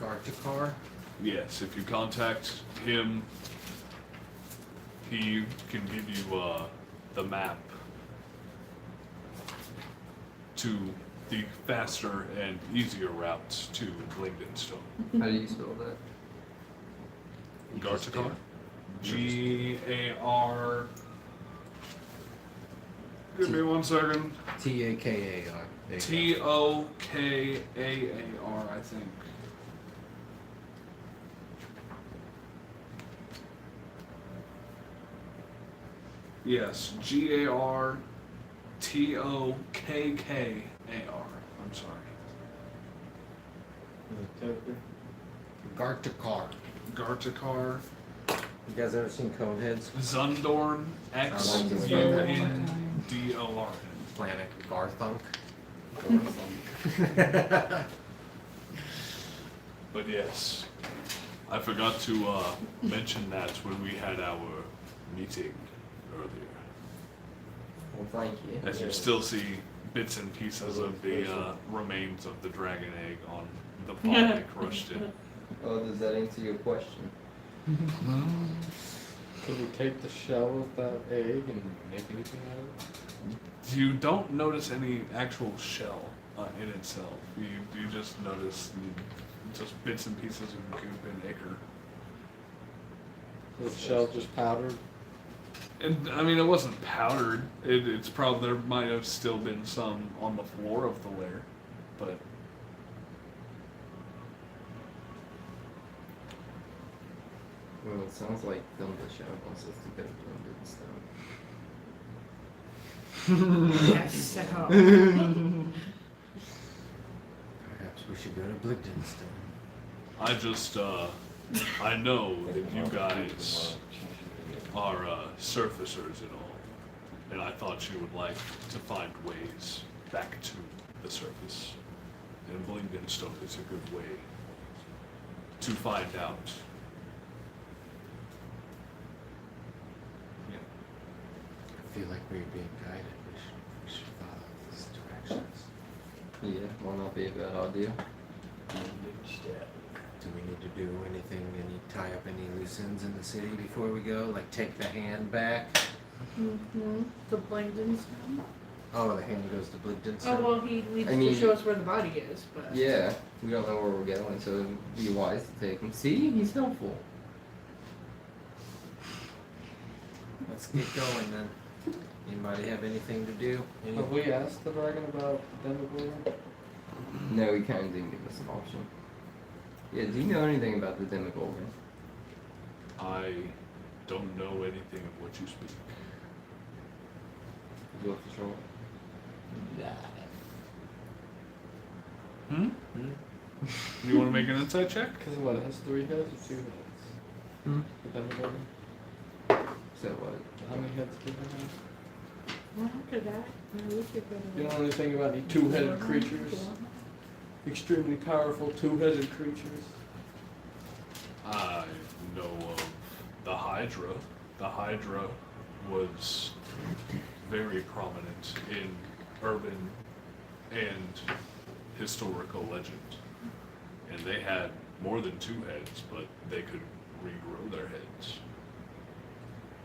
Gartakar? Yes, if you contact him, he can give you the map to the faster and easier route to Blingdenstone. How do you spell that? Gartakar? Gar. Give me 1 second. Takar. Tokaar, I think. Yes, Gartokkar. I'm sorry. Gartakar. Gartakar. You guys ever seen Coneheads? Zundorn. Xundor. Planet Garthunk. But yes, I forgot to mention that when we had our meeting earlier. Well, thank you. As you still see bits and pieces of the remains of the dragon egg on the pot they crushed it. Oh, does that answer your question? Could we take the shell of that egg and make anything out of it? You don't notice any actual shell in itself. You just notice just bits and pieces of goop and ichor. Was the shell just powdered? And I mean, it wasn't powdered. It's probably there might have still been some on the floor of the lair, but Well, it sounds like Thundershout wants us to go to Blingdenstone. Yes, so. Perhaps we should go to Blingdenstone. I just I know that you guys are surfacers and all, and I thought you would like to find ways back to the surface, and Blingdenstone is a good way to find out. I feel like we're being guided. We should follow these directions. Yeah, will not be a bad idea. Do we need to do anything? Tie up any loose ends in the city before we go? Like take the hand back? Mm-hmm. The Blingdenstone. Oh, the hand goes to Oh Blingdenstone? well, he needs I mean- to show us where the body is, but. Yeah, we don't know where we're going, so it'd be wise to take him. See, he's helpful. Let's get going then. Anybody have anything to do? Have we asked the dragon about Demogorgon? No, he kind of didn't give us an option. Yeah, do you know anything about the Demogorgon? I don't know anything of what you speak. You have to show Hmm? You want to make an insight check? Because what, it has 3 heads or 2 heads? Hmm? The Demogorgon? So what? How many heads do they have? Well, could that? We could go to You don't know anything about any 2-headed creatures? Extremely powerful 2-headed creatures? I know of the Hydra. The Hydra was very prominent in urban and historical legend. And they had more than 2 heads, but they could regrow their heads.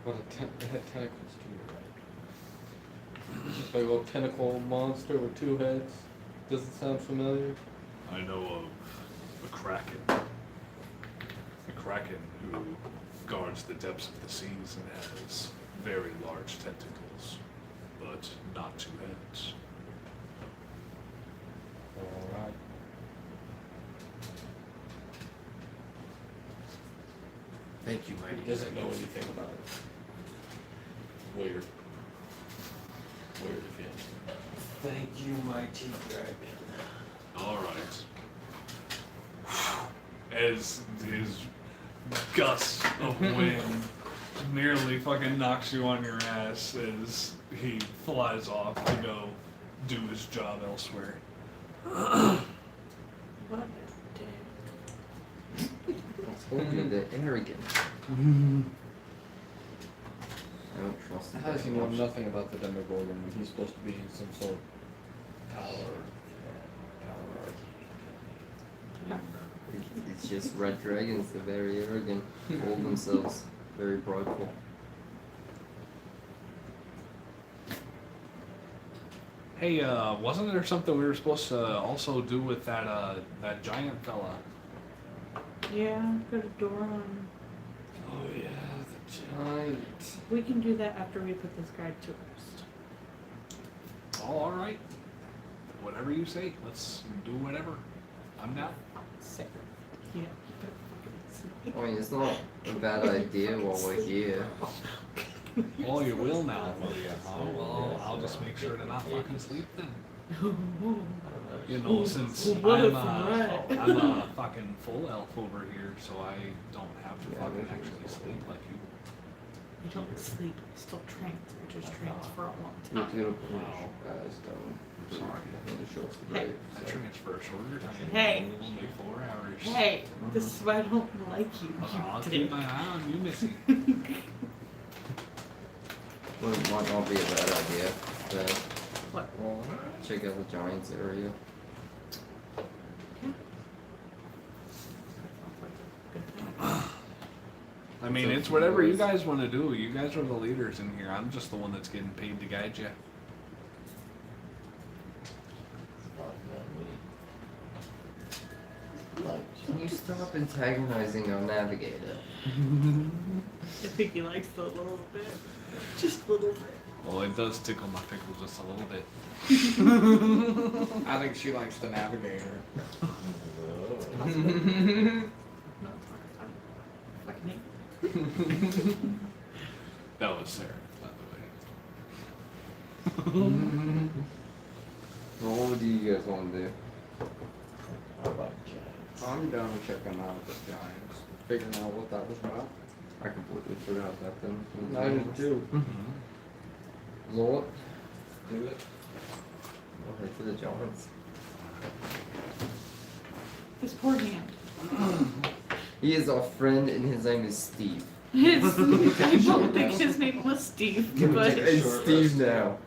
What, they had tentacles too, right? Just like a little tentacle monster with 2 heads? Does it sound familiar? I know of the Kraken. The Kraken who guards the depths of the seas and has very large tentacles, but not 2 heads. Alright. Thank you, mighty. He doesn't know anything about it. Weird. Weird if he Thank you, mighty dragon. Alright. As his gust of wind nearly fucking knocks you on your ass as he flies off to go do his job elsewhere. What a dick. It's only the arrogant. I don't trust him. How does he know nothing about the Demogorgon when he's supposed to be some sort of power? It's just red dragons, they're very arrogant, hold themselves very prideful. Hey, wasn't there something we were supposed to also do with that giant fella? Yeah, put a door on. Oh yeah, the giant. We can do that after we put this guide to rest. Oh, all right. Whatever you say. Let's do whatever. I'm down. Sick. Yeah. I mean, it's not a bad idea while we're here. Oh, you will now, will you? Oh, well, I'll just make sure to not fucking sleep then. You know, since I'm a fucking full elf over here, so I don't have to fucking actually sleep like you. You don't sleep, you still trance. You just trance for a long You're time. gonna push stone. Sorry. Hey. I transfer shorter time. Hey. Only 4 hours. Hey, this is why I don't like you. I'll You keep dick. my eye on you, Missy. Well, it might not be a bad idea to What? check out the Giants area. I mean, it's whatever you guys want to do. You guys are the leaders in here. I'm just the one that's getting paid to guide you. Can you stop antagonizing our navigator? I think he likes it a little bit. Just a little bit. Well, it does tickle my pickle just a little bit. I think she likes the navigator. No, fucking hate. That was Sarah, by the way. Well, what do you guys want to do? I like giants. I'm down with checking out the Giants, figuring out what that was about. I completely forgot that then. I did too. Lord, Do it. I'll head for the Giants. His poor hand. He is our friend and his name is Steve. I don't think his name was Steve, but It's Short Steve rest. now.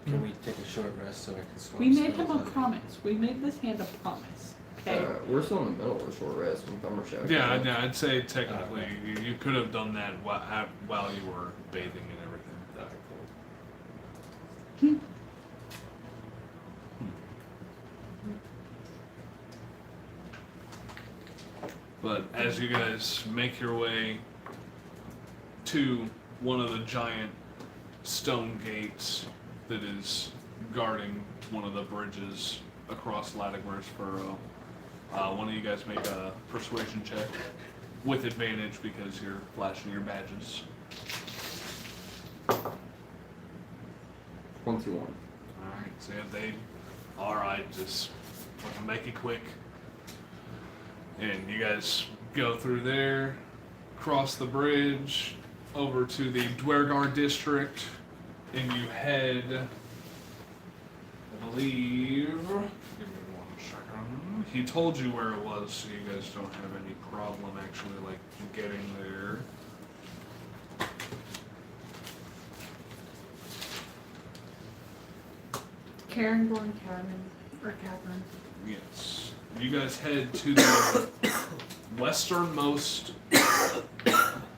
Can we take a short rest so I can swap we made him spells a out? promise. We made this hand a promise. Okay. We're still in the middle of a short rest when Thumber shouted. Yeah, I'd say technically you could have done that while you were bathing and everything. That's cool. But as you guys make your way to one of the giant stone gates that is guarding one of the bridges across Latigmer's Furrow, one of you guys make a persuasion check with advantage because you're flashing your badges. 21. Alright, so alright, just fucking make it quick. And you guys go through there, cross the bridge, over to the Dwergar district, and you head, I believe, give me 1 second. He told you where it was, so you guys don't have any problem actually, like, getting there. Cairngorm Cavern. Yes. You guys head to the westernmost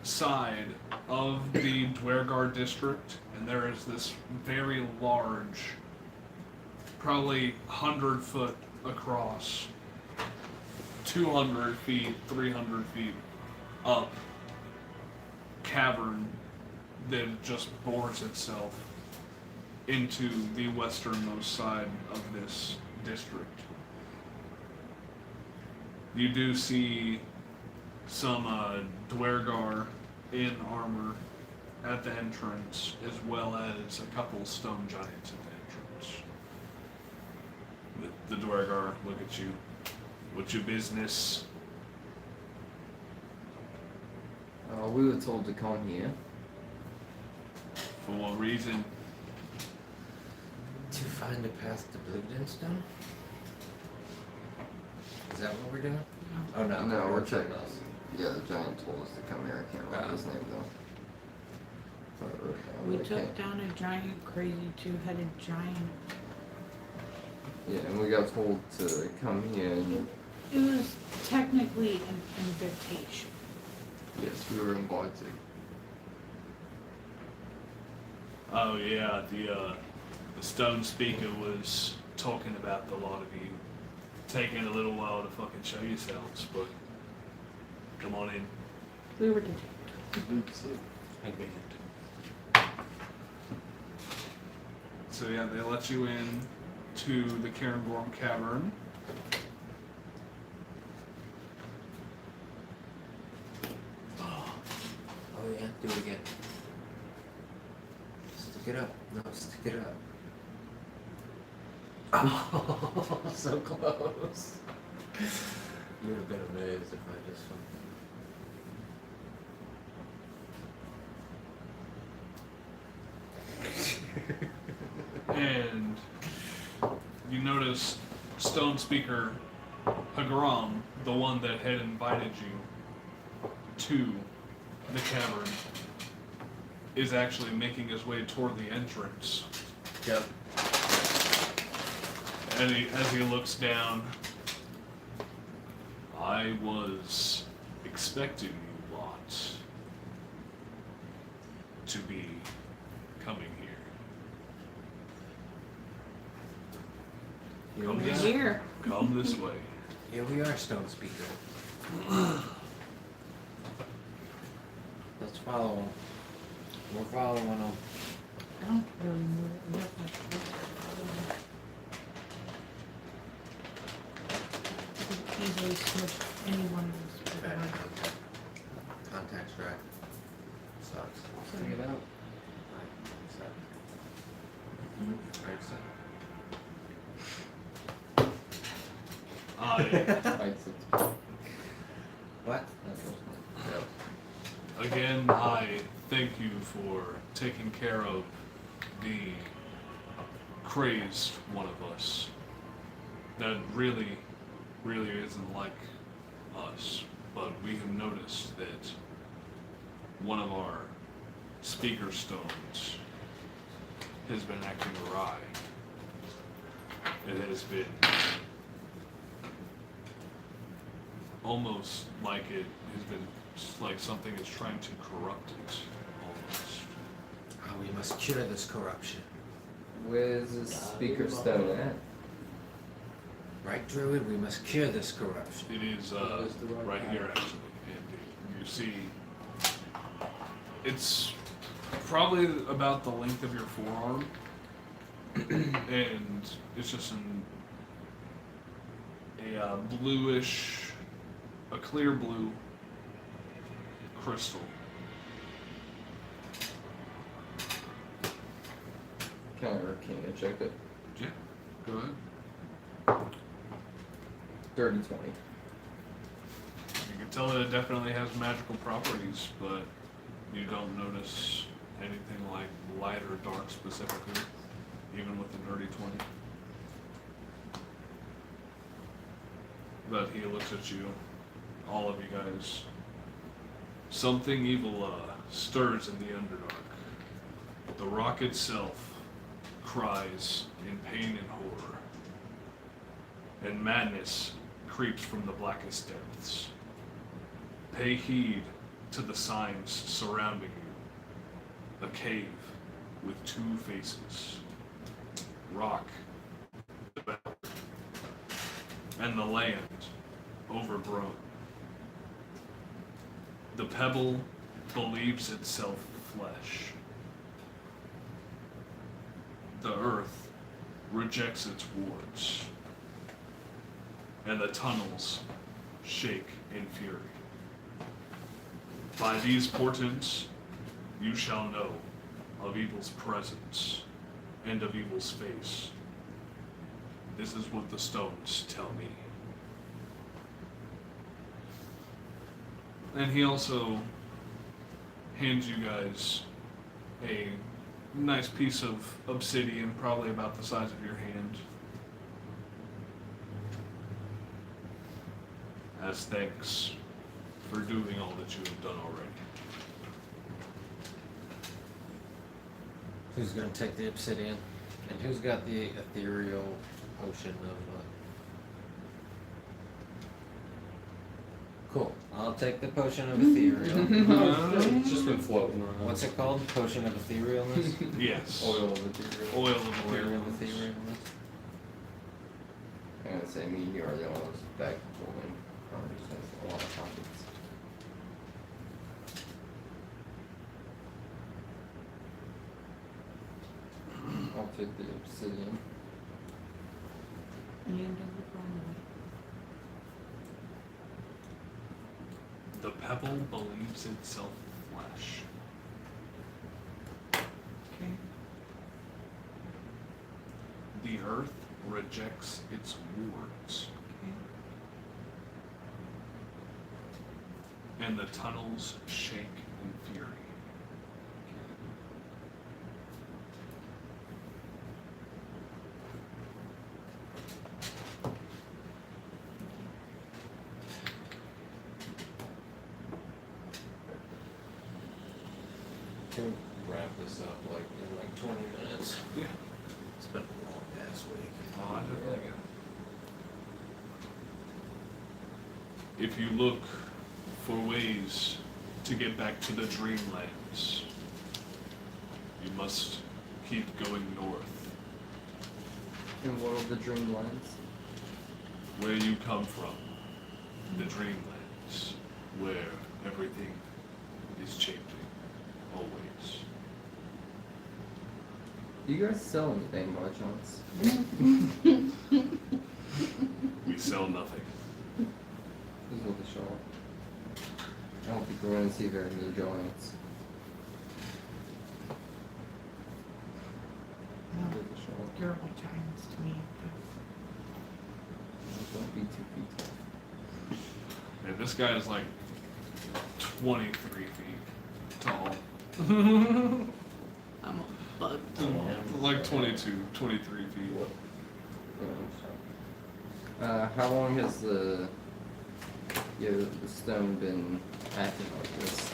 side of the Dwergar district, and there is this very large, probably 100 foot across, 200 feet, 300 feet up cavern that just bores itself into the westernmost side of this district. You do see some Dwergar in armor at the entrance, as well as a couple stone giants at the entrance. The Dwergar look at you. What's your business? We were told to come here. For what reason? To find a path to Bluedenstone? Is that what we're doing? Oh no. No, we're checking us. Yeah, the giant told us to come here. I can't remember his name though. We took down a giant, crazy two-headed giant. Yeah, and we got told to come here and It was technically an invitation. yes, we were invited. Oh yeah, the The stone speaker was talking about the lot of you taking a little while to fucking show yourselves, but come on in. We were detained. So yeah, they let you in to the Cairngorm Cavern. Oh yeah, do it again. Stick it up. No, stick it up. Oh, so close. You would have been amazed if I just And you notice Stone Speaker Hagram, the one that had invited you to the cavern, is actually making his way toward the entrance. Yep. And as he looks down, I was expecting you lot to be coming here. Come We're this, here. come this way. Here we are, Stone Speaker. Let's follow him. We're following him. I don't really know enough much about it. I could easily switch any one of those. Bad Pokemon. contact. Contact track. Sucks. Check it out. I Bites its What? Again, I thank you for taking care of the crazed one of us. That really isn't like us, but we have noticed that one of our speaker stones has been acting awry. It has been almost like it has been like something is trying to corrupt it, almost. Oh, we must cure this corruption. Where's the speaker stone at? Right, Druid? We must cure this corruption. It is right here, actually. And you see, it's probably about the length of your forearm, and it's just a bluish, a clear blue crystal. Can I arcana check it? Yeah, go ahead. Dirty 20. You can tell that it definitely has magical properties, but you don't notice anything like light or dark specifically, even with the dirty 20. But he looks at you, all of you guys. Something evil stirs in the Underdark. The rock itself cries in pain and horror, and madness creeps from the blackest depths. Pay heed to the signs surrounding you. A cave with two faces. Rock devoured, and the land overgrown. The pebble believes itself flesh. The earth rejects its wards, and the tunnels shake in fury. By these portents, you shall know of evil's presence and of evil's face. This is what the stones tell me. And he also hands you guys a nice piece of obsidian, probably about the size of your hand, as thanks for doing all that you have done already. Who's gonna take the obsidian? And who's got the ethereal potion of... Cool. I'll take the potion of ethereal. It's just been floating around. What's it called? Potion of etherealness? Yes. Oil of material. Oil of Oil of etherealness. etherealness. I'm gonna say me and you are the only ones back holding conversations. A lot of topics. I'll take the obsidian. And the problem. The pebble believes itself flesh. Okay. The earth rejects its wards. And the tunnels shake in fury. Can we wrap this up like in like 20 minutes? Yeah. It's been a long ass week. Oh, I didn't think it. If you look for ways to get back to the dreamlands, you must keep going north. And what are the dreamlands? Where you come from, the dreamlands, where everything is changing, always. Do you guys sell anything by chance? We sell nothing. This is what the shop. I don't think we're gonna see very many giants. Look at the shop. You're all giants to me. Don't be 2 feet tall. And this guy is like 23 feet tall. I'm a bug. Like 22, 23 feet. How long has the stone been acting like this?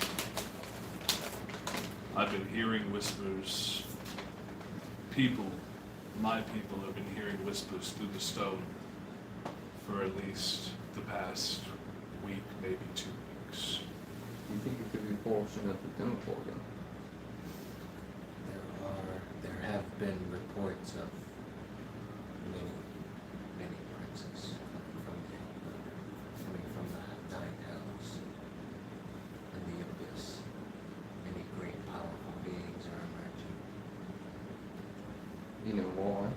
I've been hearing whispers. My people have been hearing whispers through the stone for at least the past week, maybe 2 weeks. Do you think it could be a portion of the DivineRogue? There have been reports of many princes coming from the Nine Hells and the Abyss. Many great powerful beings are emerging. You know why? I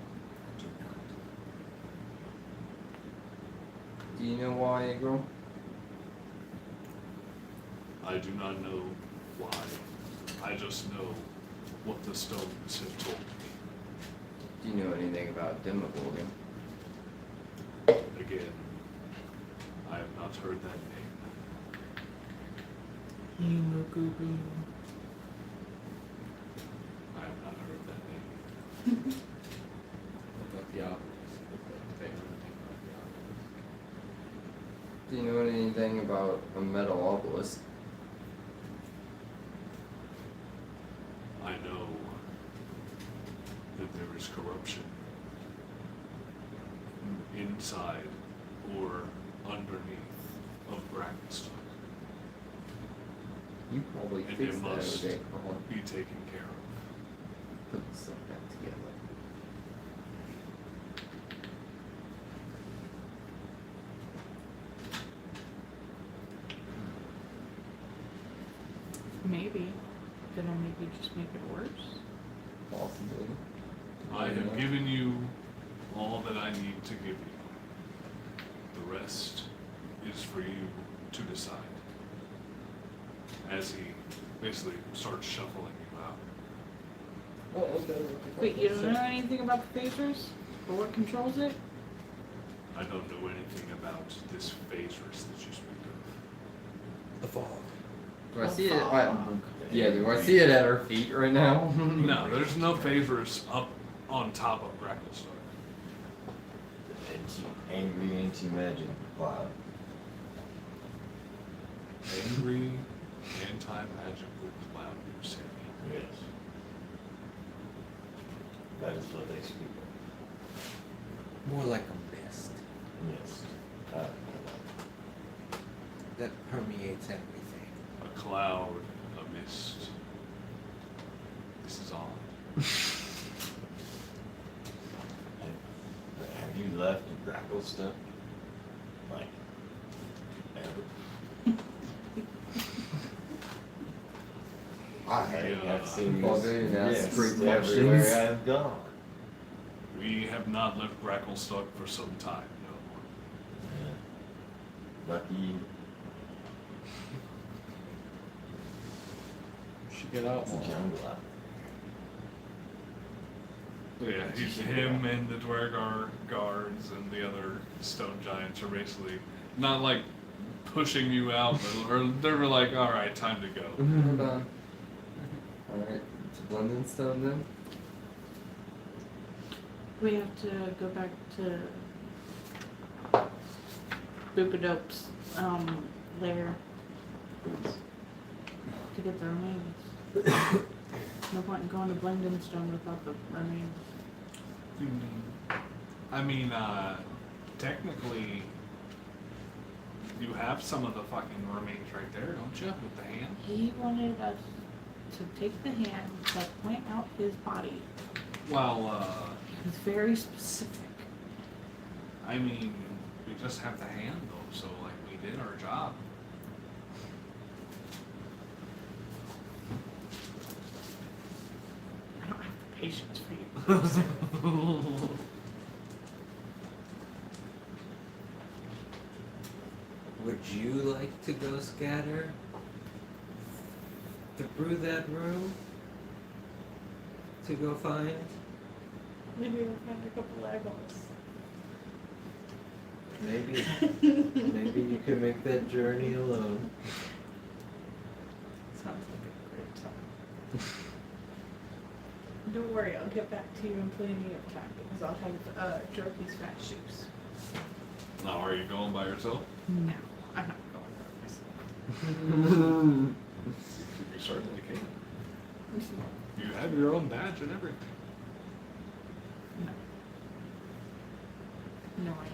do not. Do you know why, Igor? I do not know why. I just know what the stones have told me. Do you know anything about DivineRogue? Again, I have not heard that name. Hemoglobin. I have not heard that name. What about the others? Do you know anything about a metal obelisk? I know that there is corruption inside or underneath of Brackenstock, You probably and fixed it that must every day, Carl. be taken care of. Put stuff back together. Maybe. Then I'll maybe just make it worse. Possibly. I have Yeah. given you all that I need to give you. The rest is for you to decide. As he basically starts shuffling you out. Wait, you don't know anything about the phasers? Or what controls it? I don't know anything about this phasers that you speak of. The fog. Do I see it? Do I see it at our feet right now? No, there's no phasers up on top of Brackenstock. Angry anti-magic cloud. Angry, anti-magical cloud, you're saying. Yes. That is what they speak of. More like a mist. Yes. that permeates everything. A cloud, a mist. This is all. Have you left the grackle stuff? Like, ever? I I've seen Well, you. dude, that's Yes, three everywhere questions. I've gone. We have not left Gracklestock for some time, no. Yeah. Lucky you. should get out It's a more. jungle out Yeah, him and the Dwargar guards and the other stone giants are basically not like pushing you out, but they're like, all right, time to go. We're done. Alright, to London Stone then? We have to go back to Boopadope's lair to get the remains. No point in going to Blendonstone without the remains. I mean, technically, you have some of the fucking remains right there, don't you? With the hand? He wanted us to take the hand, but point out his body. Well, He's very specific. I mean, we just have the hand though, so like we did our job. I don't have the patience for you. Would you like to go scatter through that room to go find? Maybe we'll find a couple eyeballs. Maybe you can make that journey alone. Sounds like a great time. Don't worry, I'll get back to you in plenty of time because I'll have Jorky's fat shoes. Now, are you going by yourself? No, I'm not going by You certainly can. myself. You have your own badge and everything. No. No, I am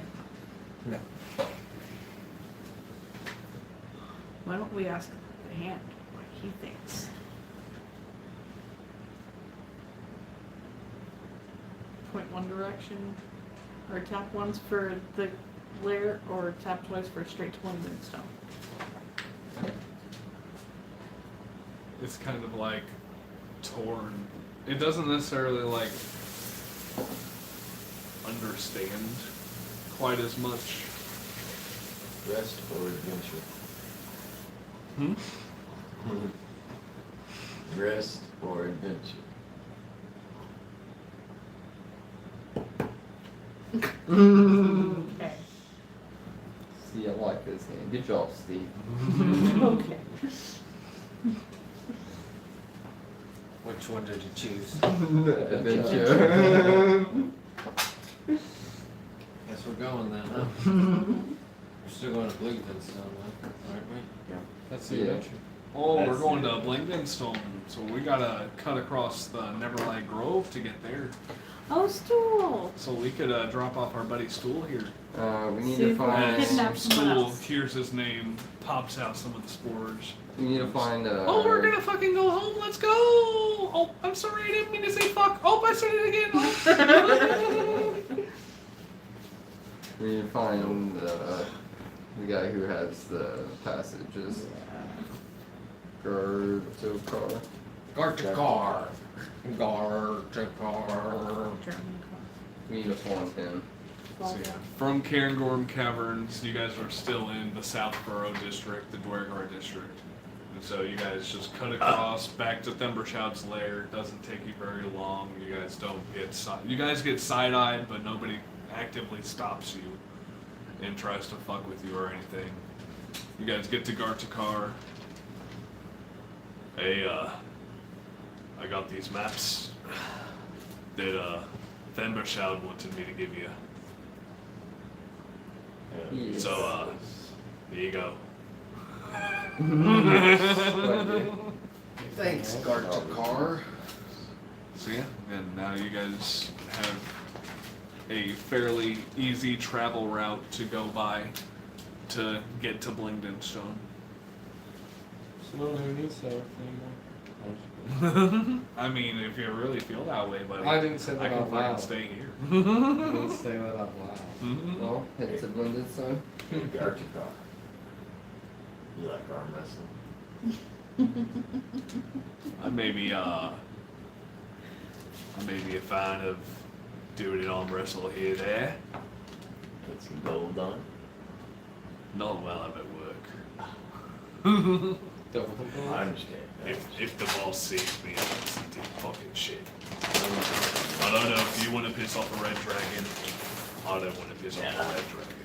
not. No. Why don't we ask the hand what he thinks? Point one direction, or tap once for the lair, or tap twice for straight to Blendonstone. It's kind of like torn. It doesn't necessarily like understand quite as much. Rest or adventure? Rest or adventure? Okay. See, I like this hand. Good job, Steve. Okay. Which one did you choose? Adventure. Guess we're going then, huh? We're still going to Bleakdenstone, though, aren't we? Yeah. That's the Yeah. adventure. Oh, we're That's going it. to Blendonstone, so we gotta cut across the Neverlight Grove to get there. Oh, stool! So we could drop off our buddy Stool here. We need See to if we can find. kidnap someone Stool else. hears his name, pops out some of the spores. We need to find. Oh, we're gonna fucking go home. Let's go. Oh, I'm sorry, I didn't mean to say fuck. Oh, I said it again. Oh. We need to find the guy who has the passages. Gartokar. Gartakar. Gartakar. German We need to find him. car. So, yeah, from Cairngorm Caverns, you guys are still in the Southborough district, the Dwargar district. And so you guys just cut across back to Thumbershout's lair. It doesn't take you very long. You guys don't get you guys get side-eyed, but nobody actively stops you and tries to fuck with you or anything. You guys get to Gartakar. Hey, I got these maps that Thumbershout wanted me to give you. Yes. So, there you go. Thanks, Gartakar. So yeah, and now you guys have a fairly easy travel route to go by to get to Blingden Stone? Someone who needs that anymore. I mean, if you really feel that way, buddy, I didn't say that I can out fucking loud. stay here. I didn't say that out loud. Mhm. Well, it's a blended son. Guard your car. You like arm wrestling? I may be a fan of doing it on wrestle here there. Put some gold on. Not while I'm at work. Double the I ball. understand. If the boss sees me, I'm just eating fucking shit. I don't know if you want to piss off a red dragon. I don't want to piss off a red dragon.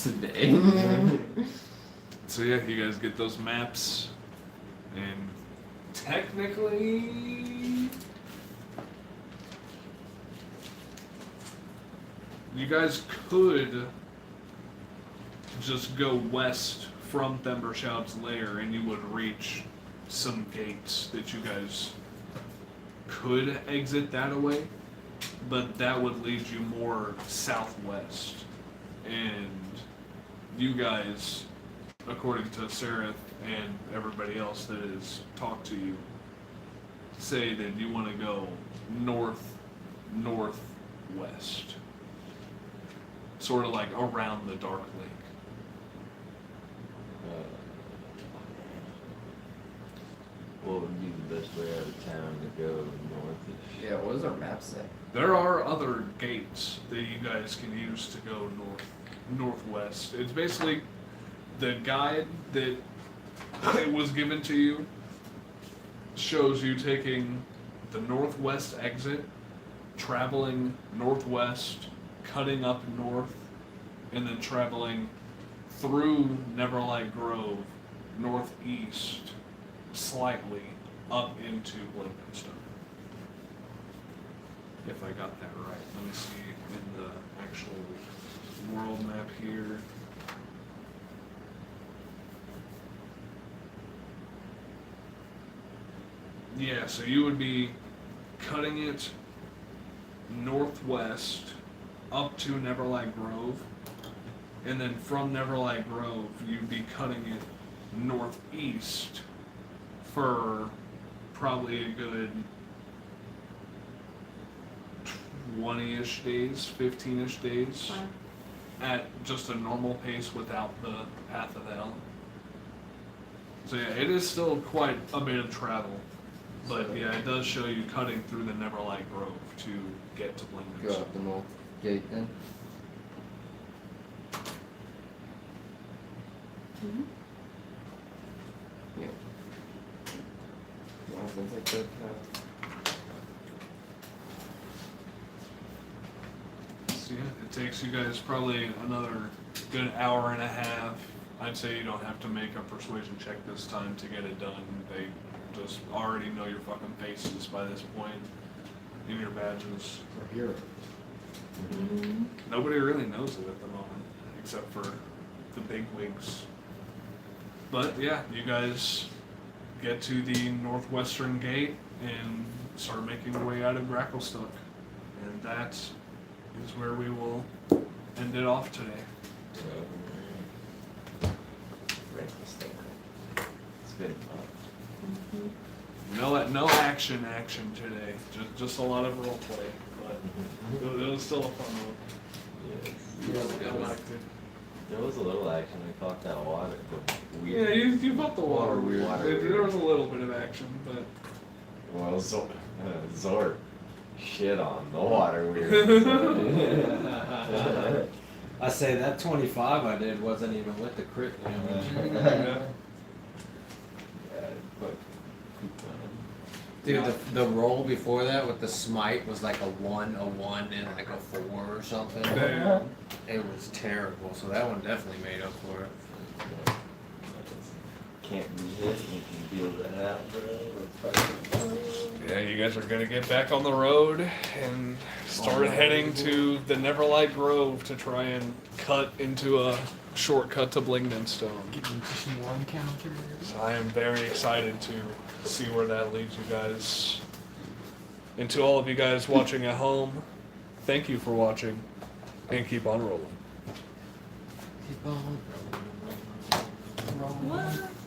Today. So yeah, you guys get those maps, and technically, you guys could just go west from Thembershout's lair, and you would reach some gates that you guys could exit that way, but that would lead you more southwest, and you guys, according to Seraph and everybody else that has talked to you, say that you want to go northwest, sort of like around the Dark Lake. What would be the best way out of town to go north-ish? Yeah, what does our map say? There are other gates that you guys can use to go northwest. It's basically the guide that it was given to you shows you taking the northwest exit, traveling northwest, cutting up north, and then traveling through Neverlight Grove northeast slightly up into Blinkenstone. If I got that right. Let me see in the actual world map here. Yeah, so you would be cutting it northwest up to Neverlight Grove, and then from Neverlight Grove you'd be cutting it northeast for probably a good 20-ish days, 15-ish days, Wow. at just a normal pace without the Path of Hell. So yeah, it is still quite a bit of travel, but yeah, it does show you cutting through the Neverlight Grove to get to Go Blingden's. up the north gate then. Mhm. Yeah. Well, sounds like that. So yeah, it takes you guys probably another good hour and a half. I'd say you don't have to make a persuasion check this time to get it done. They just already know your fucking faces by this point in your badges. We're here. Mhm. Nobody really knows it at the moment, except for the big wigs. But yeah, you guys get to the northwestern gate and start making your way out of Gracklestuck. And that is where we will end it off today. It's been fun. Mhm. No action today. Just a lot of role play, but it was still a fun one. Yes. I liked it. There was a little action. We caught that water. Yeah, you felt the water weird. Water There was a little bit of action, but Well, Zort shit on the water weird. I say that 25 I did wasn't even with the crit damage. yeah. But Dude, the roll before that with the smite was like a 1, and like a 4 or something. Yeah. It was terrible, so that one definitely made up for it. can't be hit. You can deal that out, bro. Yeah, you guys are gonna get back on the road and start heading to the Neverlight Grove to try and cut into a shortcut to Blingdenstone. Get into some more encounters. So I am very excited to see where that leads you guys. And to all of you guys watching at home, Thank you for watching, and keep on rolling. Keep on rolling. What?